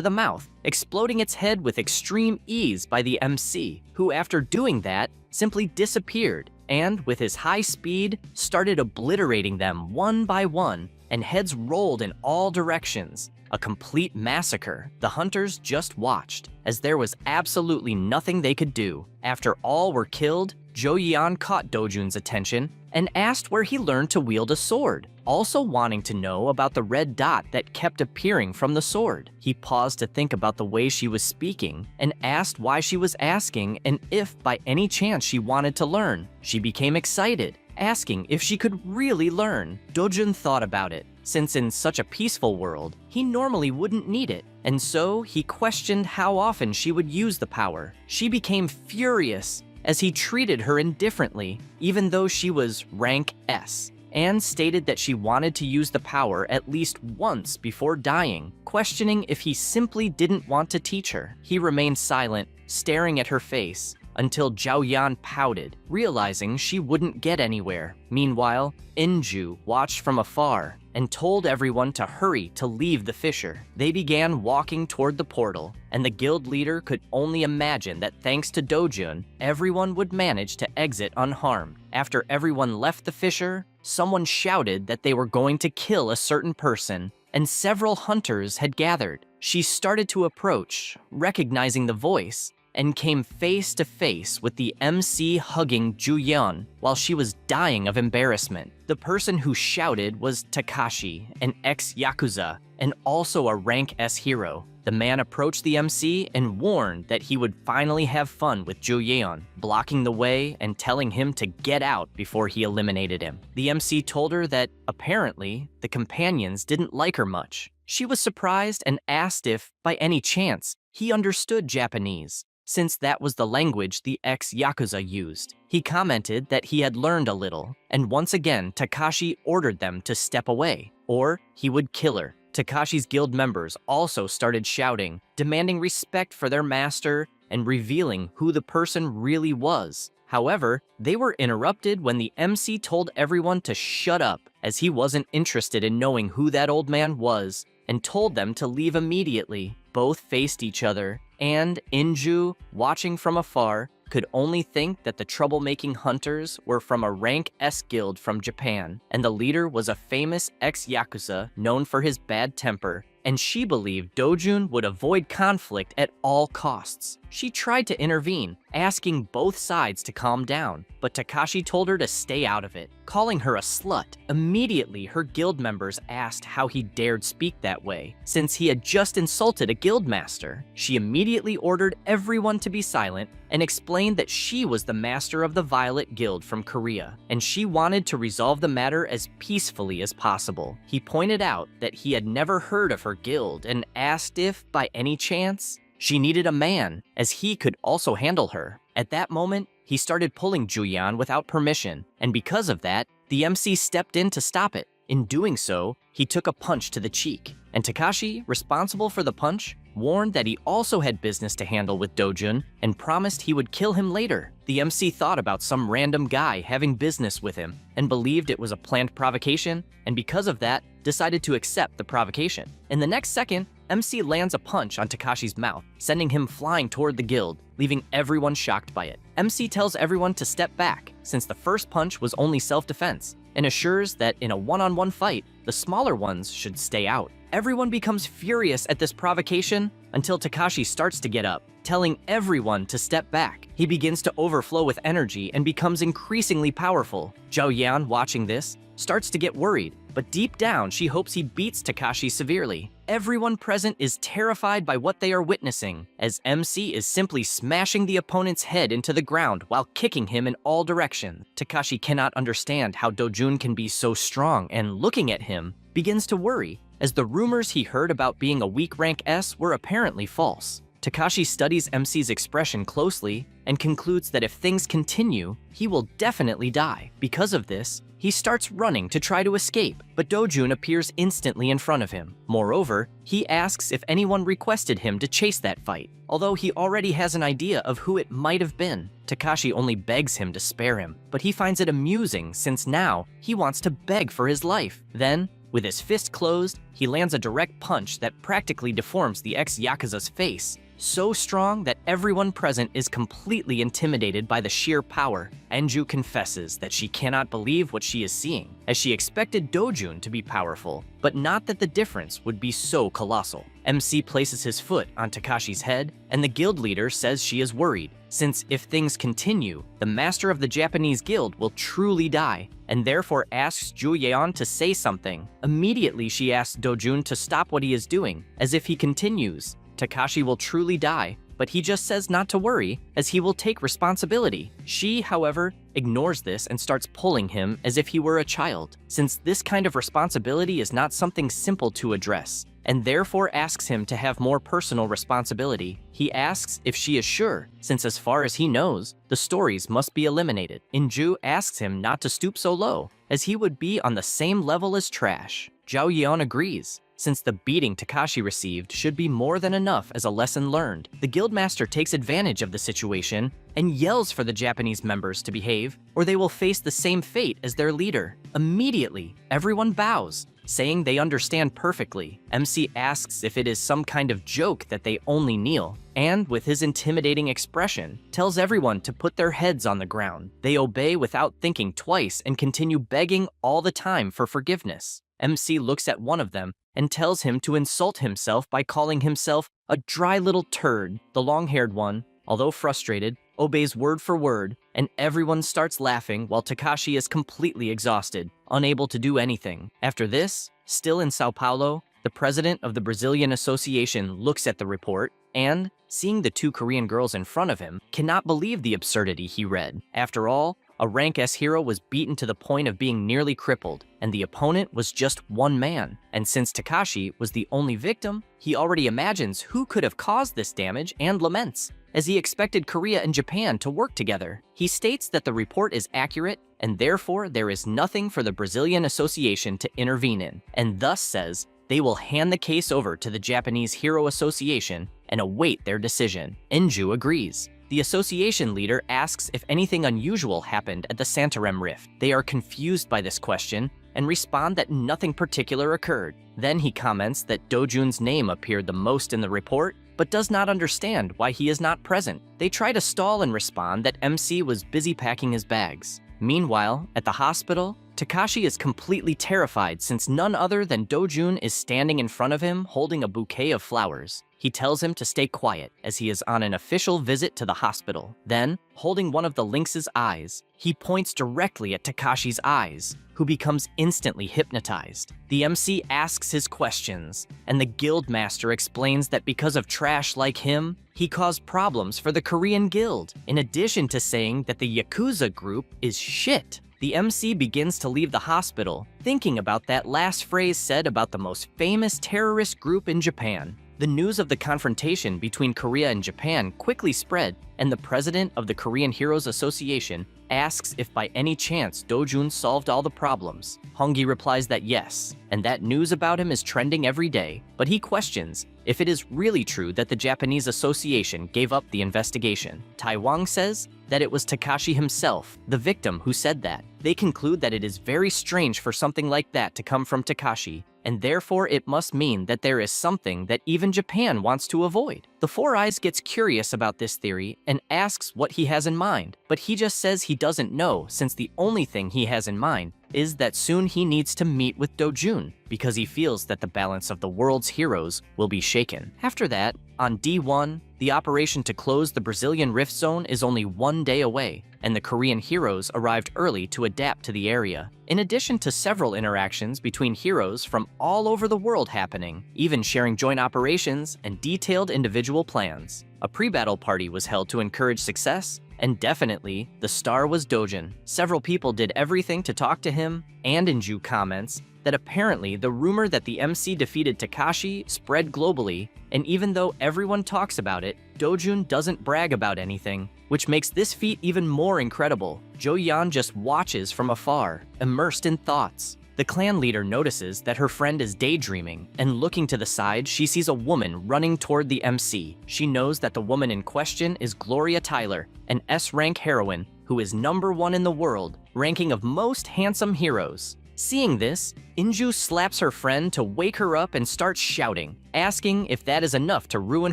the mouth, exploding its head with extreme ease by the MC, who after doing that, simply disappeared, and with his high speed, started obliterating them one by one, and heads rolled in all directions. A complete massacre. The hunters just watched, as there was absolutely nothing they could do. After all were killed, Jo Yeon caught Dojun's attention and asked where he learned to wield a sword, also wanting to know about the red dot that kept appearing from the sword. He paused to think about the way she was speaking and asked why she was asking and if by any chance she wanted to learn. She became excited, asking if she could really learn. Dojun thought about it, since in such a peaceful world, he normally wouldn't need it, and so he questioned how often she would use the power. She became furious as he treated her indifferently, even though she was rank S, and stated that she wanted to use the power at least once before dying, questioning if he simply didn't want to teach her. He remained silent, staring at her face, until Zhao Yan pouted, realizing she wouldn't get anywhere. Meanwhile, Inju watched from afar and told everyone to hurry to leave the fissure. They began walking toward the portal, and the guild leader could only imagine that thanks to Dojun, everyone would manage to exit unharmed. After everyone left the fissure, someone shouted that they were going to kill a certain person, and several hunters had gathered. She started to approach, recognizing the voice, and came face to face with the MC hugging Juyeon while she was dying of embarrassment. The person who shouted was Takashi, an ex-Yakuza, and also a rank S hero. The man approached the MC and warned that he would finally have fun with Juyeon, blocking the way and telling him to get out before he eliminated him. The MC told her that, apparently, the companions didn't like her much. She was surprised and asked if, by any chance, he understood Japanese, since that was the language the ex-Yakuza used. He commented that he had learned a little, and once again Takashi ordered them to step away, or he would kill her. Takashi's guild members also started shouting, demanding respect for their master and revealing who the person really was. However, they were interrupted when the MC told everyone to shut up, as he wasn't interested in knowing who that old man was, and told them to leave immediately. Both faced each other, and Inju, watching from afar, could only think that the troublemaking hunters were from a rank S guild from Japan, and the leader was a famous ex-Yakuza known for his bad temper, and she believed Dojun would avoid conflict at all costs. She tried to intervene, asking both sides to calm down, but Takashi told her to stay out of it, calling her a slut. Immediately, her guild members asked how he dared speak that way, since he had just insulted a guild master. She immediately ordered everyone to be silent and explained that she was the master of the Violet Guild from Korea, and she wanted to resolve the matter as peacefully as possible. He pointed out that he had never heard of her guild and asked if, by any chance, she needed a man, as he could also handle her. At that moment, he started pulling Juyeon without permission, and because of that, the MC stepped in to stop it. In doing so, he took a punch to the cheek, and Takashi, responsible for the punch, warned that he also had business to handle with Dojun and promised he would kill him later. The MC thought about some random guy having business with him and believed it was a planned provocation, and because of that, decided to accept the provocation. In the next second, MC lands a punch on Takashi's mouth, sending him flying toward the guild, leaving everyone shocked by it. MC tells everyone to step back, since the first punch was only self-defense, and assures that in a one-on-one fight, the smaller ones should stay out. Everyone becomes furious at this provocation until Takashi starts to get up, telling everyone to step back. He begins to overflow with energy and becomes increasingly powerful. Zhao Yan, watching this, starts to get worried, but deep down she hopes he beats Takashi severely. Everyone present is terrified by what they are witnessing, as MC is simply smashing the opponent's head into the ground while kicking him in all directions. Takashi cannot understand how Dojun can be so strong and, looking at him, begins to worry, as the rumors he heard about being a weak rank S were apparently false. Takashi studies MC's expression closely and concludes that if things continue, he will definitely die. Because of this, he starts running to try to escape, but Dojun appears instantly in front of him. Moreover, he asks if anyone requested him to chase that fight, although he already has an idea of who it might have been. Takashi only begs him to spare him, but he finds it amusing since now he wants to beg for his life. Then, with his fist closed, he lands a direct punch that practically deforms the ex-Yakuza's face, so strong that everyone present is completely intimidated by the sheer power. Enju confesses that she cannot believe what she is seeing, as she expected Dojun to be powerful, but not that the difference would be so colossal. MC places his foot on Takashi's head, and the guild leader says she is worried, since if things continue, the master of the Japanese guild will truly die, and therefore asks Zhu Yeon to say something. Immediately she asks Dojun to stop what he is doing, as if he continues, Takashi will truly die, but he just says not to worry, as he will take responsibility. She, however, ignores this and starts pulling him as if he were a child, since this kind of responsibility is not something simple to address, and therefore asks him to have more personal responsibility. He asks if she is sure, since as far as he knows, the stories must be eliminated. Inju asks him not to stoop so low, as he would be on the same level as trash. Zhao Yeon agrees, since the beating Takashi received should be more than enough as a lesson learned. The guildmaster takes advantage of the situation and yells for the Japanese members to behave, or they will face the same fate as their leader. Immediately, everyone bows, saying they understand perfectly. MC asks if it is some kind of joke that they only kneel, and with his intimidating expression, tells everyone to put their heads on the ground. They obey without thinking twice and continue begging all the time for forgiveness. MC looks at one of them and tells him to insult himself by calling himself a dry little turd. The long-haired one, although frustrated, obeys word for word, and everyone starts laughing while Takashi is completely exhausted, unable to do anything. After this, still in Sao Paulo, the president of the Brazilian Association looks at the report and, seeing the two Korean girls in front of him, cannot believe the absurdity he read. After all, a rank S hero was beaten to the point of being nearly crippled, and the opponent was just one man. And since Takashi was the only victim, he already imagines who could have caused this damage and laments, as he expected Korea and Japan to work together. He states that the report is accurate, and therefore there is nothing for the Brazilian Association to intervene in, and thus says they will hand the case over to the Japanese Hero Association and await their decision. Enju agrees. The association leader asks if anything unusual happened at the Santarem Rift. They are confused by this question and respond that nothing particular occurred. Then he comments that Dojun's name appeared the most in the report, but does not understand why he is not present. They try to stall and respond that MC was busy packing his bags. Meanwhile, at the hospital, Takashi is completely terrified since none other than Dojun is standing in front of him holding a bouquet of flowers. He tells him to stay quiet as he is on an official visit to the hospital. Then, holding one of the lynx's eyes, he points directly at Takashi's eyes, who becomes instantly hypnotized. The MC asks his questions, and the guildmaster explains that because of trash like him, he caused problems for the Korean guild, in addition to saying that the Yakuza group is shit. The MC begins to leave the hospital, thinking about that last phrase said about the most famous terrorist group in Japan. The news of the confrontation between Korea and Japan quickly spread, and the president of the Korean Heroes Association asks if by any chance Dojun solved all the problems. Hongi replies that yes, and that news about him is trending every day, but he questions if it is really true that the Japanese association gave up the investigation. Taiwan says that it was Takashi himself, the victim, who said that. They conclude that it is very strange for something like that to come from Takashi, and therefore it must mean that there is something that even Japan wants to avoid. The Four Eyes gets curious about this theory and asks what he has in mind, but he just says he doesn't know, since the only thing he has in mind is that soon he needs to meet with Dojun because he feels that the balance of the world's heroes will be shaken. After that, on D1, the operation to close the Brazilian rift zone is only 1 day away, and the Korean heroes arrived early to adapt to the area. In addition to several interactions between heroes from all over the world happening, even sharing joint operations and detailed individual plans. A pre-battle party was held to encourage success, and definitely, the star was Dojun. Several people did everything to talk to him, and Inju comments that apparently the rumor that the MC defeated Takashi spread globally, and even though everyone talks about it, Dojun doesn't brag about anything, which makes this feat even more incredible. Jo-yeon just watches from afar, immersed in thoughts. The clan leader notices that her friend is daydreaming, and looking to the side, she sees a woman running toward the MC. She knows that the woman in question is Gloria Tyler, an S-rank heroine who is #1 in the world, ranking of most handsome heroes. Seeing this, Inju slaps her friend to wake her up and starts shouting, asking if that is enough to ruin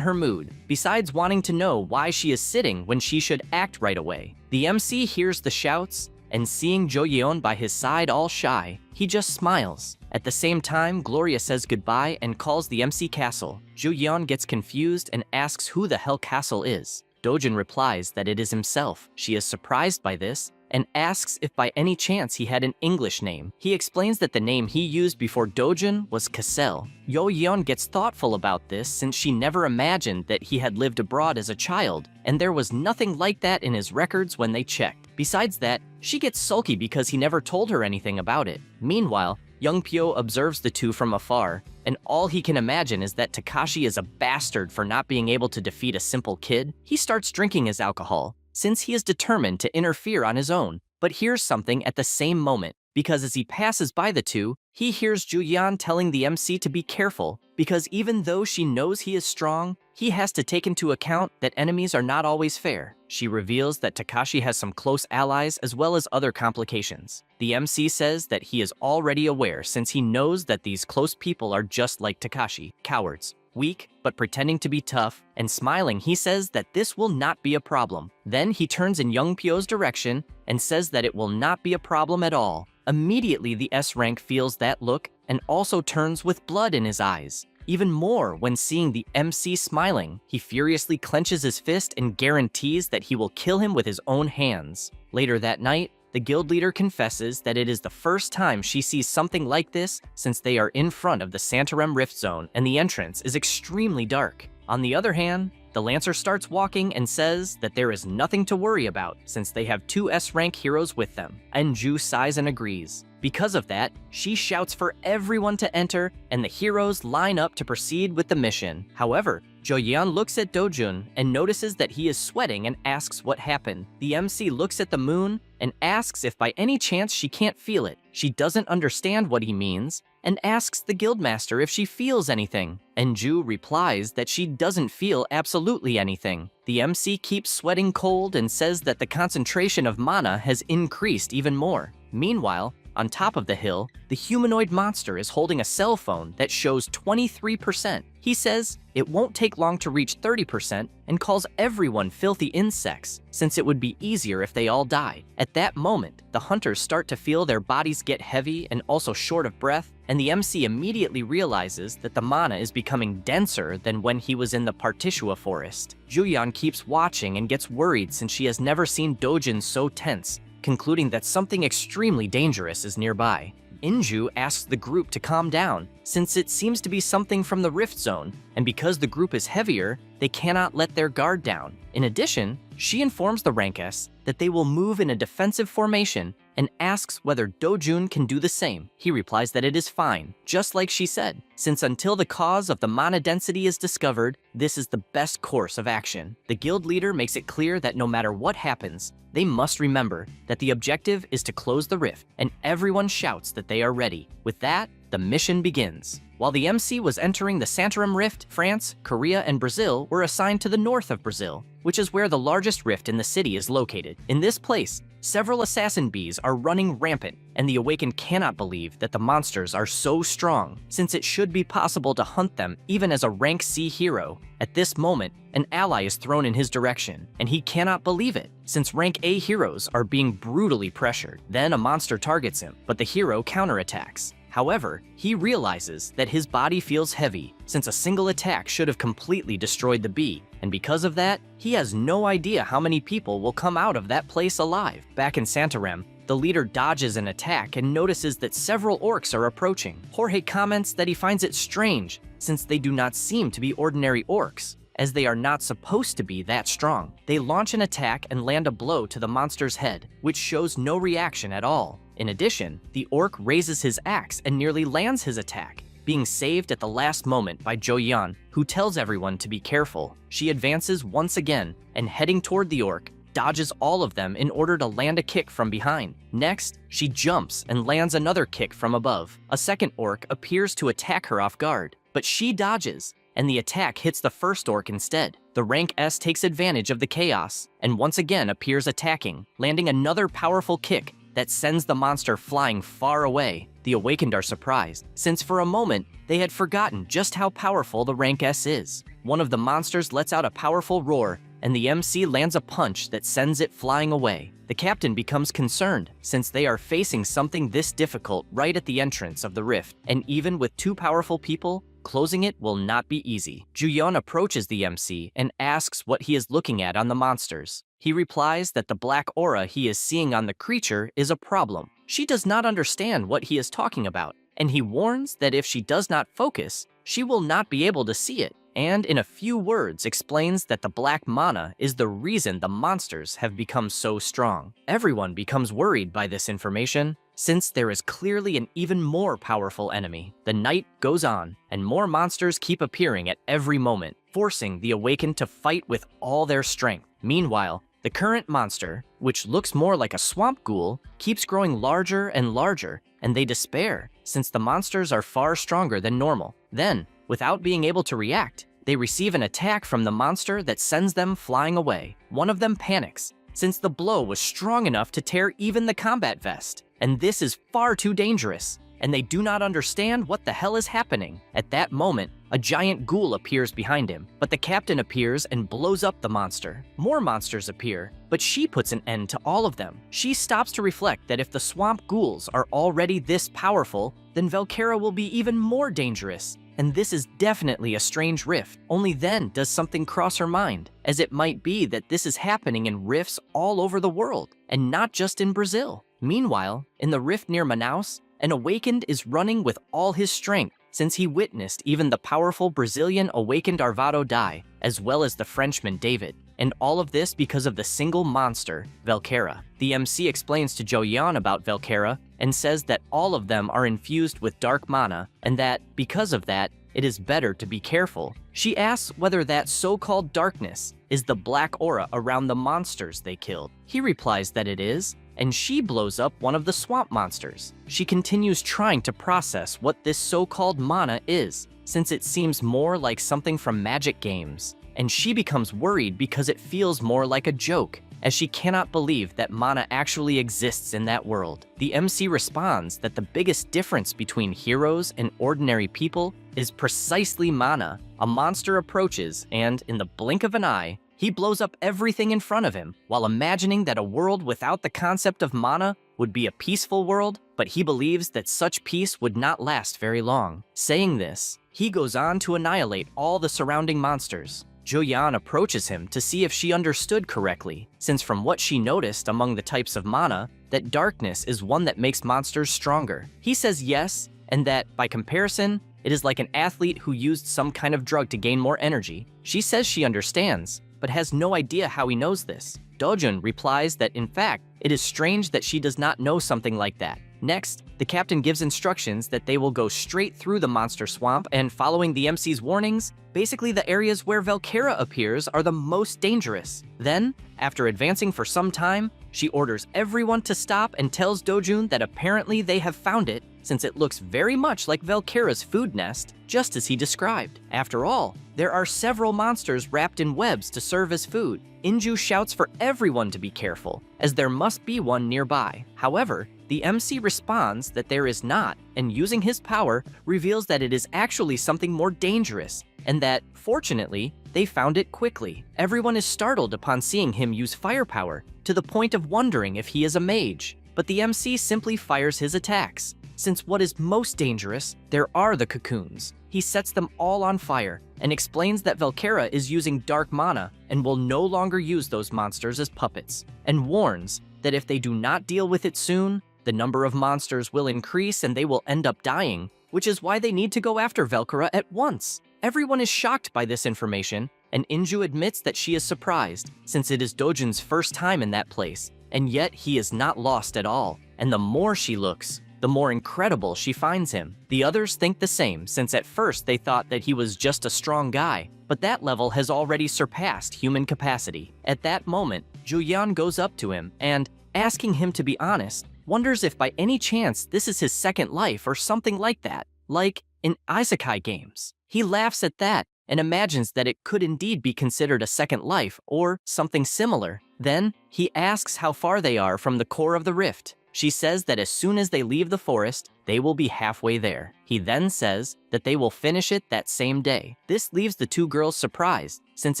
her mood, besides wanting to know why she is sitting when she should act right away. The MC hears the shouts, and seeing Jo-yeon by his side all shy, he just smiles. At the same time, Gloria says goodbye and calls the MC Castle. Jo-yeon gets confused and asks who the hell Castle is. Dojun replies that it is himself. She is surprised by this and asks if by any chance he had an English name. He explains that the name he used before Dojun was Cassell. Jo-yeon gets thoughtful about this since she never imagined that he had lived abroad as a child, and there was nothing like that in his records when they checked. Besides that, she gets sulky because he never told her anything about it. Meanwhile, Young Pyo observes the two from afar, and all he can imagine is that Takashi is a bastard for not being able to defeat a simple kid. He starts drinking his alcohol, since he is determined to interfere on his own, but hears something at the same moment, because as he passes by the two, he hears Ju-yeon telling the MC to be careful, because even though she knows he is strong, he has to take into account that enemies are not always fair. She reveals that Takashi has some close allies as well as other complications. The MC says that he is already aware since he knows that these close people are just like Takashi, cowards. Weak, but pretending to be tough, and smiling, he says that this will not be a problem. Then he turns in Young Pyo's direction and says that it will not be a problem at all. Immediately, the S-rank feels that look and also turns with blood in his eyes. Even more when seeing the MC smiling, he furiously clenches his fist and guarantees that he will kill him with his own hands. Later that night, the guild leader confesses that it is the first time she sees something like this since they are in front of the Santarem Rift Zone and the entrance is extremely dark. On the other hand, the Lancer starts walking and says that there is nothing to worry about since they have 2 S-rank heroes with them. Enju sighs and agrees. Because of that, she shouts for everyone to enter and the heroes line up to proceed with the mission. However, Jo-yeon looks at Dojun and notices that he is sweating and asks what happened. The MC looks at the moon and asks if by any chance she can't feel it. She doesn't understand what he means and asks the guildmaster if she feels anything. Enju replies that she doesn't feel absolutely anything. The MC keeps sweating cold and says that the concentration of mana has increased even more. Meanwhile, on top of the hill, the humanoid monster is holding a cell phone that shows 23%. He says it won't take long to reach 30% and calls everyone filthy insects, since it would be easier if they all died. At that moment, the hunters start to feel their bodies get heavy and also short of breath, and the MC immediately realizes that the mana is becoming denser than when he was in the Partitua forest. Ju-yeon keeps watching and gets worried since she has never seen Dojin so tense, concluding that something extremely dangerous is nearby. Inju asks the group to calm down, since it seems to be something from the Rift Zone, and because the group is heavier, they cannot let their guard down. In addition, she informs the Rank S that they will move in a defensive formation and asks whether Dojun can do the same. He replies that it is fine, just like she said, since until the cause of the mana density is discovered, this is the best course of action. The guild leader makes it clear that no matter what happens, they must remember that the objective is to close the rift, and everyone shouts that they are ready. With that, the mission begins. While the MC was entering the Santorum Rift, France, Korea, and Brazil were assigned to the north of Brazil, which is where the largest rift in the city is located. In this place, several assassin bees are running rampant, and the Awakened cannot believe that the monsters are so strong, since it should be possible to hunt them even as a rank C hero. At this moment, an ally is thrown in his direction, and he cannot believe it, since rank A heroes are being brutally pressured. Then a monster targets him, but the hero counterattacks. However, he realizes that his body feels heavy, since a single attack should have completely destroyed the bee, and because of that, he has no idea how many people will come out of that place alive. Back in Santarem, the leader dodges an attack and notices that several orcs are approaching. Jorge comments that he finds it strange, since they do not seem to be ordinary orcs, as they are not supposed to be that strong. They launch an attack and land a blow to the monster's head, which shows no reaction at all. In addition, the orc raises his axe and nearly lands his attack, being saved at the last moment by Jo-yeon, who tells everyone to be careful. She advances once again, and heading toward the orc, dodges all of them in order to land a kick from behind. Next, she jumps and lands another kick from above. A second orc appears to attack her off guard, but she dodges, and the attack hits the first orc instead. The rank S takes advantage of the chaos, and once again appears attacking, landing another powerful kick that sends the monster flying far away. The Awakened are surprised, since for a moment, they had forgotten just how powerful the rank S is. One of the monsters lets out a powerful roar, and the MC lands a punch that sends it flying away. The captain becomes concerned, since they are facing something this difficult right at the entrance of the rift, and even with two powerful people, closing it will not be easy. Jo-yeon approaches the MC and asks what he is looking at on the monsters. He replies that the black aura he is seeing on the creature is a problem. She does not understand what he is talking about, and he warns that if she does not focus, she will not be able to see it, and in a few words explains that the black mana is the reason the monsters have become so strong. Everyone becomes worried by this information, since there is clearly an even more powerful enemy. The night goes on, and more monsters keep appearing at every moment, forcing the Awakened to fight with all their strength. Meanwhile, the current monster, which looks more like a swamp ghoul, keeps growing larger and larger, and they despair, since the monsters are far stronger than normal. Then, without being able to react, they receive an attack from the monster that sends them flying away. One of them panics, since the blow was strong enough to tear even the combat vest, and this is far too dangerous, and they do not understand what the hell is happening. At that moment, a giant ghoul appears behind him, but the captain appears and blows up the monster. More monsters appear, but she puts an end to all of them. She stops to reflect that if the swamp ghouls are already this powerful, then Valkyra will be even more dangerous. And this is definitely a strange rift. Only then does something cross her mind, as it might be that this is happening in rifts all over the world, and not just in Brazil. Meanwhile, in the rift near Manaus, an Awakened is running with all his strength, since he witnessed even the powerful Brazilian Awakened Arvado die, as well as the Frenchman David. And all of this because of the single monster, Valkyra. The MC explains to Jo-yeon about Valkyra and says that all of them are infused with dark mana, and that, because of that, it is better to be careful. She asks whether that so-called darkness is the black aura around the monsters they killed. He replies that it is, and she blows up one of the swamp monsters. She continues trying to process what this so-called mana is, since it seems more like something from magic games, and she becomes worried because it feels more like a joke, as she cannot believe that mana actually exists in that world. The MC responds that the biggest difference between heroes and ordinary people is precisely mana. A monster approaches, and in the blink of an eye, he blows up everything in front of him, while imagining that a world without the concept of mana would be a peaceful world, but he believes that such peace would not last very long. Saying this, he goes on to annihilate all the surrounding monsters. Jo-yeon approaches him to see if she understood correctly, since from what she noticed among the types of mana, that darkness is one that makes monsters stronger. He says yes, and that, by comparison, it is like an athlete who used some kind of drug to gain more energy. She says she understands, but has no idea how he knows this. Dojun replies that in fact, it is strange that she does not know something like that. Next, the captain gives instructions that they will go straight through the monster swamp, and following the MC's warnings, basically the areas where Valkyra appears are the most dangerous. Then, after advancing for some time, she orders everyone to stop and tells Dojun that apparently they have found it, since it looks very much like Valkyra's food nest, just as he described. After all, there are several monsters wrapped in webs to serve as food. Inju shouts for everyone to be careful, as there must be one nearby. However, the MC responds that there is not, and using his power, reveals that it is actually something more dangerous, and that, fortunately, they found it quickly. Everyone is startled upon seeing him use firepower, to the point of wondering if he is a mage. But the MC simply fires his attacks. Since what is most dangerous, there are the cocoons. He sets them all on fire, and explains that Valkyra is using dark mana and will no longer use those monsters as puppets, and warns that if they do not deal with it soon, the number of monsters will increase and they will end up dying, which is why they need to go after Valkyra at once. Everyone is shocked by this information, and Inju admits that she is surprised, since it is Dojun's first time in that place, and yet he is not lost at all, and the more she looks, the more incredible she finds him. The others think the same, since at first they thought that he was just a strong guy, but that level has already surpassed human capacity. At that moment, Julian goes up to him and, asking him to be honest, wonders if by any chance this is his second life or something like that, like in isekai games. He laughs at that and imagines that it could indeed be considered a second life or something similar. Then, he asks how far they are from the core of the rift. She says that as soon as they leave the forest, they will be halfway there. He then says that they will finish it that same day. This leaves the two girls surprised, since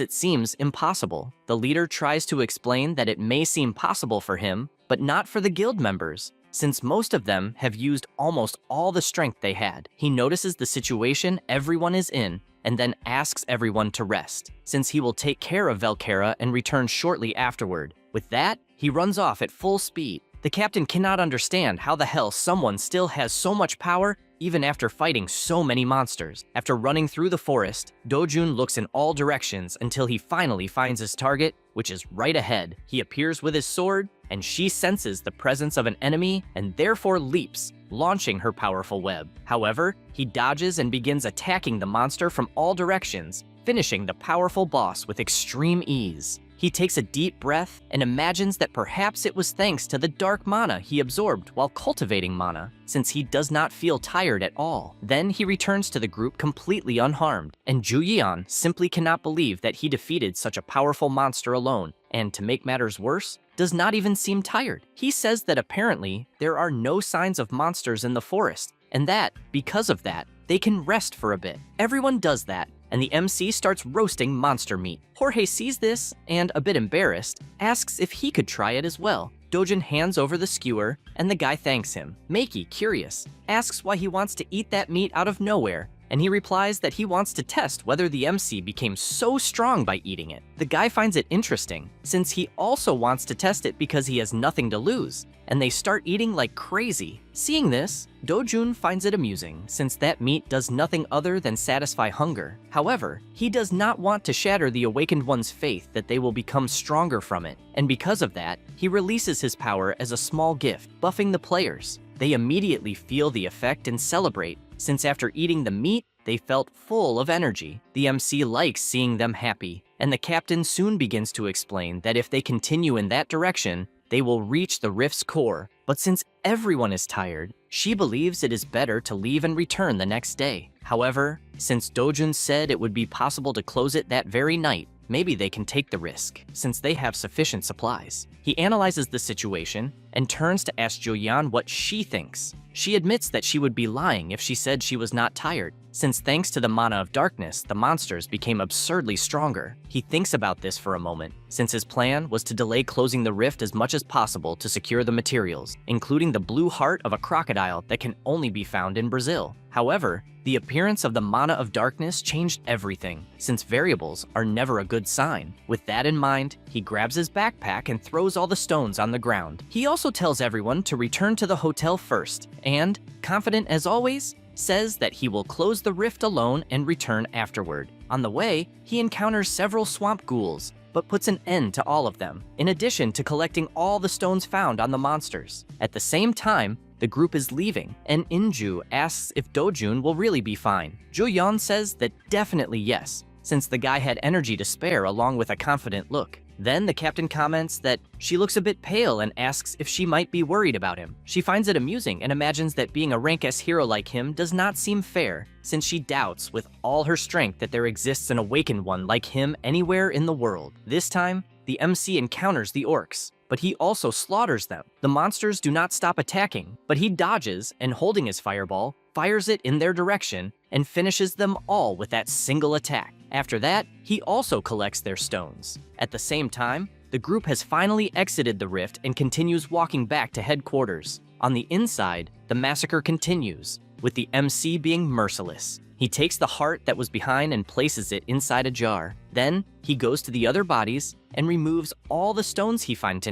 it seems impossible. The leader tries to explain that it may seem possible for him, but not for the guild members, since most of them have used almost all the strength they had. He notices the situation everyone is in, and then asks everyone to rest, since he will take care of Valkyra and return shortly afterward. With that, he runs off at full speed. The captain cannot understand how the hell someone still has so much power even after fighting so many monsters. After running through the forest, Dojun looks in all directions until he finally finds his target, which is right ahead. He appears with his sword, and she senses the presence of an enemy and therefore leaps, launching her powerful web. However, he dodges and begins attacking the monster from all directions, finishing the powerful boss with extreme ease. He takes a deep breath and imagines that perhaps it was thanks to the dark mana he absorbed while cultivating mana, since he does not feel tired at all. Then he returns to the group completely unharmed, and Julian simply cannot believe that he defeated such a powerful monster alone, and to make matters worse, does not even seem tired. He says that apparently there are no signs of monsters in the forest, and that, because of that, they can rest for a bit. Everyone does that, and the MC starts roasting monster meat. Jorge sees this, and a bit embarrassed, asks if he could try it as well. Dojun hands over the skewer, and the guy thanks him. Meiki, curious, asks why he wants to eat that meat out of nowhere, and he replies that he wants to test whether the MC became so strong by eating it. The guy finds it interesting, since he also wants to test it because he has nothing to lose, and they start eating like crazy. Seeing this, Dojun finds it amusing, since that meat does nothing other than satisfy hunger. However, he does not want to shatter the awakened one's faith that they will become stronger from it, and because of that, he releases his power as a small gift, buffing the players. They immediately feel the effect and celebrate, since after eating the meat, they felt full of energy. The MC likes seeing them happy, and the captain soon begins to explain that if they continue in that direction, they will reach the rift's core. But since everyone is tired, she believes it is better to leave and return the next day. However, since Dojun said it would be possible to close it that very night, maybe they can take the risk, since they have sufficient supplies. He analyzes the situation and turns to ask Julian what she thinks. She admits that she would be lying if she said she was not tired, since thanks to the mana of darkness, the monsters became absurdly stronger. He thinks about this for a moment, since his plan was to delay closing the rift as much as possible to secure the materials, including the blue heart of a crocodile that can only be found in Brazil. However, the appearance of the mana of darkness changed everything, since variables are never a good sign. With that in mind, he grabs his backpack and throws all the stones on the ground. He also tells everyone to return to the hotel first, and, confident as always, says that he will close the rift alone and return afterward. On the way, he encounters several swamp ghouls, but puts an end to all of them, in addition to collecting all the stones found on the monsters. At the same time, the group is leaving, and Inju asks if Dojun will really be fine. Juyeon says that definitely yes, since the guy had energy to spare along with a confident look. Then the captain comments that she looks a bit pale and asks if she might be worried about him. She finds it amusing and imagines that being a rank S hero like him does not seem fair, since she doubts with all her strength that there exists an awakened one like him anywhere in the world. This time, the MC encounters the orcs, but he also slaughters them. The monsters do not stop attacking, but he dodges and, holding his fireball, fires it in their direction and finishes them all with that single attack. After that, he also collects their stones. At the same time, the group has finally exited the rift and continues walking back to headquarters. On the inside, the massacre continues, with the MC being merciless. He takes the heart that was behind and places it inside a jar. Then, he goes to the other bodies and removes all the stones he finds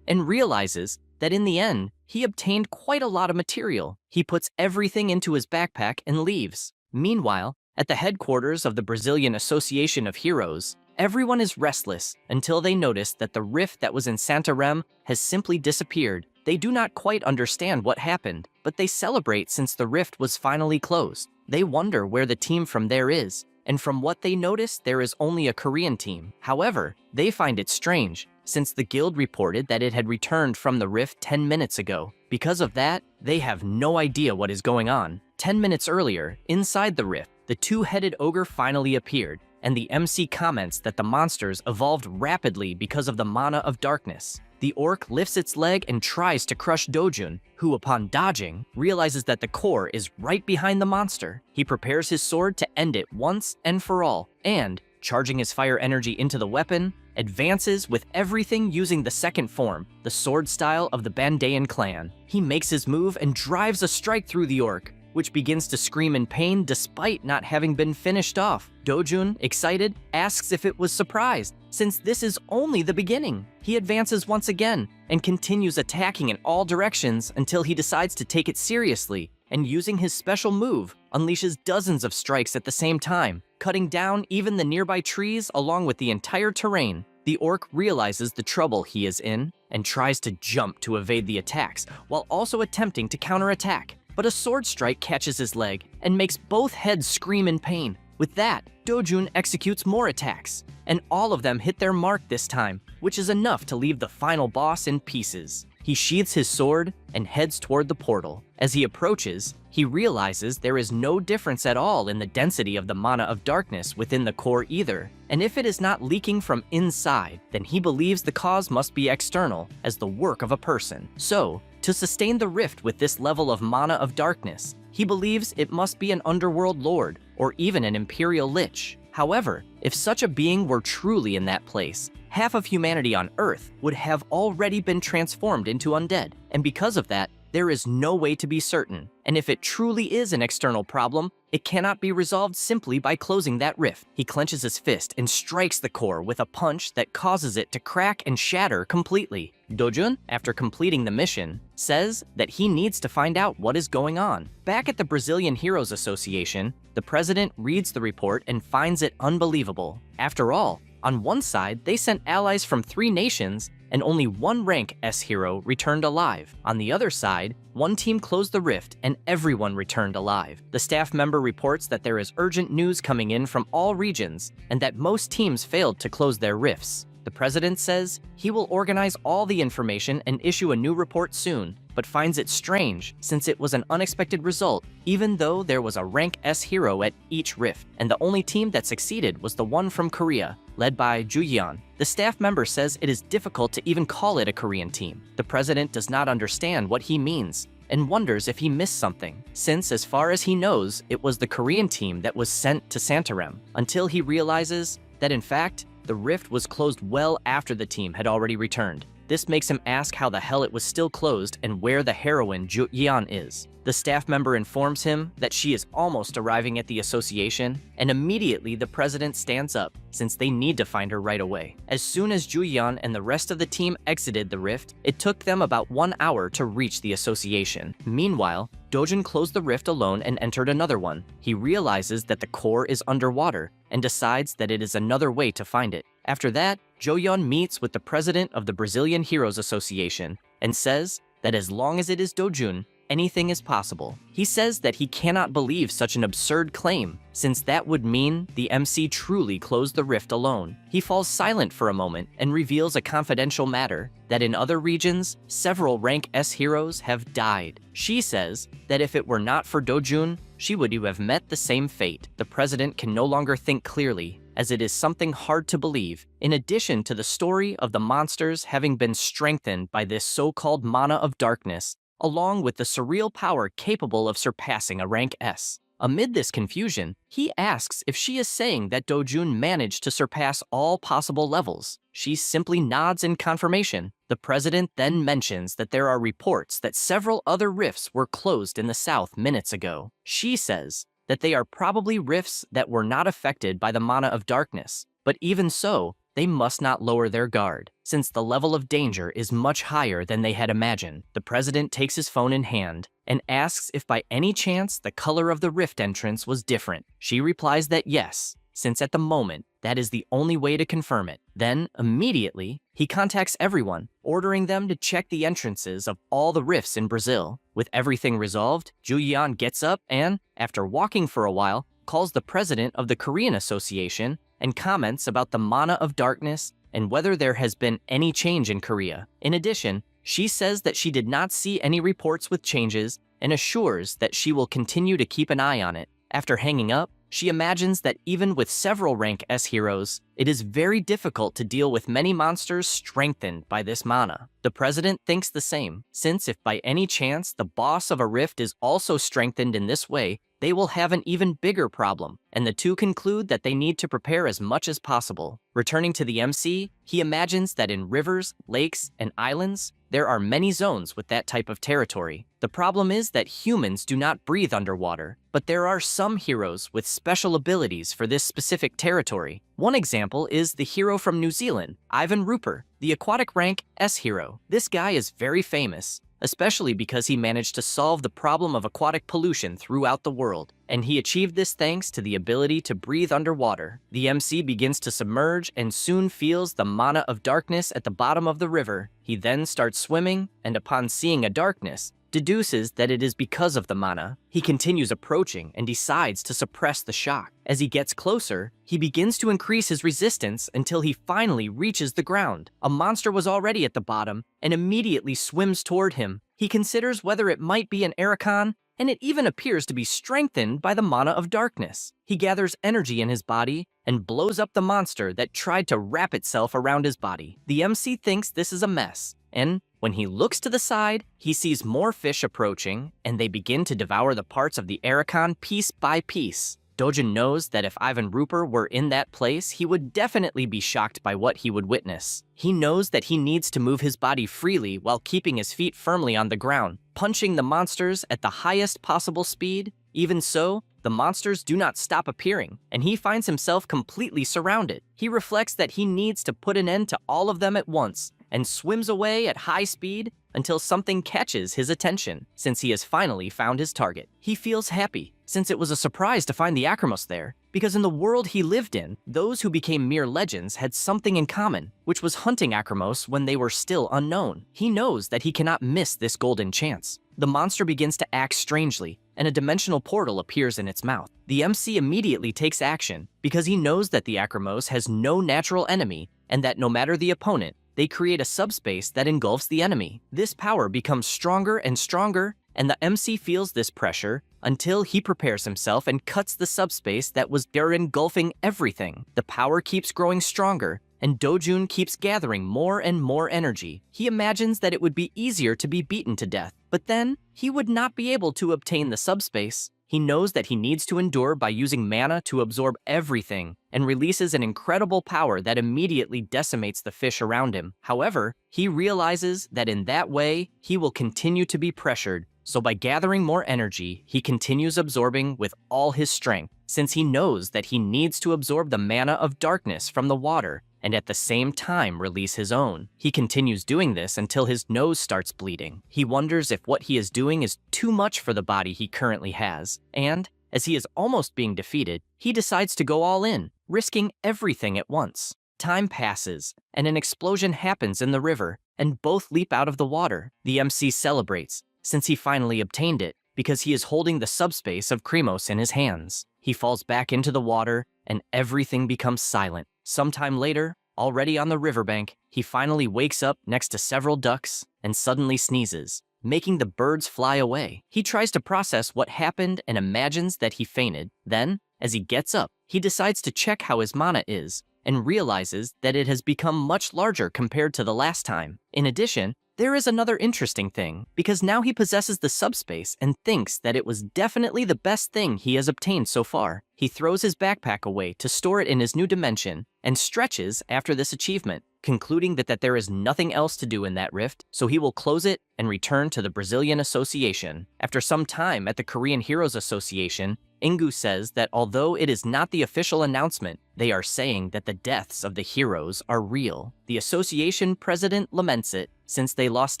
and realizes that in the end, he obtained quite a lot of material. He puts everything into his backpack and leaves. Meanwhile, at the headquarters of the Brazilian Association of Heroes, everyone is restless until they notice that the rift that was in Santarém has simply disappeared. They do not quite understand what happened, but they celebrate since the rift was finally closed. They wonder where the team from there is, and from what they notice, there is only a Korean team. However, they find it strange, since the guild reported that it had returned from the rift 10 minutes ago. Because of that, they have no idea what is going on. 10 minutes earlier, inside the rift, the two-headed ogre finally appeared, and the MC comments that the monsters evolved rapidly because of the mana of darkness. The orc lifts its leg and tries to crush Dojun, who, upon dodging, realizes that the core is right behind the monster. He prepares his sword to end it once and for all, and, charging his fire energy into the weapon, advances with everything using the second form, the sword style of the Bandayan clan. He makes his move and drives a strike through the orc, which begins to scream in pain despite not having been finished off. Dojun, excited, asks if it was surprised, since this is only the beginning. He advances once again and continues attacking in all directions until he decides to take it seriously, and using his special move, unleashes dozens of strikes at the same time, cutting down even the nearby trees along with the entire terrain. The orc realizes the trouble he is in and tries to jump to evade the attacks, while also attempting to counterattack. But a sword strike catches his leg and makes both heads scream in pain. With that, Dojun executes more attacks, and all of them hit their mark this time, which is enough to leave the final boss in pieces. He sheathes his sword and heads toward the portal. As he approaches, he realizes there is no difference at all in the density of the mana of darkness within the core either, and if it is not leaking from inside, then he believes the cause must be external, as the work of a person. So, to sustain the rift with this level of mana of darkness, he believes it must be an underworld lord, or even an imperial lich. However, if such a being were truly in that place, half of humanity on Earth would have already been transformed into undead, and because of that, there is no way to be certain. And if it truly is an external problem, it cannot be resolved simply by closing that rift. He clenches his fist and strikes the core with a punch that causes it to crack and shatter completely. Dojun, after completing the mission, says that he needs to find out what is going on. Back at the Brazilian Heroes Association, the president reads the report and finds it unbelievable. After all, on one side, they sent allies from 3 nations, and only one rank S hero returned alive. On the other side, one team closed the rift and everyone returned alive. The staff member reports that there is urgent news coming in from all regions and that most teams failed to close their rifts. The president says he will organize all the information and issue a new report soon, but finds it strange since it was an unexpected result, even though there was a rank S hero at each rift, and the only team that succeeded was the one from Korea, led by Juyeon. The staff member says it is difficult to even call it a Korean team. The president does not understand what he means and wonders if he missed something, since as far as he knows, it was the Korean team that was sent to Santarém, until he realizes that in fact, the rift was closed well after the team had already returned. This makes him ask how the hell it was still closed and where the heroine Juyeon is. The staff member informs him that she is almost arriving at the association, and immediately the president stands up, since they need to find her right away. As soon as Juyeon and the rest of the team exited the rift, it took them about 1 hour to reach the association. Meanwhile, Dojun closed the rift alone and entered another one. He realizes that the core is underwater, and decides that it is another way to find it. After that, Joyeon meets with the president of the Brazilian Heroes Association, and says that as long as it is Dojun, anything is possible. He says that he cannot believe such an absurd claim, since that would mean the MC truly closed the rift alone. He falls silent for a moment and reveals a confidential matter, that in other regions, several rank S heroes have died. She says that if it were not for Dojun, she would have met the same fate. The president can no longer think clearly, as it is something hard to believe, in addition to the story of the monsters having been strengthened by this so-called mana of darkness, along with the surreal power capable of surpassing a rank S. Amid this confusion, he asks if she is saying that Dojun managed to surpass all possible levels. She simply nods in confirmation. The president then mentions that there are reports that several other rifts were closed in the south minutes ago. She says that they are probably rifts that were not affected by the mana of darkness, but even so, they must not lower their guard, since the level of danger is much higher than they had imagined. The president takes his phone in hand and asks if by any chance the color of the rift entrance was different. She replies that yes, since at the moment, that is the only way to confirm it. Then, immediately, he contacts everyone, ordering them to check the entrances of all the rifts in Brazil. With everything resolved, Julian gets up and, after walking for a while, calls the president of the Korean Association and comments about the mana of darkness and whether there has been any change in Korea. In addition, she says that she did not see any reports with changes and assures that she will continue to keep an eye on it. After hanging up, she imagines that even with several rank S heroes, it is very difficult to deal with many monsters strengthened by this mana. The president thinks the same, since if by any chance the boss of a rift is also strengthened in this way, they will have an even bigger problem, and the two conclude that they need to prepare as much as possible. Returning to the MC, he imagines that in rivers, lakes, and islands, there are many zones with that type of territory. The problem is that humans do not breathe underwater, but there are some heroes with special abilities for this specific territory. One example is the hero from New Zealand, Ivan Rupert, the aquatic rank S hero. This guy is very famous, especially because he managed to solve the problem of aquatic pollution throughout the world, and he achieved this thanks to the ability to breathe underwater. The MC begins to submerge and soon feels the mana of darkness at the bottom of the river. He then starts swimming, and upon seeing a darkness, deduces that it is because of the mana. He continues approaching and decides to suppress the shock. As he gets closer, he begins to increase his resistance until he finally reaches the ground. A monster was already at the bottom and immediately swims toward him. He considers whether it might be an Arachon, and it even appears to be strengthened by the mana of darkness. He gathers energy in his body and blows up the monster that tried to wrap itself around his body. The MC thinks this is a mess, and when he looks to the side, he sees more fish approaching, and they begin to devour the parts of the Arachon piece by piece. Dojin knows that if Ivan Rupert were in that place, he would definitely be shocked by what he would witness. He knows that he needs to move his body freely while keeping his feet firmly on the ground, punching the monsters at the highest possible speed. Even so, the monsters do not stop appearing, and he finds himself completely surrounded. He reflects that he needs to put an end to all of them at once, and swims away at high speed until something catches his attention, since he has finally found his target. He feels happy, since it was a surprise to find the Acromos there, because in the world he lived in, those who became mere legends had something in common, which was hunting Acromos when they were still unknown. He knows that he cannot miss this golden chance. The monster begins to act strangely, and a dimensional portal appears in its mouth. The MC immediately takes action, because he knows that the Acromos has no natural enemy, and that no matter the opponent, they create a subspace that engulfs the enemy. This power becomes stronger and stronger, and the MC feels this pressure until he prepares himself and cuts the subspace that was there engulfing everything. The power keeps growing stronger, and Dojun keeps gathering more and more energy. He imagines that it would be easier to be beaten to death, but then he would not be able to obtain the subspace. He knows that he needs to endure by using mana to absorb everything, and releases an incredible power that immediately decimates the fish around him. However, he realizes that in that way, he will continue to be pressured, so by gathering more energy, he continues absorbing with all his strength, since he knows that he needs to absorb the mana of darkness from the water, and at the same time release his own. He continues doing this until his nose starts bleeding. He wonders if what he is doing is too much for the body he currently has, and, as he is almost being defeated, he decides to go all in, risking everything at once. Time passes, and an explosion happens in the river, and both leap out of the water. The MC celebrates, since he finally obtained it, because he is holding the subspace of Kremos in his hands. He falls back into the water, and everything becomes silent. Sometime later, already on the riverbank, he finally wakes up next to several ducks and suddenly sneezes, making the birds fly away. He tries to process what happened and imagines that he fainted. Then, as he gets up, he decides to check how his mana is and realizes that it has become much larger compared to the last time. In addition, there is another interesting thing, because now he possesses the subspace and thinks that it was definitely the best thing he has obtained so far. He throws his backpack away to store it in his new dimension and stretches after this achievement, concluding that there is nothing else to do in that rift, so he will close it and return to the Brazilian Association. After some time at the Korean Heroes Association, Ingu says that although it is not the official announcement, they are saying that the deaths of the heroes are real. The association president laments it, since they lost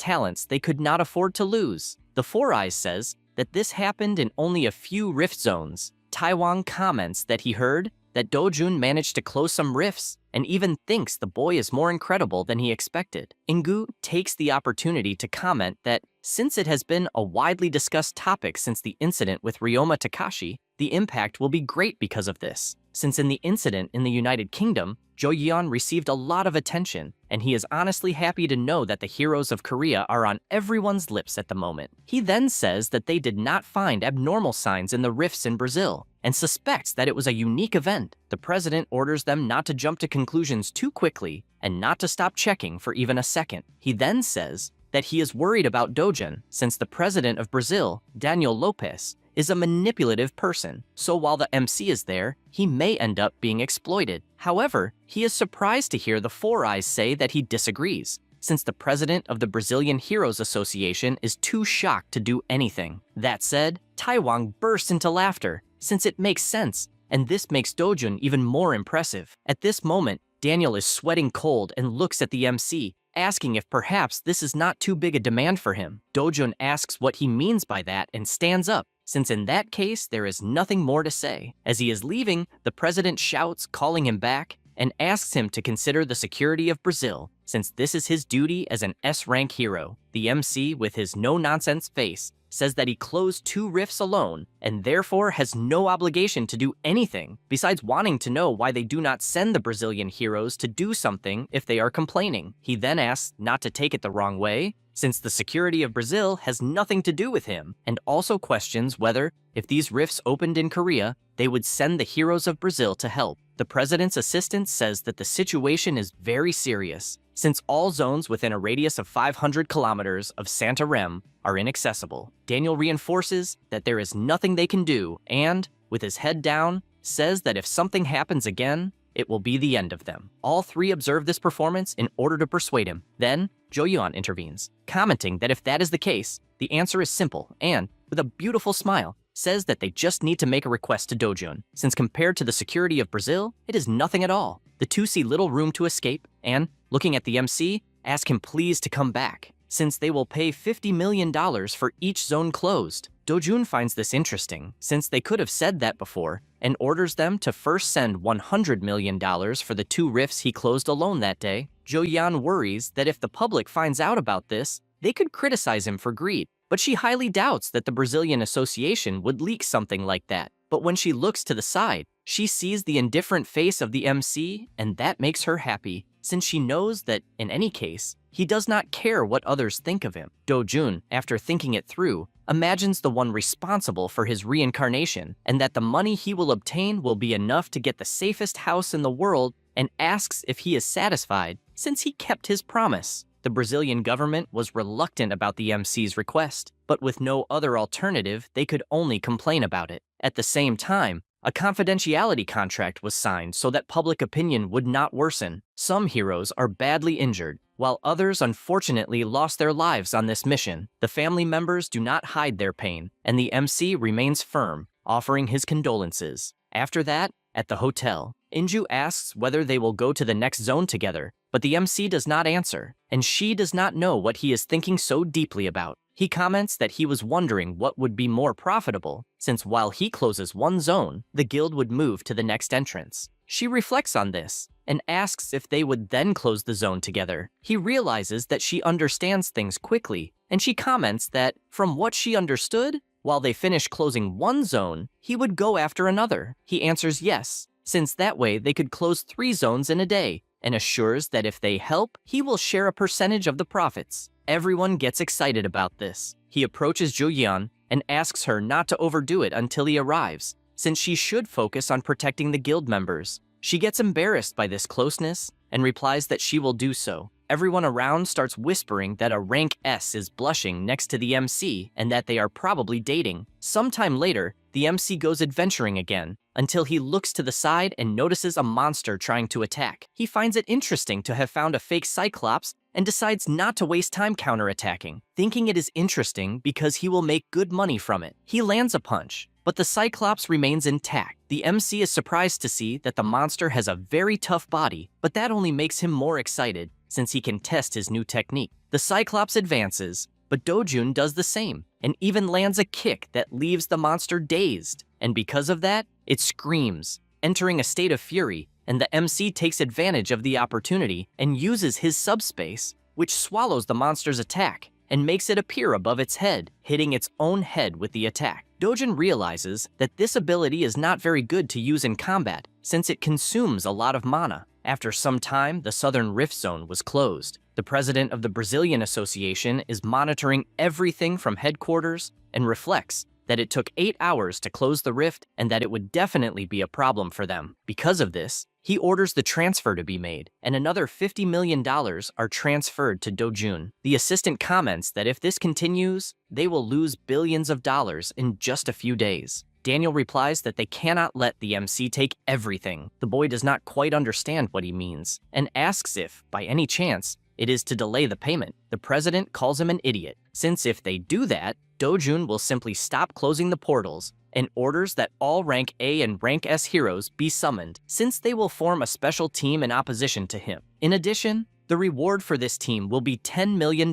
talents they could not afford to lose. The Four Eyes says that this happened in only a few rift zones. Taiwan comments that he heard that Dojun managed to close some rifts and even thinks the boy is more incredible than he expected. Ingu takes the opportunity to comment that since it has been a widely discussed topic since the incident with Ryoma Takashi, the impact will be great because of this. Since in the incident in the United Kingdom, Jo Yeon received a lot of attention, and he is honestly happy to know that the heroes of Korea are on everyone's lips at the moment. He then says that they did not find abnormal signs in the rifts in Brazil, and suspects that it was a unique event. The president orders them not to jump to conclusions too quickly, and not to stop checking for even a second. He then says that he is worried about Dojun, since the president of Brazil, Daniel Lopes, is a manipulative person, so while the MC is there, he may end up being exploited. However, he is surprised to hear the Four Eyes say that he disagrees, since the president of the Brazilian Heroes Association is too shocked to do anything. That said, Taiwan bursts into laughter, since it makes sense, and this makes Dojun even more impressive. At this moment, Daniel is sweating cold and looks at the MC, asking if perhaps this is not too big a demand for him. Dojun asks what he means by that and stands up, since in that case there is nothing more to say. As he is leaving, the president shouts, calling him back, and asks him to consider the security of Brazil, since this is his duty as an S-rank hero. The MC, with his no-nonsense face, says that he closed 2 rifts alone, and therefore has no obligation to do anything, besides wanting to know why they do not send the Brazilian heroes to do something if they are complaining. He then asks not to take it the wrong way, since the security of Brazil has nothing to do with him, and also questions whether, if these rifts opened in Korea, they would send the heroes of Brazil to help. The president's assistant says that the situation is very serious, since all zones within a radius of 500 kilometers of Santarém are inaccessible. Daniel reinforces that there is nothing they can do and, with his head down, says that if something happens again, it will be the end of them. All 3 observe this performance in order to persuade him. Then, Jo Yeon intervenes, commenting that if that is the case, the answer is simple and, with a beautiful smile, says that they just need to make a request to Dojun, since compared to the security of Brazil, it is nothing at all. The 2 see little room to escape and, looking at the MC, ask him please to come back, since they will pay $50 million for each zone closed. Dojun finds this interesting, since they could have said that before, and orders them to first send $100 million for the 2 rifts he closed alone that day. Jo Yeon worries that if the public finds out about this, they could criticize him for greed, but she highly doubts that the Brazilian Association would leak something like that. But when she looks to the side, she sees the indifferent face of the MC, and that makes her happy, since she knows that, in any case, he does not care what others think of him. Dojun, after thinking it through, imagines the one responsible for his reincarnation, and that the money he will obtain will be enough to get the safest house in the world, and asks if he is satisfied, since he kept his promise. The Brazilian government was reluctant about the MC's request, but with no other alternative, they could only complain about it. At the same time, a confidentiality contract was signed so that public opinion would not worsen. Some heroes are badly injured, while others unfortunately lost their lives on this mission. The family members do not hide their pain, and the MC remains firm, offering his condolences. After that, at the hotel, Inju asks whether they will go to the next zone together, but the MC does not answer, and she does not know what he is thinking so deeply about. He comments that he was wondering what would be more profitable, since while he closes one zone, the guild would move to the next entrance. She reflects on this and asks if they would then close the zone together. He realizes that she understands things quickly, and she comments that, from what she understood, while they finish closing one zone, he would go after another. He answers yes, since that way they could close 3 zones in a day, and assures that if they help, he will share a percentage of the profits. Everyone gets excited about this. He approaches Juyeon and asks her not to overdo it until he arrives, since she should focus on protecting the guild members. She gets embarrassed by this closeness and replies that she will do so. Everyone around starts whispering that a rank S is blushing next to the MC and that they are probably dating. Sometime later, the MC goes adventuring again, until he looks to the side and notices a monster trying to attack. He finds it interesting to have found a fake Cyclops and decides not to waste time counterattacking, thinking it is interesting because he will make good money from it. He lands a punch, but the Cyclops remains intact. The MC is surprised to see that the monster has a very tough body, but that only makes him more excited since he can test his new technique. The Cyclops advances, but Dojun does the same and even lands a kick that leaves the monster dazed. And because of that, it screams, entering a state of fury, and the MC takes advantage of the opportunity and uses his subspace, which swallows the monster's attack and makes it appear above its head, hitting its own head with the attack. Dojun realizes that this ability is not very good to use in combat, since it consumes a lot of mana. After some time, the Southern Rift Zone was closed. The president of the Brazilian Association is monitoring everything from headquarters and reflects that it took 8 hours to close the rift and that it would definitely be a problem for them. Because of this, he orders the transfer to be made, and another $50 million are transferred to Dojun. The assistant comments that if this continues, they will lose billions of dollars in just a few days. Daniel replies that they cannot let the MC take everything. The boy does not quite understand what he means, and asks if, by any chance, it is to delay the payment. The president calls him an idiot, since if they do that, Dojun will simply stop closing the portals and orders that all rank A and rank S heroes be summoned, since they will form a special team in opposition to him. In addition, the reward for this team will be $10 million,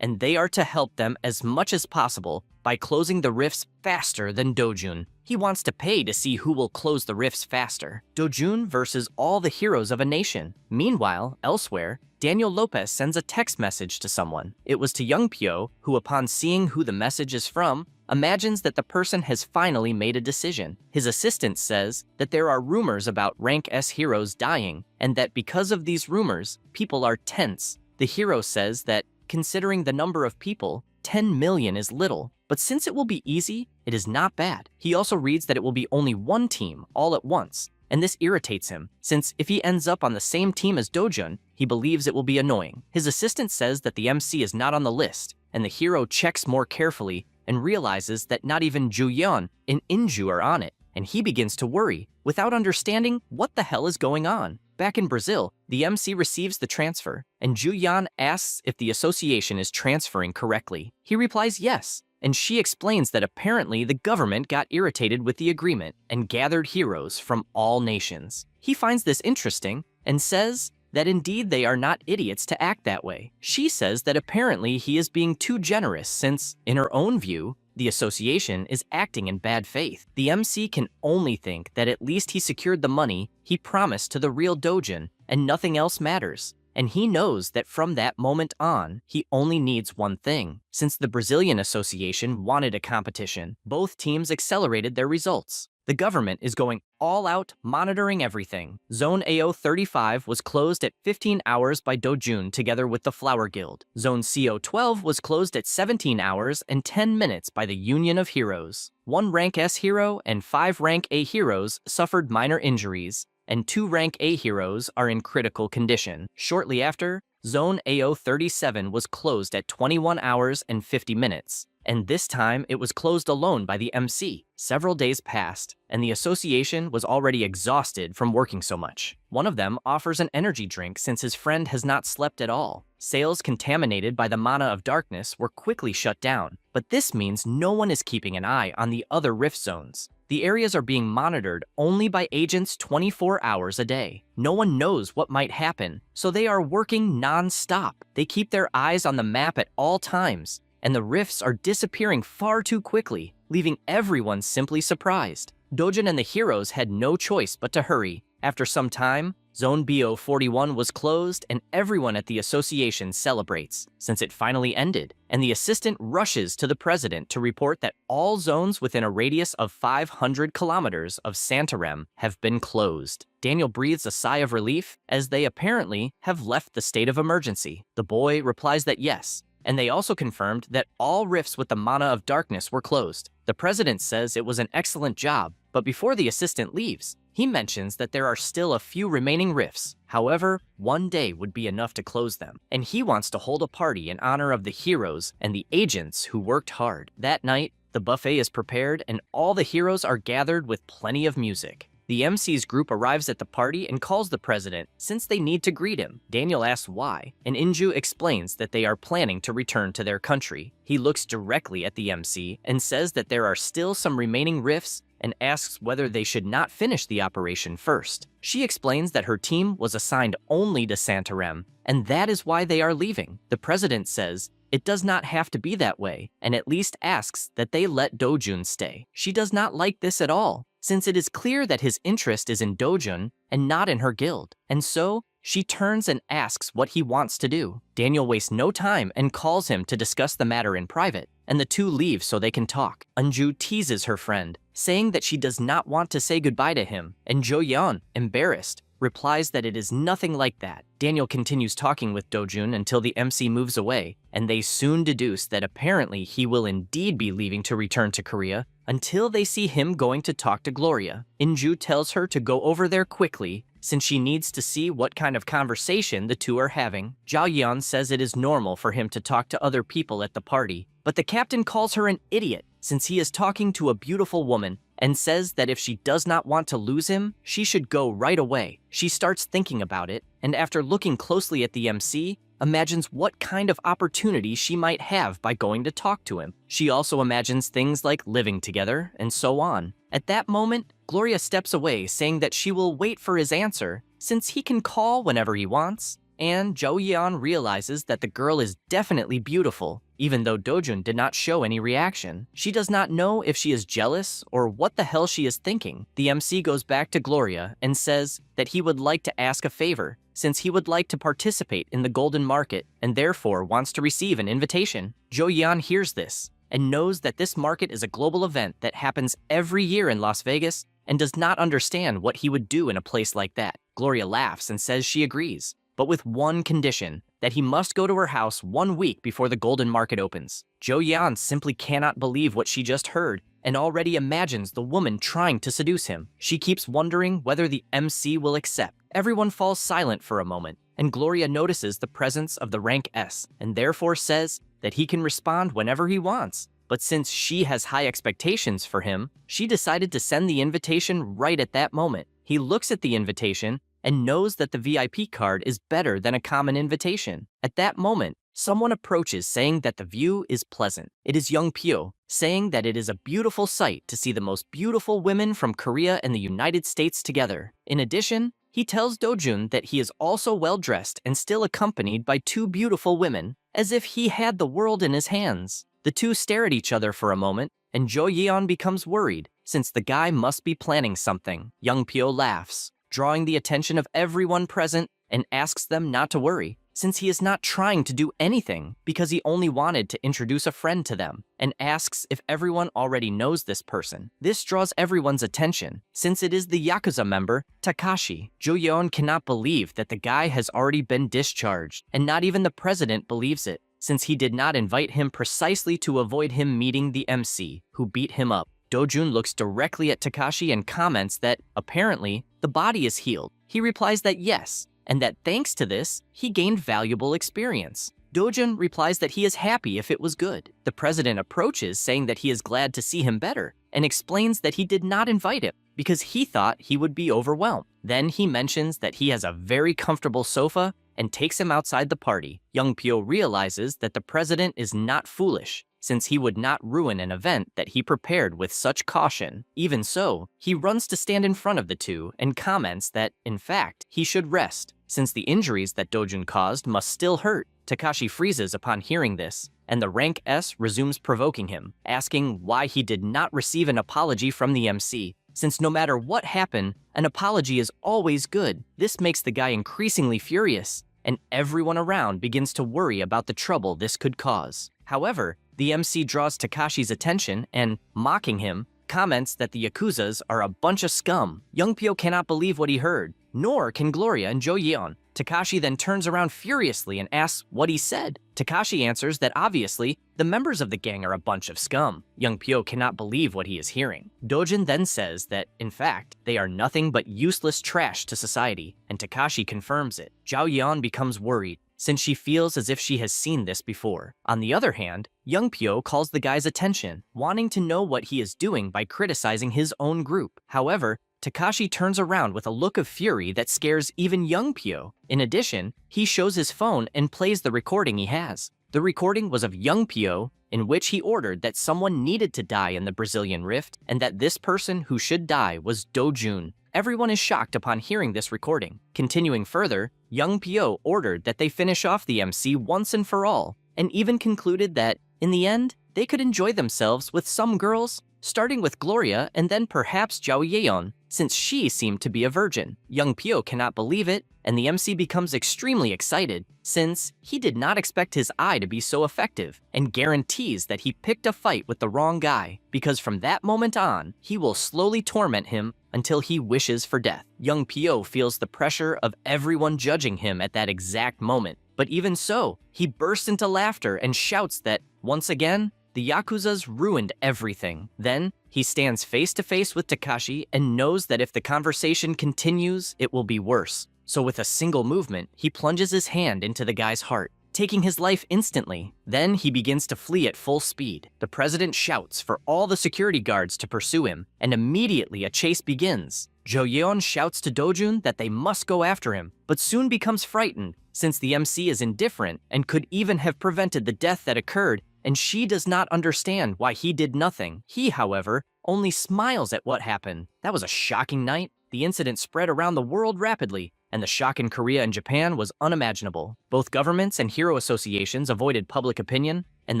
and they are to help them as much as possible by closing the rifts faster than Dojun. He wants to pay to see who will close the rifts faster. Dojun versus all the heroes of a nation. Meanwhile, elsewhere, Daniel Lopez sends a text message to someone. It was to Young Pyo, who upon seeing who the message is from, imagines that the person has finally made a decision. His assistant says that there are rumors about rank S heroes dying, and that because of these rumors, people are tense. The hero says that, considering the number of people, 10 million is little, but since it will be easy, it is not bad. He also reads that it will be only one team all at once, and this irritates him, since if he ends up on the same team as Dojun, he believes it will be annoying. His assistant says that the MC is not on the list, and the hero checks more carefully and realizes that not even Juyeon and Inju are on it, and he begins to worry, without understanding what the hell is going on. Back in Brazil, the MC receives the transfer, and Juyeon asks if the association is transferring correctly. He replies yes, and she explains that apparently the government got irritated with the agreement and gathered heroes from all nations. He finds this interesting and says that indeed they are not idiots to act that way. She says that apparently he is being too generous since, in her own view, the association is acting in bad faith. The MC can only think that at least he secured the money he promised to the real Dojun, and nothing else matters. And he knows that from that moment on, he only needs one thing. Since the Brazilian Association wanted a competition, both teams accelerated their results. The government is going all out, monitoring everything. Zone AO35 was closed at 15 hours by Dojun together with the Flower Guild. Zone CO12 was closed at 17 hours and 10 minutes by the Union of Heroes. 1 rank S hero and 5 rank A heroes suffered minor injuries, and 2 rank A heroes are in critical condition. Shortly after, Zone AO37 was closed at 21 hours and 50 minutes. And this time, it was closed alone by the MC. Several days passed, and the association was already exhausted from working so much. One of them offers an energy drink since his friend has not slept at all. Sales contaminated by the mana of darkness were quickly shut down, but this means no one is keeping an eye on the other rift zones. The areas are being monitored only by agents 24 hours a day. No one knows what might happen, so they are working non-stop. They keep their eyes on the map at all times, and the rifts are disappearing far too quickly, leaving everyone simply surprised. Dojun and the heroes had no choice but to hurry. After some time, Zone BO41 was closed and everyone at the association celebrates, since it finally ended, and the assistant rushes to the president to report that all zones within a radius of 500 kilometers of Santarem have been closed. Daniel breathes a sigh of relief, as they apparently have left the state of emergency. The boy replies that yes, and they also confirmed that all rifts with the Mana of Darkness were closed. The president says it was an excellent job, but before the assistant leaves, he mentions that there are still a few remaining rifts. However, one day would be enough to close them, and he wants to hold a party in honor of the heroes and the agents who worked hard. That night, the buffet is prepared and all the heroes are gathered with plenty of music. The MC's group arrives at the party and calls the president since they need to greet him. Daniel asks why, and Inju explains that they are planning to return to their country. He looks directly at the MC and says that there are still some remaining rifts and asks whether they should not finish the operation first. She explains that her team was assigned only to Santarem, and that is why they are leaving. The president says it does not have to be that way, and at least asks that they let Dojun stay. She does not like this at all, since it is clear that his interest is in Dojun and not in her guild, and so she turns and asks what he wants to do. Daniel wastes no time and calls him to discuss the matter in private, and the two leave so they can talk. Anju teases her friend, saying that she does not want to say goodbye to him, and Jo Yeon, embarrassed, replies that it is nothing like that. Daniel continues talking with Dojun until the MC moves away, and they soon deduce that apparently he will indeed be leaving to return to Korea until they see him going to talk to Gloria. Inju tells her to go over there quickly since she needs to see what kind of conversation the two are having. Zhao Yeon says it is normal for him to talk to other people at the party, but the captain calls her an idiot since he is talking to a beautiful woman and says that if she does not want to lose him, she should go right away. She starts thinking about it, and after looking closely at the MC, imagines what kind of opportunity she might have by going to talk to him. She also imagines things like living together and so on. At that moment, Gloria steps away, saying that she will wait for his answer since he can call whenever he wants, and Jo Yeon realizes that the girl is definitely beautiful, even though Dojun did not show any reaction. She does not know if she is jealous or what the hell she is thinking. The MC goes back to Gloria and says that he would like to ask a favor, since he would like to participate in the Golden Market and therefore wants to receive an invitation. Jo Yeon hears this and knows that this market is a global event that happens every year in Las Vegas and does not understand what he would do in a place like that. Gloria laughs and says she agrees, but with one condition, that he must go to her house 1 week before the Golden Market opens. Jo Yeon simply cannot believe what she just heard and already imagines the woman trying to seduce him. She keeps wondering whether the MC will accept. Everyone falls silent for a moment, and Gloria notices the presence of the rank S and therefore says that he can respond whenever he wants. But since she has high expectations for him, she decided to send the invitation right at that moment. He looks at the invitation and knows that the VIP card is better than a common invitation. At that moment, someone approaches saying that the view is pleasant. It is Young Pyo, saying that it is a beautiful sight to see the most beautiful women from Korea and the United States together. In addition, he tells Dojun that he is also well-dressed and still accompanied by 2 beautiful women, as if he had the world in his hands. The two stare at each other for a moment, and Jo Yeon becomes worried, since the guy must be planning something. Young Pyo laughs, drawing the attention of everyone present, and asks them not to worry, since he is not trying to do anything because he only wanted to introduce a friend to them, and asks if everyone already knows this person. This draws everyone's attention, since it is the Yakuza member, Takashi. Jo Yeon cannot believe that the guy has already been discharged, and not even the president believes it, since he did not invite him precisely to avoid him meeting the MC, who beat him up. Dojun looks directly at Takashi and comments that, apparently, the body is healed. He replies that yes, and that thanks to this, he gained valuable experience. Dojun replies that he is happy if it was good. The president approaches, saying that he is glad to see him better, and explains that he did not invite him because he thought he would be overwhelmed. Then he mentions that he has a very comfortable sofa and takes him outside the party. Young Pyo realizes that the president is not foolish, since he would not ruin an event that he prepared with such caution. Even so, he runs to stand in front of the two and comments that, in fact, he should rest, since the injuries that Dojun caused must still hurt. Takashi freezes upon hearing this, and the rank S resumes provoking him, asking why he did not receive an apology from the MC. since no matter what happened, an apology is always good. This makes the guy increasingly furious, and everyone around begins to worry about the trouble this could cause. However, the MC draws Takashi's attention and, mocking him, comments that the Yakuzas are a bunch of scum. Youngpyo cannot believe what he heard, nor can Gloria and Jo Yeon. Takashi then turns around furiously and asks what he said. Takashi answers that obviously, the members of the gang are a bunch of scum. Youngpyo cannot believe what he is hearing. Dojin then says that, in fact, they are nothing but useless trash to society, and Takashi confirms it. Zhao Yeon becomes worried, since she feels as if she has seen this before. On the other hand, Youngpyo calls the guy's attention, wanting to know what he is doing by criticizing his own group. However, Takashi turns around with a look of fury that scares even Youngpyo. In addition, he shows his phone and plays the recording he has. The recording was of Youngpyo, in which he ordered that someone needed to die in the Brazilian Rift, and that this person who should die was Dojun. Everyone is shocked upon hearing this recording. Continuing further, Youngpyo ordered that they finish off the MC once and for all, and even concluded that, in the end, they could enjoy themselves with some girls, starting with Gloria and then perhaps Zhao Yeon, since she seemed to be a virgin. Youngpyo cannot believe it, and the MC becomes extremely excited, since he did not expect his eye to be so effective, and guarantees that he picked a fight with the wrong guy, because from that moment on, he will slowly torment him until he wishes for death. Youngpyo feels the pressure of everyone judging him at that exact moment, but even so, he bursts into laughter and shouts that, once again, the Yakuzas ruined everything. Then, he stands face to face with Takashi and knows that if the conversation continues, it will be worse. So with a single movement, he plunges his hand into the guy's heart, taking his life instantly. Then he begins to flee at full speed. The president shouts for all the security guards to pursue him, and immediately a chase begins. Jo Yeon shouts to Dojun that they must go after him, but soon becomes frightened, since the MC is indifferent and could even have prevented the death that occurred, and she does not understand why he did nothing. He, however, only smiles at what happened. That was a shocking night. The incident spread around the world rapidly, and the shock in Korea and Japan was unimaginable. Both governments and hero associations avoided public opinion, and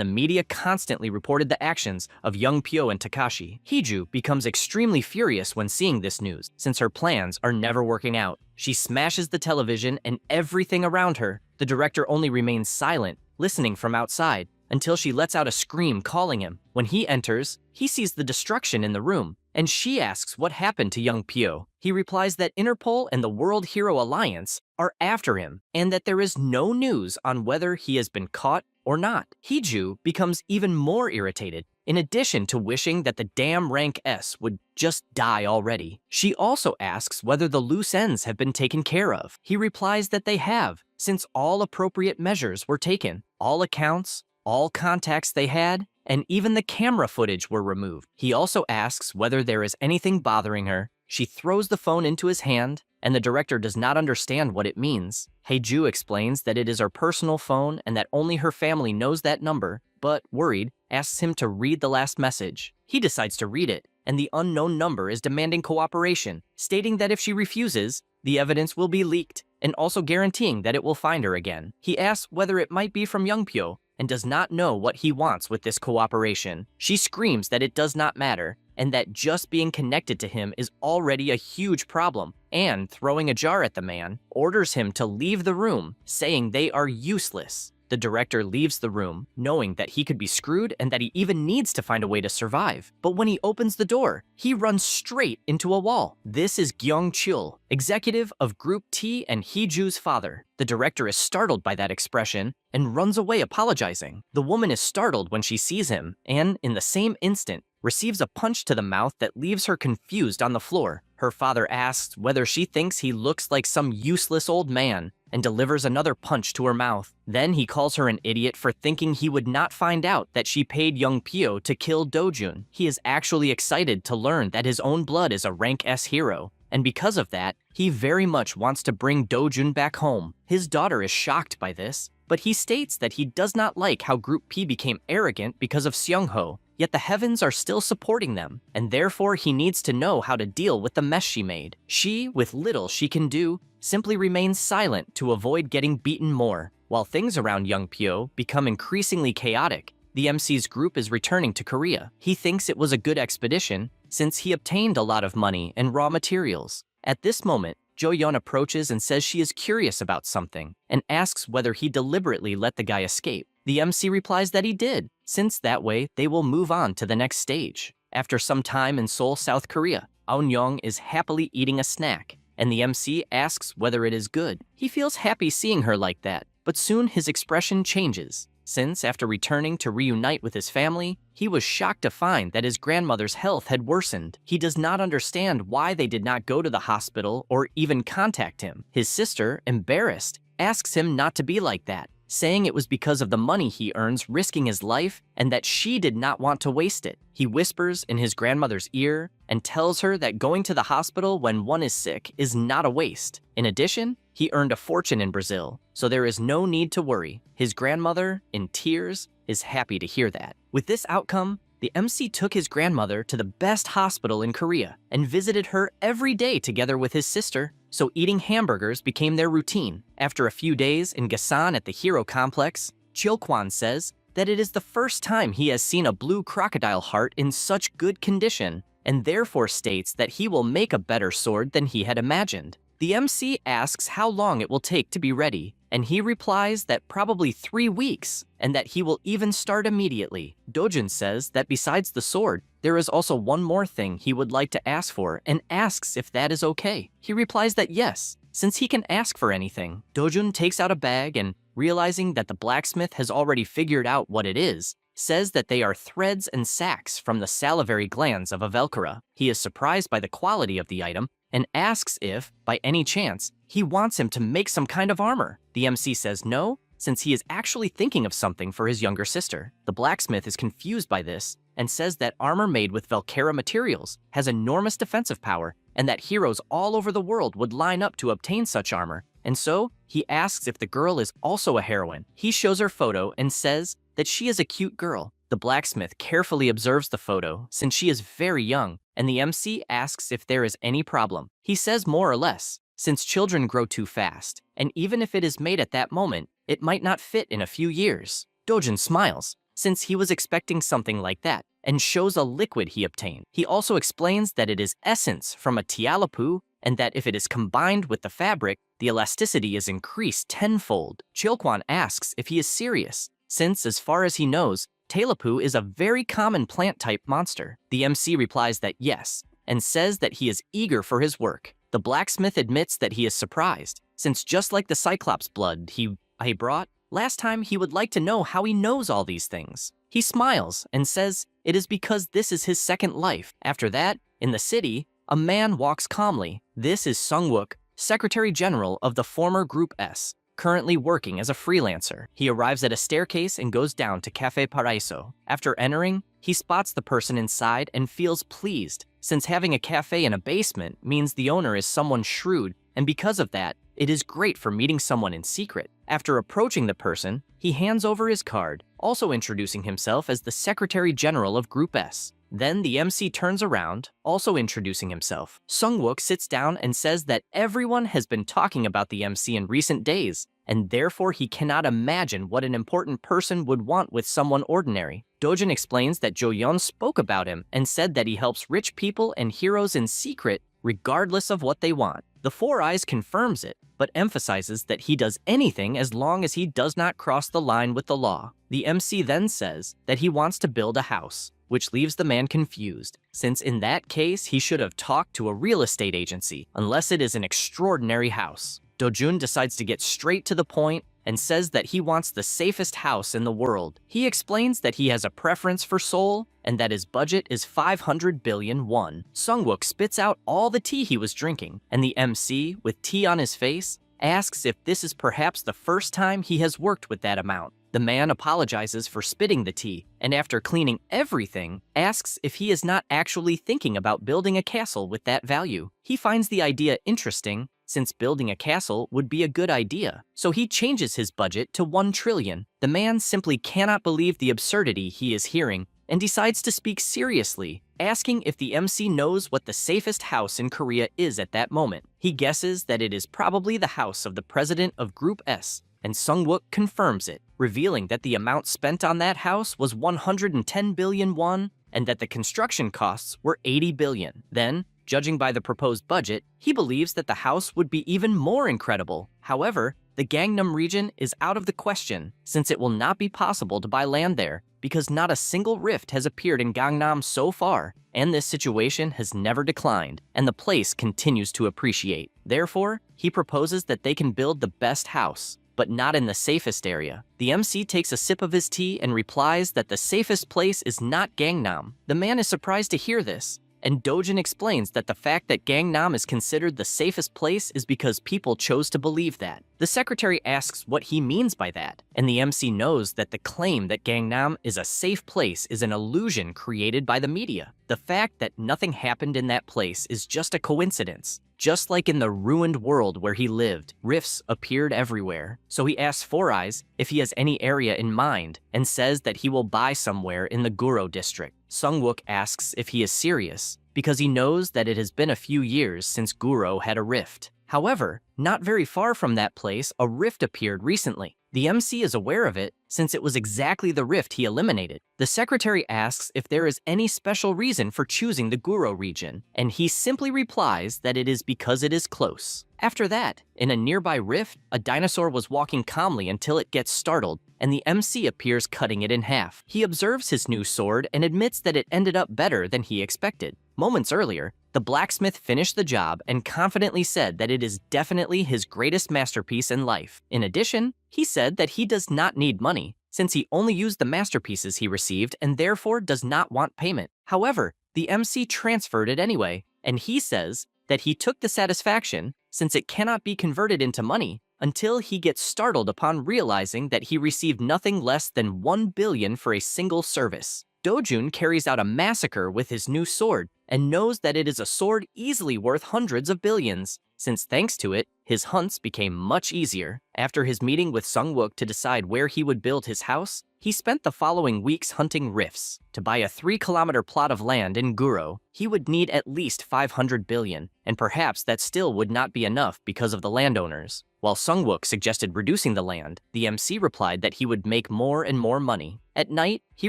the media constantly reported the actions of Youngpyo and Takashi. Hiju becomes extremely furious when seeing this news, since her plans are never working out. She smashes the television and everything around her. The director only remains silent, listening from outside, until she lets out a scream calling him. When he enters, he sees the destruction in the room, and she asks what happened to Youngpyo. He replies that Interpol and the World Hero Alliance are after him, and that there is no news on whether he has been caught or not. Hiju becomes even more irritated, in addition to wishing that the damn Rank S would just die already. She also asks whether the loose ends have been taken care of. He replies that they have, since all appropriate measures were taken. All accounts, all contacts they had, and even the camera footage were removed. He also asks whether there is anything bothering her. She throws the phone into his hand, and the director does not understand what it means. Haeju explains that it is her personal phone and that only her family knows that number, but, worried, asks him to read the last message. He decides to read it, and the unknown number is demanding cooperation, stating that if she refuses, the evidence will be leaked, and also guaranteeing that it will find her again. He asks whether it might be from Youngpyo, and does not know what he wants with this cooperation. She screams that it does not matter, and that just being connected to him is already a huge problem, and, throwing a jar at the man, orders him to leave the room, saying they are useless. The director leaves the room, knowing that he could be screwed and that he even needs to find a way to survive. But when he opens the door, he runs straight into a wall. This is Gyeong Chul, executive of Group T and Heeju's father. The director is startled by that expression and runs away apologizing. The woman is startled when she sees him and, in the same instant, receives a punch to the mouth that leaves her confused on the floor. Her father asks whether she thinks he looks like some useless old man and delivers another punch to her mouth. Then he calls her an idiot for thinking he would not find out that she paid Youngpyo to kill Dojun. He is actually excited to learn that his own blood is a Rank S hero, and because of that, he very much wants to bring Dojun back home. His daughter is shocked by this, but he states that he does not like how Group P became arrogant because of Seungho, yet the heavens are still supporting them, and therefore he needs to know how to deal with the mess she made. She, with little she can do, simply remains silent to avoid getting beaten more. While things around Youngpyo become increasingly chaotic, the MC's group is returning to Korea. He thinks it was a good expedition, since he obtained a lot of money and raw materials. At this moment, Jo-yeon approaches and says she is curious about something, and asks whether he deliberately let the guy escape. The MC replies that he did, since that way they will move on to the next stage. After some time in Seoul, South Korea, Aun-young is happily eating a snack, and the MC asks whether it is good. He feels happy seeing her like that, but soon his expression changes, since after returning to reunite with his family, he was shocked to find that his grandmother's health had worsened. He does not understand why they did not go to the hospital or even contact him. His sister, embarrassed, asks him not to be like that, saying it was because of the money he earns risking his life and that she did not want to waste it. He whispers in his grandmother's ear and tells her that going to the hospital when one is sick is not a waste. In addition, he earned a fortune in Brazil, so there is no need to worry. His grandmother, in tears, is happy to hear that. With this outcome, the MC took his grandmother to the best hospital in Korea and visited her every day together with his sister, so eating hamburgers became their routine. After a few days in Gasan at the Hero Complex, Chil-kwan says that it is the first time he has seen a blue crocodile heart in such good condition, and therefore states that he will make a better sword than he had imagined. The MC asks how long it will take to be ready, and he replies that probably 3 weeks, and that he will even start immediately. Dojun says that besides the sword, there is also one more thing he would like to ask for, and asks if that is okay. He replies that yes, since he can ask for anything. Dojun takes out a bag and, realizing that the blacksmith has already figured out what it is, says that they are threads and sacks from the salivary glands of a Velcora. He is surprised by the quality of the item and asks if, by any chance, he wants him to make some kind of armor. The MC says no, since he is actually thinking of something for his younger sister. The blacksmith is confused by this and says that armor made with Velcora materials has enormous defensive power and that heroes all over the world would line up to obtain such armor. And so, he asks if the girl is also a heroine. He shows her photo and says that she is a cute girl. The blacksmith carefully observes the photo since she is very young, and the MC asks if there is any problem. He says more or less, since children grow too fast, and even if it is made at that moment, it might not fit in a few years. Dojun smiles, since he was expecting something like that, and shows a liquid he obtained. He also explains that it is essence from a tialapu, and that if it is combined with the fabric, the elasticity is increased tenfold. Chilkwan asks if he is serious, since as far as he knows, Tailapu is a very common plant-type monster. The MC replies that yes, and says that he is eager for his work. The blacksmith admits that he is surprised, since just like the Cyclops blood he brought, last time he would like to know how he knows all these things. He smiles and says it is because this is his second life. After that, in the city, a man walks calmly. This is Sung-wook, Secretary General of the former Group S, currently working as a freelancer. He arrives at a staircase and goes down to Cafe Paraiso. After entering, he spots the person inside and feels pleased, since having a cafe in a basement means the owner is someone shrewd, and because of that, it is great for meeting someone in secret. After approaching the person, he hands over his card, also introducing himself as the Secretary General of Group S. Then the MC turns around, also introducing himself. Sung-wook sits down and says that everyone has been talking about the MC in recent days, and therefore he cannot imagine what an important person would want with someone ordinary. Dojin explains that Jo-yeon spoke about him and said that he helps rich people and heroes in secret regardless of what they want. The Four Eyes confirms it, but emphasizes that he does anything as long as he does not cross the line with the law. The MC then says that he wants to build a house, which leaves the man confused, since in that case he should have talked to a real estate agency, unless it is an extraordinary house. Dojun decides to get straight to the point and says that he wants the safest house in the world. He explains that he has a preference for Seoul and that his budget is 500 billion won. Sung-wook spits out all the tea he was drinking, and the MC, with tea on his face, asks if this is perhaps the first time he has worked with that amount. The man apologizes for spitting the tea, and after cleaning everything, asks if he is not actually thinking about building a castle with that value. He finds the idea interesting, since building a castle would be a good idea, so he changes his budget to 1 trillion. The man simply cannot believe the absurdity he is hearing and decides to speak seriously, asking if the MC knows what the safest house in Korea is at that moment. He guesses that it is probably the house of the president of Group S, and Sung-wook confirms it, revealing that the amount spent on that house was 110 billion won and that the construction costs were 80 billion. Then, judging by the proposed budget, he believes that the house would be even more incredible. However, the Gangnam region is out of the question since it will not be possible to buy land there because not a single rift has appeared in Gangnam so far, and this situation has never declined, and the place continues to appreciate. Therefore, he proposes that they can build the best house, but not in the safest area. The MC takes a sip of his tea and replies that the safest place is not Gangnam. The man is surprised to hear this, and Dojin explains that the fact that Gangnam is considered the safest place is because people chose to believe that. The secretary asks what he means by that, and the MC knows that the claim that Gangnam is a safe place is an illusion created by the media. The fact that nothing happened in that place is just a coincidence. Just like in the ruined world where he lived, rifts appeared everywhere. So he asks Four Eyes if he has any area in mind and says that he will buy somewhere in the Guro district. Sungwook asks if he is serious because he knows that it has been a few years since Guro had a rift. However, not very far from that place, a rift appeared recently. The MC is aware of it since it was exactly the rift he eliminated. The secretary asks if there is any special reason for choosing the Guro region, and he simply replies that it is because it is close. After that, in a nearby rift, a dinosaur was walking calmly until it gets startled, and the MC appears cutting it in half. He observes his new sword and admits that it ended up better than he expected. Moments earlier, the blacksmith finished the job and confidently said that it is definitely his greatest masterpiece in life. In addition, he said that he does not need money, since he only used the masterpieces he received and therefore does not want payment. However, the MC transferred it anyway, and he says that he took the satisfaction since it cannot be converted into money until he gets startled upon realizing that he received nothing less than 1 billion for a single service. Dojun carries out a massacre with his new sword and knows that it is a sword easily worth hundreds of billions, since thanks to it, his hunts became much easier. After his meeting with Sungwook to decide where he would build his house, he spent the following weeks hunting rifts. To buy a 3-kilometer plot of land in Guro, he would need at least 500 billion, and perhaps that still would not be enough because of the landowners. While Sungwook suggested reducing the land, the MC replied that he would make more and more money. At night, he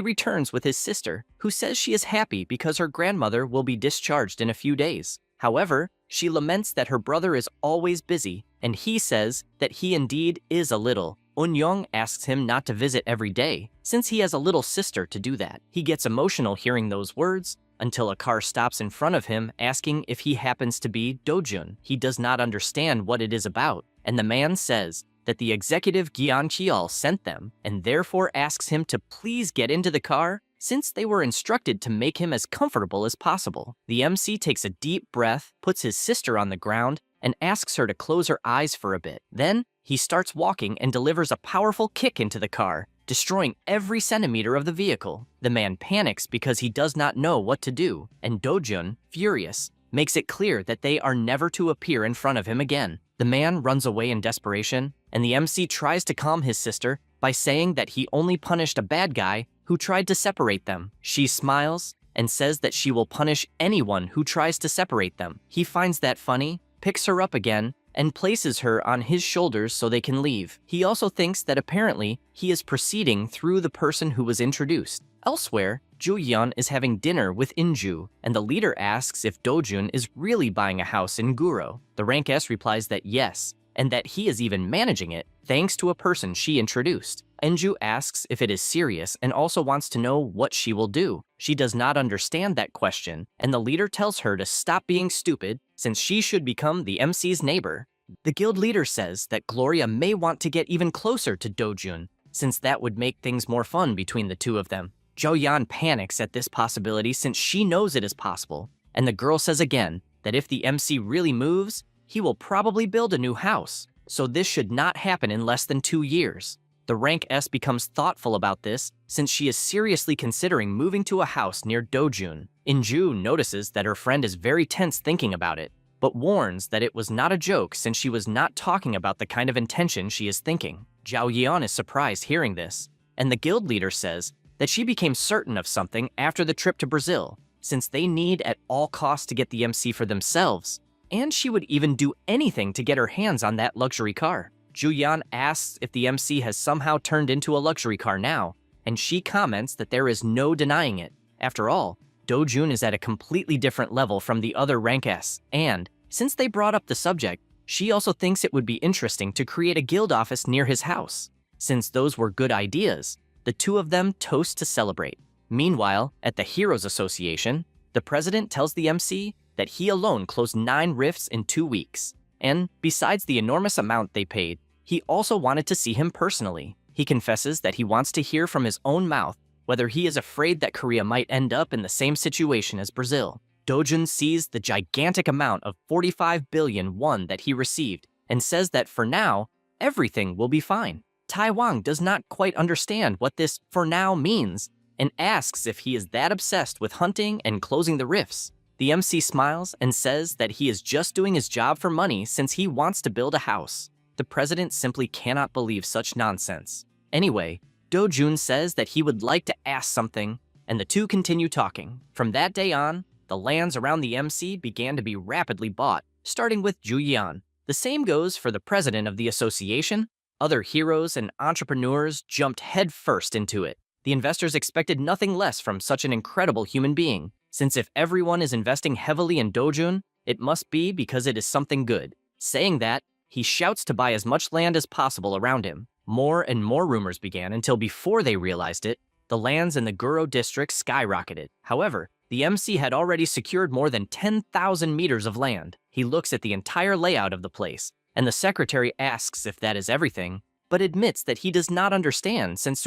returns with his sister, who says she is happy because her grandmother will be discharged in a few days. However, she laments that her brother is always busy, and he says that he indeed is a little. Eun-young asks him not to visit every day, since he has a little sister to do that. He gets emotional hearing those words, until a car stops in front of him asking if he happens to be Dojun. He does not understand what it is about, and the man says that the executive Gyeon Cheol sent them, and therefore asks him to please get into the car, since they were instructed to make him as comfortable as possible. The MC takes a deep breath, puts his sister on the ground, and asks her to close her eyes for a bit. Then, he starts walking and delivers a powerful kick into the car, destroying every centimeter of the vehicle. The man panics because he does not know what to do, and Dojun, furious, makes it clear that they are never to appear in front of him again. The man runs away in desperation, and the MC tries to calm his sister by saying that he only punished a bad guy who tried to separate them. She smiles and says that she will punish anyone who tries to separate them. He finds that funny, picks her up again, and places her on his shoulders so they can leave. He also thinks that apparently he is proceeding through the person who was introduced. Elsewhere, Ju-yeon is having dinner with Inju, and the leader asks if Dojun is really buying a house in Guro. The rank S replies that yes, and that he is even managing it, thanks to a person she introduced. Inju asks if it is serious and also wants to know what she will do. She does not understand that question, and the leader tells her to stop being stupid since she should become the MC's neighbor. The guild leader says that Gloria may want to get even closer to Dojun, since that would make things more fun between the two of them. Jo-yeon panics at this possibility since she knows it is possible, and the girl says again that if the MC really moves, he will probably build a new house, so this should not happen in less than 2 years. The rank S becomes thoughtful about this since she is seriously considering moving to a house near Dojun. Inju notices that her friend is very tense thinking about it, but warns that it was not a joke since she was not talking about the kind of intention she is thinking. Zhao Yeon is surprised hearing this, and the guild leader says that she became certain of something after the trip to Brazil, since they need at all costs to get the MC for themselves, and she would even do anything to get her hands on that luxury car. Ju-yeon asks if the MC has somehow turned into a luxury car now, and she comments that there is no denying it. After all, Dojun is at a completely different level from the other rank S, and, since they brought up the subject, she also thinks it would be interesting to create a guild office near his house. Since those were good ideas, the two of them toast to celebrate. Meanwhile, at the Heroes Association, the president tells the MC that he alone closed 9 rifts in 2 weeks. And besides the enormous amount they paid, he also wanted to see him personally. He confesses that he wants to hear from his own mouth whether he is afraid that Korea might end up in the same situation as Brazil. Dojun sees the gigantic amount of 45 billion won that he received and says that for now, everything will be fine. Taiwan does not quite understand what this "for now" means and asks if he is that obsessed with hunting and closing the rifts. The MC smiles and says that he is just doing his job for money since he wants to build a house. The president simply cannot believe such nonsense. Anyway, Dojun says that he would like to ask something, and the two continue talking. From that day on, the lands around the MC began to be rapidly bought, starting with Julian. The same goes for the president of the association. Other heroes and entrepreneurs jumped headfirst into it. The investors expected nothing less from such an incredible human being, since if everyone is investing heavily in Dojun, it must be because it is something good. Saying that, he shouts to buy as much land as possible around him. More and more rumors began until before they realized it, the lands in the Guro district skyrocketed. However, the MC had already secured more than 10,000 meters of land. He looks at the entire layout of the place, and the secretary asks if that is everything, but admits that he does not understand since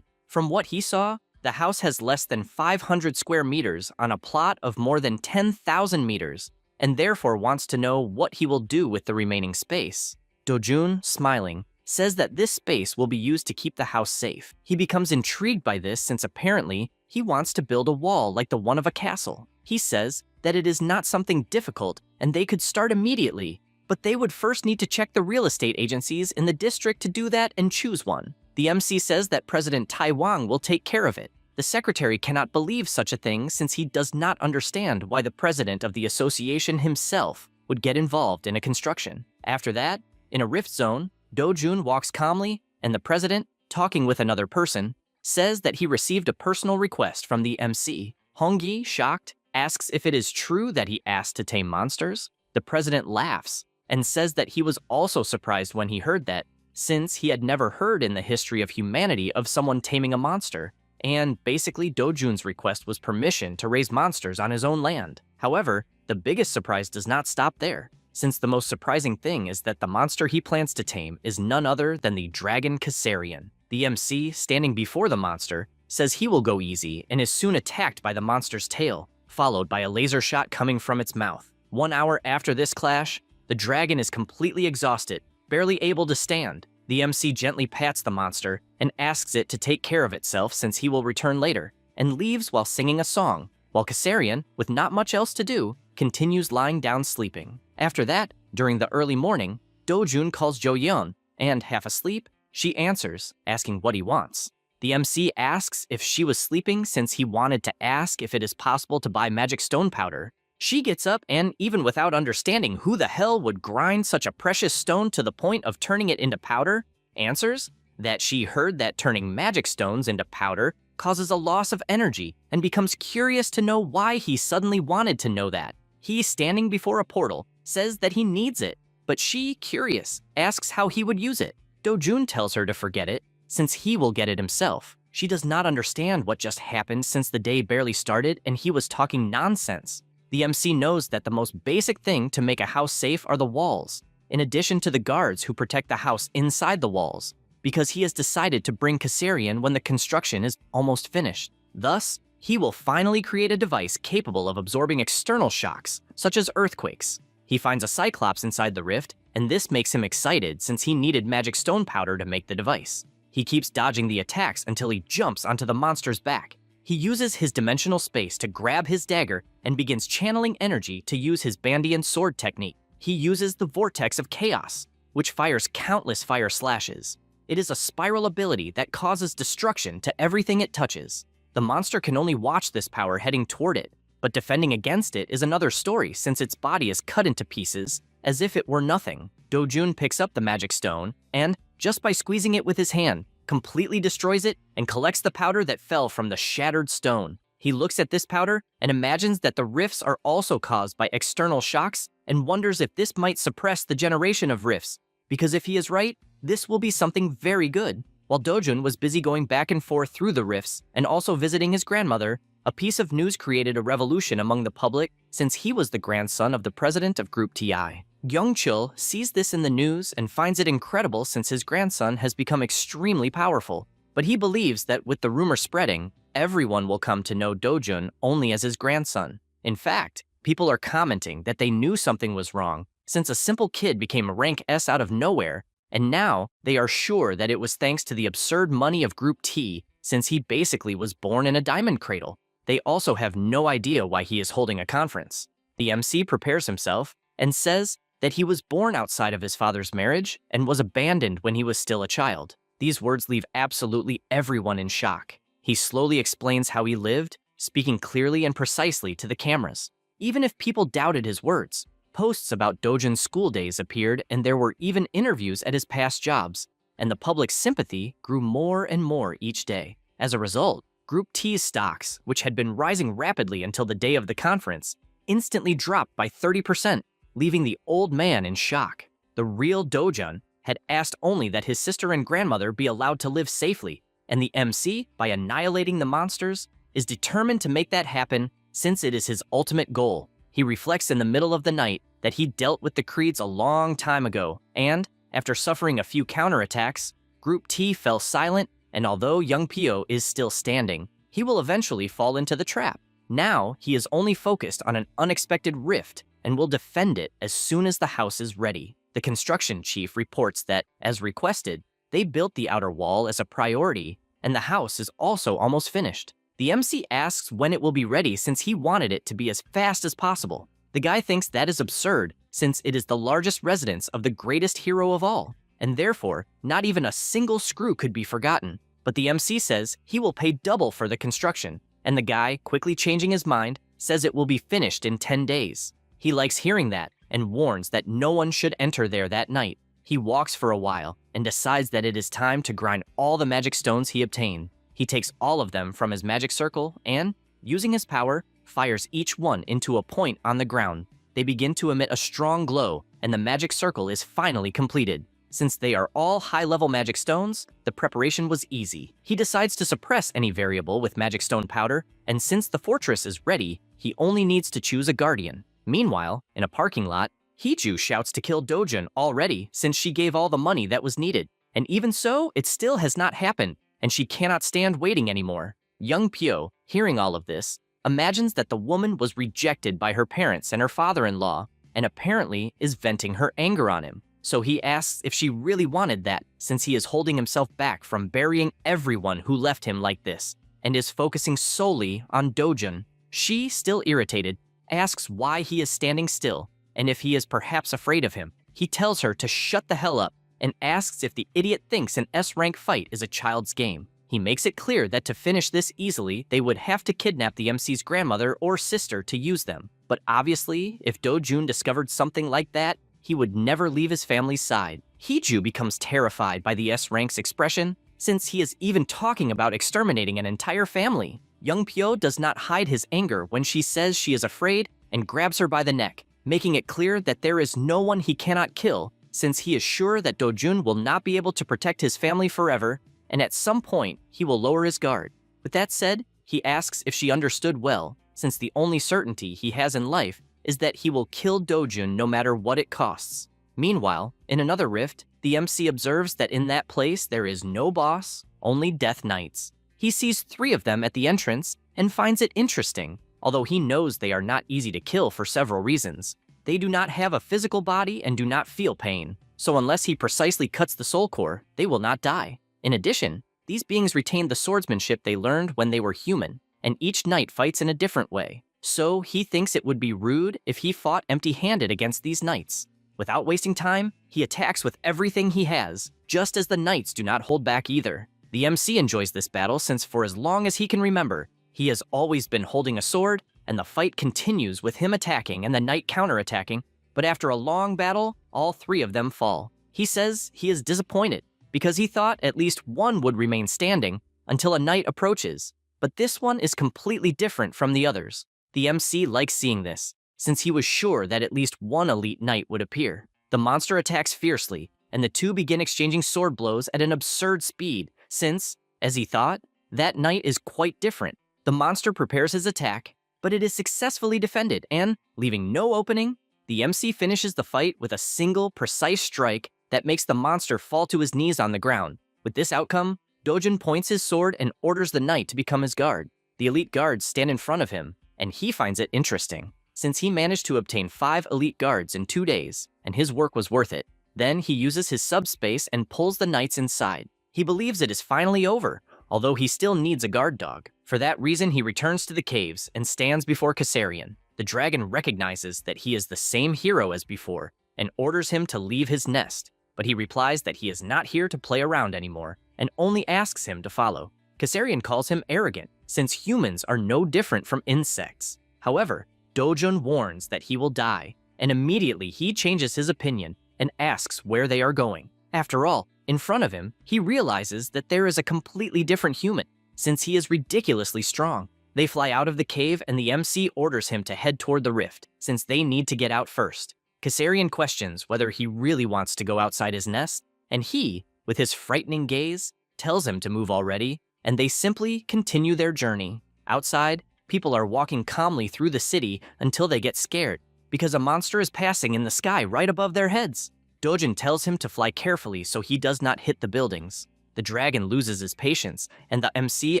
from what he saw, the house has less than 500 square meters on a plot of more than 10,000 meters, and therefore wants to know what he will do with the remaining space. Dojun, smiling, says that this space will be used to keep the house safe. He becomes intrigued by this since apparently he wants to build a wall like the one of a castle. He says that it is not something difficult and they could start immediately, but they would first need to check the real estate agencies in the district to do that and choose one. The MC says that President Taiwan will take care of it. The secretary cannot believe such a thing since he does not understand why the president of the association himself would get involved in a construction. After that, in a rift zone, Dojun walks calmly, and the president, talking with another person, says that he received a personal request from the MC. Hongyi, shocked, asks if it is true that he asked to tame monsters. The president laughs and says that he was also surprised when he heard that, since he had never heard in the history of humanity of someone taming a monster, and basically Dojun's request was permission to raise monsters on his own land. However, the biggest surprise does not stop there, since the most surprising thing is that the monster he plans to tame is none other than the dragon Kassarian. The MC, standing before the monster, says he will go easy and is soon attacked by the monster's tail, followed by a laser shot coming from its mouth. 1 hour after this clash, the dragon is completely exhausted, barely able to stand. The MC gently pats the monster and asks it to take care of itself since he will return later, and leaves while singing a song, while Kassarian, with not much else to do, continues lying down sleeping. After that, during the early morning, Dojun calls Jo-yeon, and half asleep, she answers, asking what he wants. The MC asks if she was sleeping since he wanted to ask if it is possible to buy magic stone powder. She gets up and, even without understanding who the hell would grind such a precious stone to the point of turning it into powder, answers that she heard that turning magic stones into powder causes a loss of energy and becomes curious to know why he suddenly wanted to know that. He, standing before a portal, says that he needs it, but she, curious, asks how he would use it. Dojun tells her to forget it, since he will get it himself. She does not understand what just happened since the day barely started and he was talking nonsense. The MC knows that the most basic thing to make a house safe are the walls, in addition to the guards who protect the house inside the walls, because he has decided to bring Kassarian when the construction is almost finished. Thus, he will finally create a device capable of absorbing external shocks, such as earthquakes. He finds a Cyclops inside the rift, and this makes him excited since he needed magic stone powder to make the device. He keeps dodging the attacks until he jumps onto the monster's back. He uses his dimensional space to grab his dagger and begins channeling energy to use his Bandian sword technique. He uses the Vortex of Chaos, which fires countless fire slashes. It is a spiral ability that causes destruction to everything it touches. The monster can only watch this power heading toward it, but defending against it is another story since its body is cut into pieces as if it were nothing. Dojun picks up the magic stone and, just by squeezing it with his hand, completely destroys it and collects the powder that fell from the shattered stone. He looks at this powder and imagines that the rifts are also caused by external shocks and wonders if this might suppress the generation of rifts, because if he is right, this will be something very good. While Dojun was busy going back and forth through the rifts and also visiting his grandmother, a piece of news created a revolution among the public since he was the grandson of the president of Group TI. Kyung-chul sees this in the news and finds it incredible since his grandson has become extremely powerful. But he believes that with the rumor spreading, everyone will come to know Dojun only as his grandson. In fact, people are commenting that they knew something was wrong since a simple kid became rank S out of nowhere, and now they are sure that it was thanks to the absurd money of Group T since he basically was born in a diamond cradle. They also have no idea why he is holding a conference. The MC prepares himself and says that he was born outside of his father's marriage and was abandoned when he was still a child. These words leave absolutely everyone in shock. He slowly explains how he lived, speaking clearly and precisely to the cameras. Even if people doubted his words, posts about Dojun's school days appeared and there were even interviews at his past jobs, and the public's sympathy grew more and more each day. As a result, Group T's stocks, which had been rising rapidly until the day of the conference, instantly dropped by 30%, leaving the old man in shock. The real Dojun had asked only that his sister and grandmother be allowed to live safely, and the MC, by annihilating the monsters, is determined to make that happen since it is his ultimate goal. He reflects in the middle of the night that he dealt with the Creeds a long time ago, and, after suffering a few counterattacks, Group T fell silent, and although Young Pyo is still standing, he will eventually fall into the trap. Now, he is only focused on an unexpected rift and will defend it as soon as the house is ready. The construction chief reports that, as requested, they built the outer wall as a priority, and the house is also almost finished. The MC asks when it will be ready since he wanted it to be as fast as possible. The guy thinks that is absurd since it is the largest residence of the greatest hero of all, and therefore, not even a single screw could be forgotten. But the MC says he will pay double for the construction, and the guy, quickly changing his mind, says it will be finished in 10 days. He likes hearing that and warns that no one should enter there that night. He walks for a while and decides that it is time to grind all the magic stones he obtained. He takes all of them from his magic circle and, using his power, fires each one into a point on the ground. They begin to emit a strong glow, and the magic circle is finally completed. Since they are all high-level magic stones, the preparation was easy. He decides to suppress any variable with magic stone powder, and since the fortress is ready, he only needs to choose a guardian. Meanwhile, in a parking lot, Hiju shouts to kill Dojun already since she gave all the money that was needed. And even so, it still has not happened, and she cannot stand waiting anymore. Young Pyo, hearing all of this, imagines that the woman was rejected by her parents and her father-in-law, and apparently is venting her anger on him. So he asks if she really wanted that, since he is holding himself back from burying everyone who left him like this, and is focusing solely on Dojun. She, still irritated, asks why he is standing still, and if he is perhaps afraid of him. He tells her to shut the hell up, and asks if the idiot thinks an S-rank fight is a child's game. He makes it clear that to finish this easily, they would have to kidnap the MC's grandmother or sister to use them. But obviously, if Dojun discovered something like that, he would never leave his family's side. Hiju becomes terrified by the S-rank's expression, since he is even talking about exterminating an entire family. Young Pyo does not hide his anger when she says she is afraid and grabs her by the neck, making it clear that there is no one he cannot kill, since he is sure that Dojun will not be able to protect his family forever, and at some point, he will lower his guard. With that said, he asks if she understood well, since the only certainty he has in life is that he will kill Dojun no matter what it costs. Meanwhile, in another rift, the MC observes that in that place there is no boss, only Death Knights. He sees 3 of them at the entrance and finds it interesting, although he knows they are not easy to kill for several reasons. They do not have a physical body and do not feel pain, so unless he precisely cuts the soul core, they will not die. In addition, these beings retain the swordsmanship they learned when they were human, and each knight fights in a different way. So he thinks it would be rude if he fought empty-handed against these knights. Without wasting time, he attacks with everything he has, just as the knights do not hold back either. The MC enjoys this battle since for as long as he can remember, he has always been holding a sword, and the fight continues with him attacking and the knight counterattacking, but after a long battle, all 3 of them fall. He says he is disappointed, because he thought at least one would remain standing until a knight approaches. But this one is completely different from the others. The MC likes seeing this, since he was sure that at least one elite knight would appear. The monster attacks fiercely, and the two begin exchanging sword blows at an absurd speed, since, as he thought, that knight is quite different. The monster prepares his attack, but it is successfully defended, and, leaving no opening, the MC finishes the fight with a single, precise strike that makes the monster fall to his knees on the ground. With this outcome, Dojun points his sword and orders the knight to become his guard. The elite guards stand in front of him, and he finds it interesting, since he managed to obtain 5 elite guards in 2 days, and his work was worth it. Then he uses his subspace and pulls the knights inside. He believes it is finally over, although he still needs a guard dog. For that reason, he returns to the caves and stands before Kassarian. The dragon recognizes that he is the same hero as before and orders him to leave his nest, but he replies that he is not here to play around anymore and only asks him to follow. Kassarian calls him arrogant, since humans are no different from insects. However, Dojun warns that he will die, and immediately he changes his opinion and asks where they are going. After all, in front of him, he realizes that there is a completely different human, since he is ridiculously strong. They fly out of the cave and the MC orders him to head toward the rift, since they need to get out first. Kassarian questions whether he really wants to go outside his nest, and he, with his frightening gaze, tells him to move already, and they simply continue their journey. Outside, people are walking calmly through the city until they get scared, because a monster is passing in the sky right above their heads. Dojun tells him to fly carefully so he does not hit the buildings. The dragon loses his patience, and the MC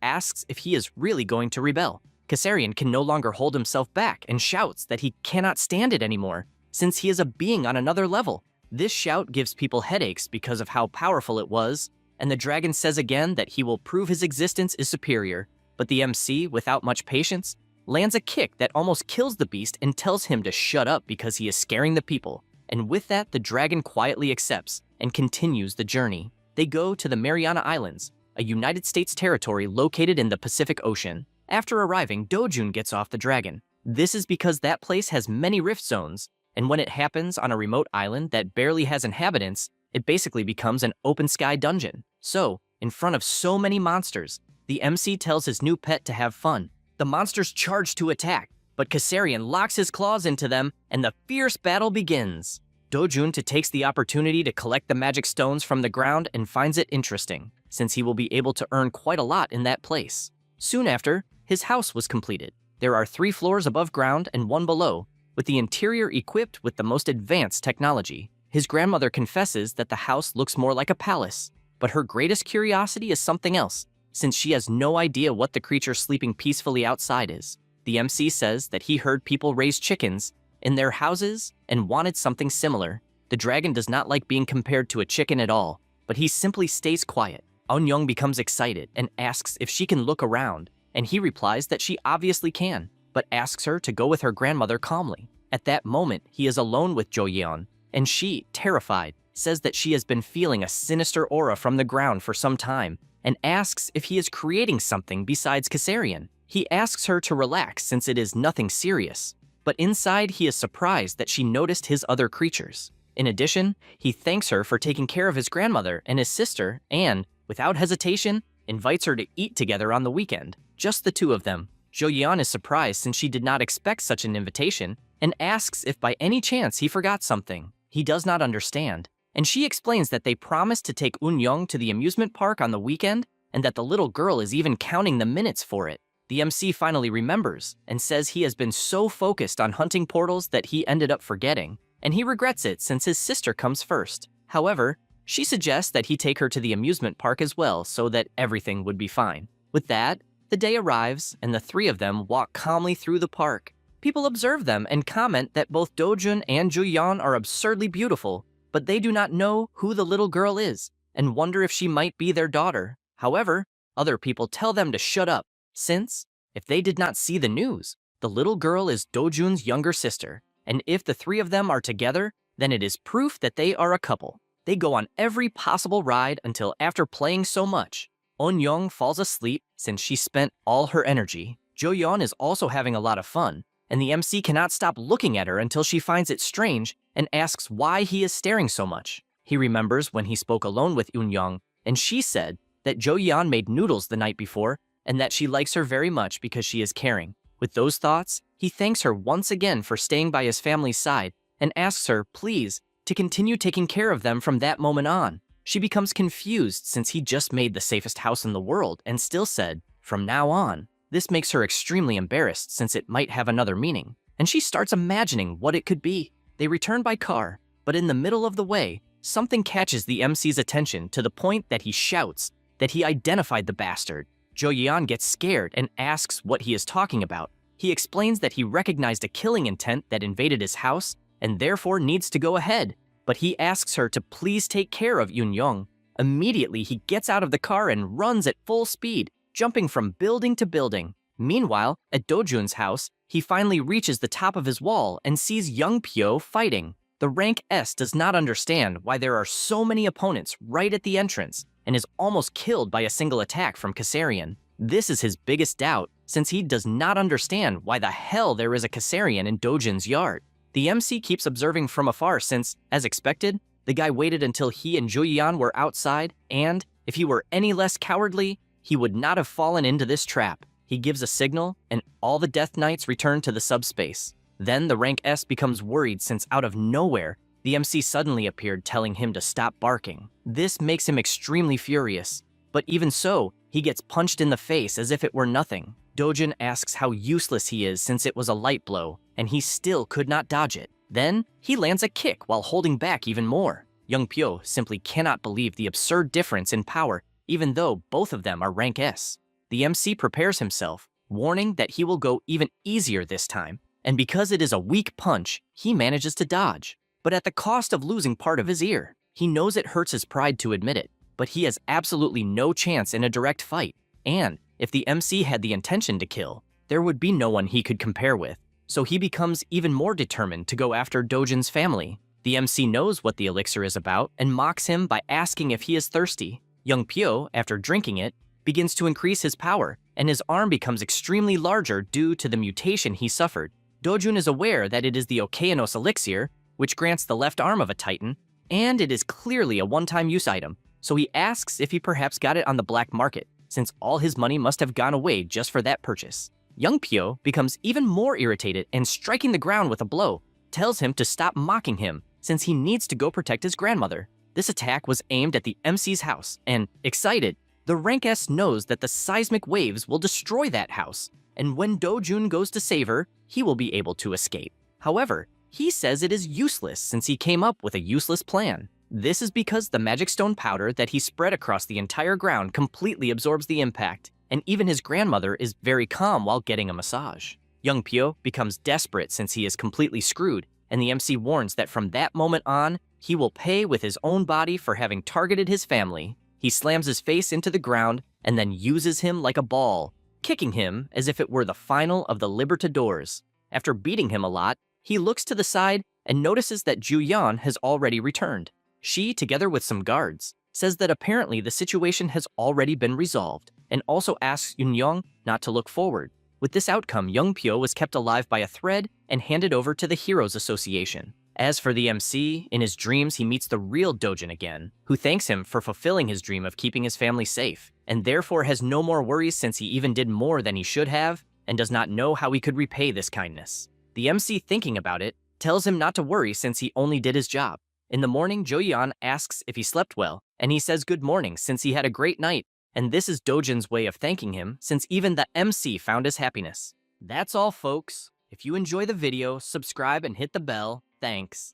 asks if he is really going to rebel. Kassarian can no longer hold himself back and shouts that he cannot stand it anymore, since he is a being on another level. This shout gives people headaches because of how powerful it was, and the dragon says again that he will prove his existence is superior. But the MC, without much patience, lands a kick that almost kills the beast and tells him to shut up because he is scaring the people. And with that, the dragon quietly accepts and continues the journey. They go to the Mariana Islands, a United States territory located in the Pacific Ocean. After arriving, Dojun gets off the dragon. This is because that place has many rift zones, and when it happens on a remote island that barely has inhabitants, it basically becomes an open sky dungeon. So, in front of so many monsters, the MC tells his new pet to have fun. The monsters charge to attack, but Kassarian locks his claws into them, and the fierce battle begins. Dojun takes the opportunity to collect the magic stones from the ground and finds it interesting, since he will be able to earn quite a lot in that place. Soon after, his house was completed. There are 3 floors above ground and 1 below, with the interior equipped with the most advanced technology. His grandmother confesses that the house looks more like a palace, but her greatest curiosity is something else, since she has no idea what the creature sleeping peacefully outside is. The MC says that he heard people raise chickens in their houses and wanted something similar. The dragon does not like being compared to a chicken at all, but he simply stays quiet. Eun-young becomes excited and asks if she can look around, and he replies that she obviously can, but asks her to go with her grandmother calmly. At that moment, he is alone with Jo-yeon, and she, terrified, says that she has been feeling a sinister aura from the ground for some time, and asks if he is creating something besides Kassarian. He asks her to relax since it is nothing serious, but inside he is surprised that she noticed his other creatures. In addition, he thanks her for taking care of his grandmother and his sister and, without hesitation, invites her to eat together on the weekend. Just the 2 of them. Jo-yeon is surprised since she did not expect such an invitation and asks if by any chance he forgot something. He does not understand, and she explains that they promised to take Eun-young to the amusement park on the weekend and that the little girl is even counting the minutes for it. The MC finally remembers and says he has been so focused on hunting portals that he ended up forgetting, and he regrets it since his sister comes first. However, she suggests that he take her to the amusement park as well so that everything would be fine. With that, the day arrives and the 3 of them walk calmly through the park. People observe them and comment that both Dojun and Jo-yeon are absurdly beautiful, but they do not know who the little girl is and wonder if she might be their daughter. However, other people tell them to shut up, since, if they did not see the news, the little girl is Dojun's younger sister, and if the 3 of them are together, then it is proof that they are a couple. They go on every possible ride until after playing so much, Eun-young falls asleep since she spent all her energy. Jo-yeon is also having a lot of fun, and the MC cannot stop looking at her until she finds it strange and asks why he is staring so much. He remembers when he spoke alone with Eun-young, and she said that Jo-yeon made noodles the night before and that she likes her very much because she is caring. With those thoughts, he thanks her once again for staying by his family's side and asks her, please, to continue taking care of them from that moment on. She becomes confused since he just made the safest house in the world and still said, from now on. This makes her extremely embarrassed since it might have another meaning, and she starts imagining what it could be. They return by car, but in the middle of the way, something catches the MC's attention to the point that he shouts that he identified the bastard. Jo-yeon gets scared and asks what he is talking about. He explains that he recognized a killing intent that invaded his house and therefore needs to go ahead, but he asks her to please take care of Yoon-young. Immediately, he gets out of the car and runs at full speed, jumping from building to building. Meanwhile, at Do-jun's house, he finally reaches the top of his wall and sees Young Pyo fighting. The rank S does not understand why there are so many opponents right at the entrance and is almost killed by a single attack from Kassarian. This is his biggest doubt, since he does not understand why the hell there is a Kassarian in Do-jun's yard. The MC keeps observing from afar since, as expected, the guy waited until he and Jo-yeon were outside, and, if he were any less cowardly, he would not have fallen into this trap. He gives a signal, and all the Death Knights return to the subspace. Then the rank S becomes worried since out of nowhere, the MC suddenly appeared telling him to stop barking. This makes him extremely furious, but even so, he gets punched in the face as if it were nothing. Do-jun asks how useless he is since it was a light blow, and he still could not dodge it. Then, he lands a kick while holding back even more. Young Pyo simply cannot believe the absurd difference in power, even though both of them are rank S. The MC prepares himself, warning that he will go even easier this time, and because it is a weak punch, he manages to dodge, but at the cost of losing part of his ear. He knows it hurts his pride to admit it, but he has absolutely no chance in a direct fight, and if the MC had the intention to kill, there would be no one he could compare with, so he becomes even more determined to go after Do-jun's family. The MC knows what the elixir is about and mocks him by asking if he is thirsty. Young Pyo, after drinking it, begins to increase his power, and his arm becomes extremely larger due to the mutation he suffered. Do-jun is aware that it is the Okeanos elixir, which grants the left arm of a Titan, and it is clearly a one-time use item, so he asks if he perhaps got it on the black market, since all his money must have gone away just for that purchase. Young Pyo becomes even more irritated and, striking the ground with a blow, tells him to stop mocking him since he needs to go protect his grandmother. This attack was aimed at the MC's house, and, excited, the rank S knows that the seismic waves will destroy that house, and when Do-jun goes to save her, he will be able to escape. However, he says it is useless since he came up with a useless plan. This is because the magic stone powder that he spread across the entire ground completely absorbs the impact, and even his grandmother is very calm while getting a massage. Young Pyo becomes desperate since he is completely screwed, and the MC warns that from that moment on, he will pay with his own body for having targeted his family. He slams his face into the ground and then uses him like a ball, kicking him as if it were the final of the Libertadores. After beating him a lot, he looks to the side and notices that Jo-yeon has already returned. She, together with some guards, says that apparently the situation has already been resolved, and also asks Yoon-young not to look forward. With this outcome, Young Pyo was kept alive by a thread and handed over to the Heroes Association. As for the MC, in his dreams he meets the real Do-jun again, who thanks him for fulfilling his dream of keeping his family safe, and therefore has no more worries since he even did more than he should have, and does not know how he could repay this kindness. The MC, thinking about it, tells him not to worry since he only did his job. In the morning, Jo-yeon asks if he slept well, and he says good morning since he had a great night, and this is Do-jun's way of thanking him since even the MC found his happiness. That's all, folks. If you enjoy the video, subscribe and hit the bell. Thanks.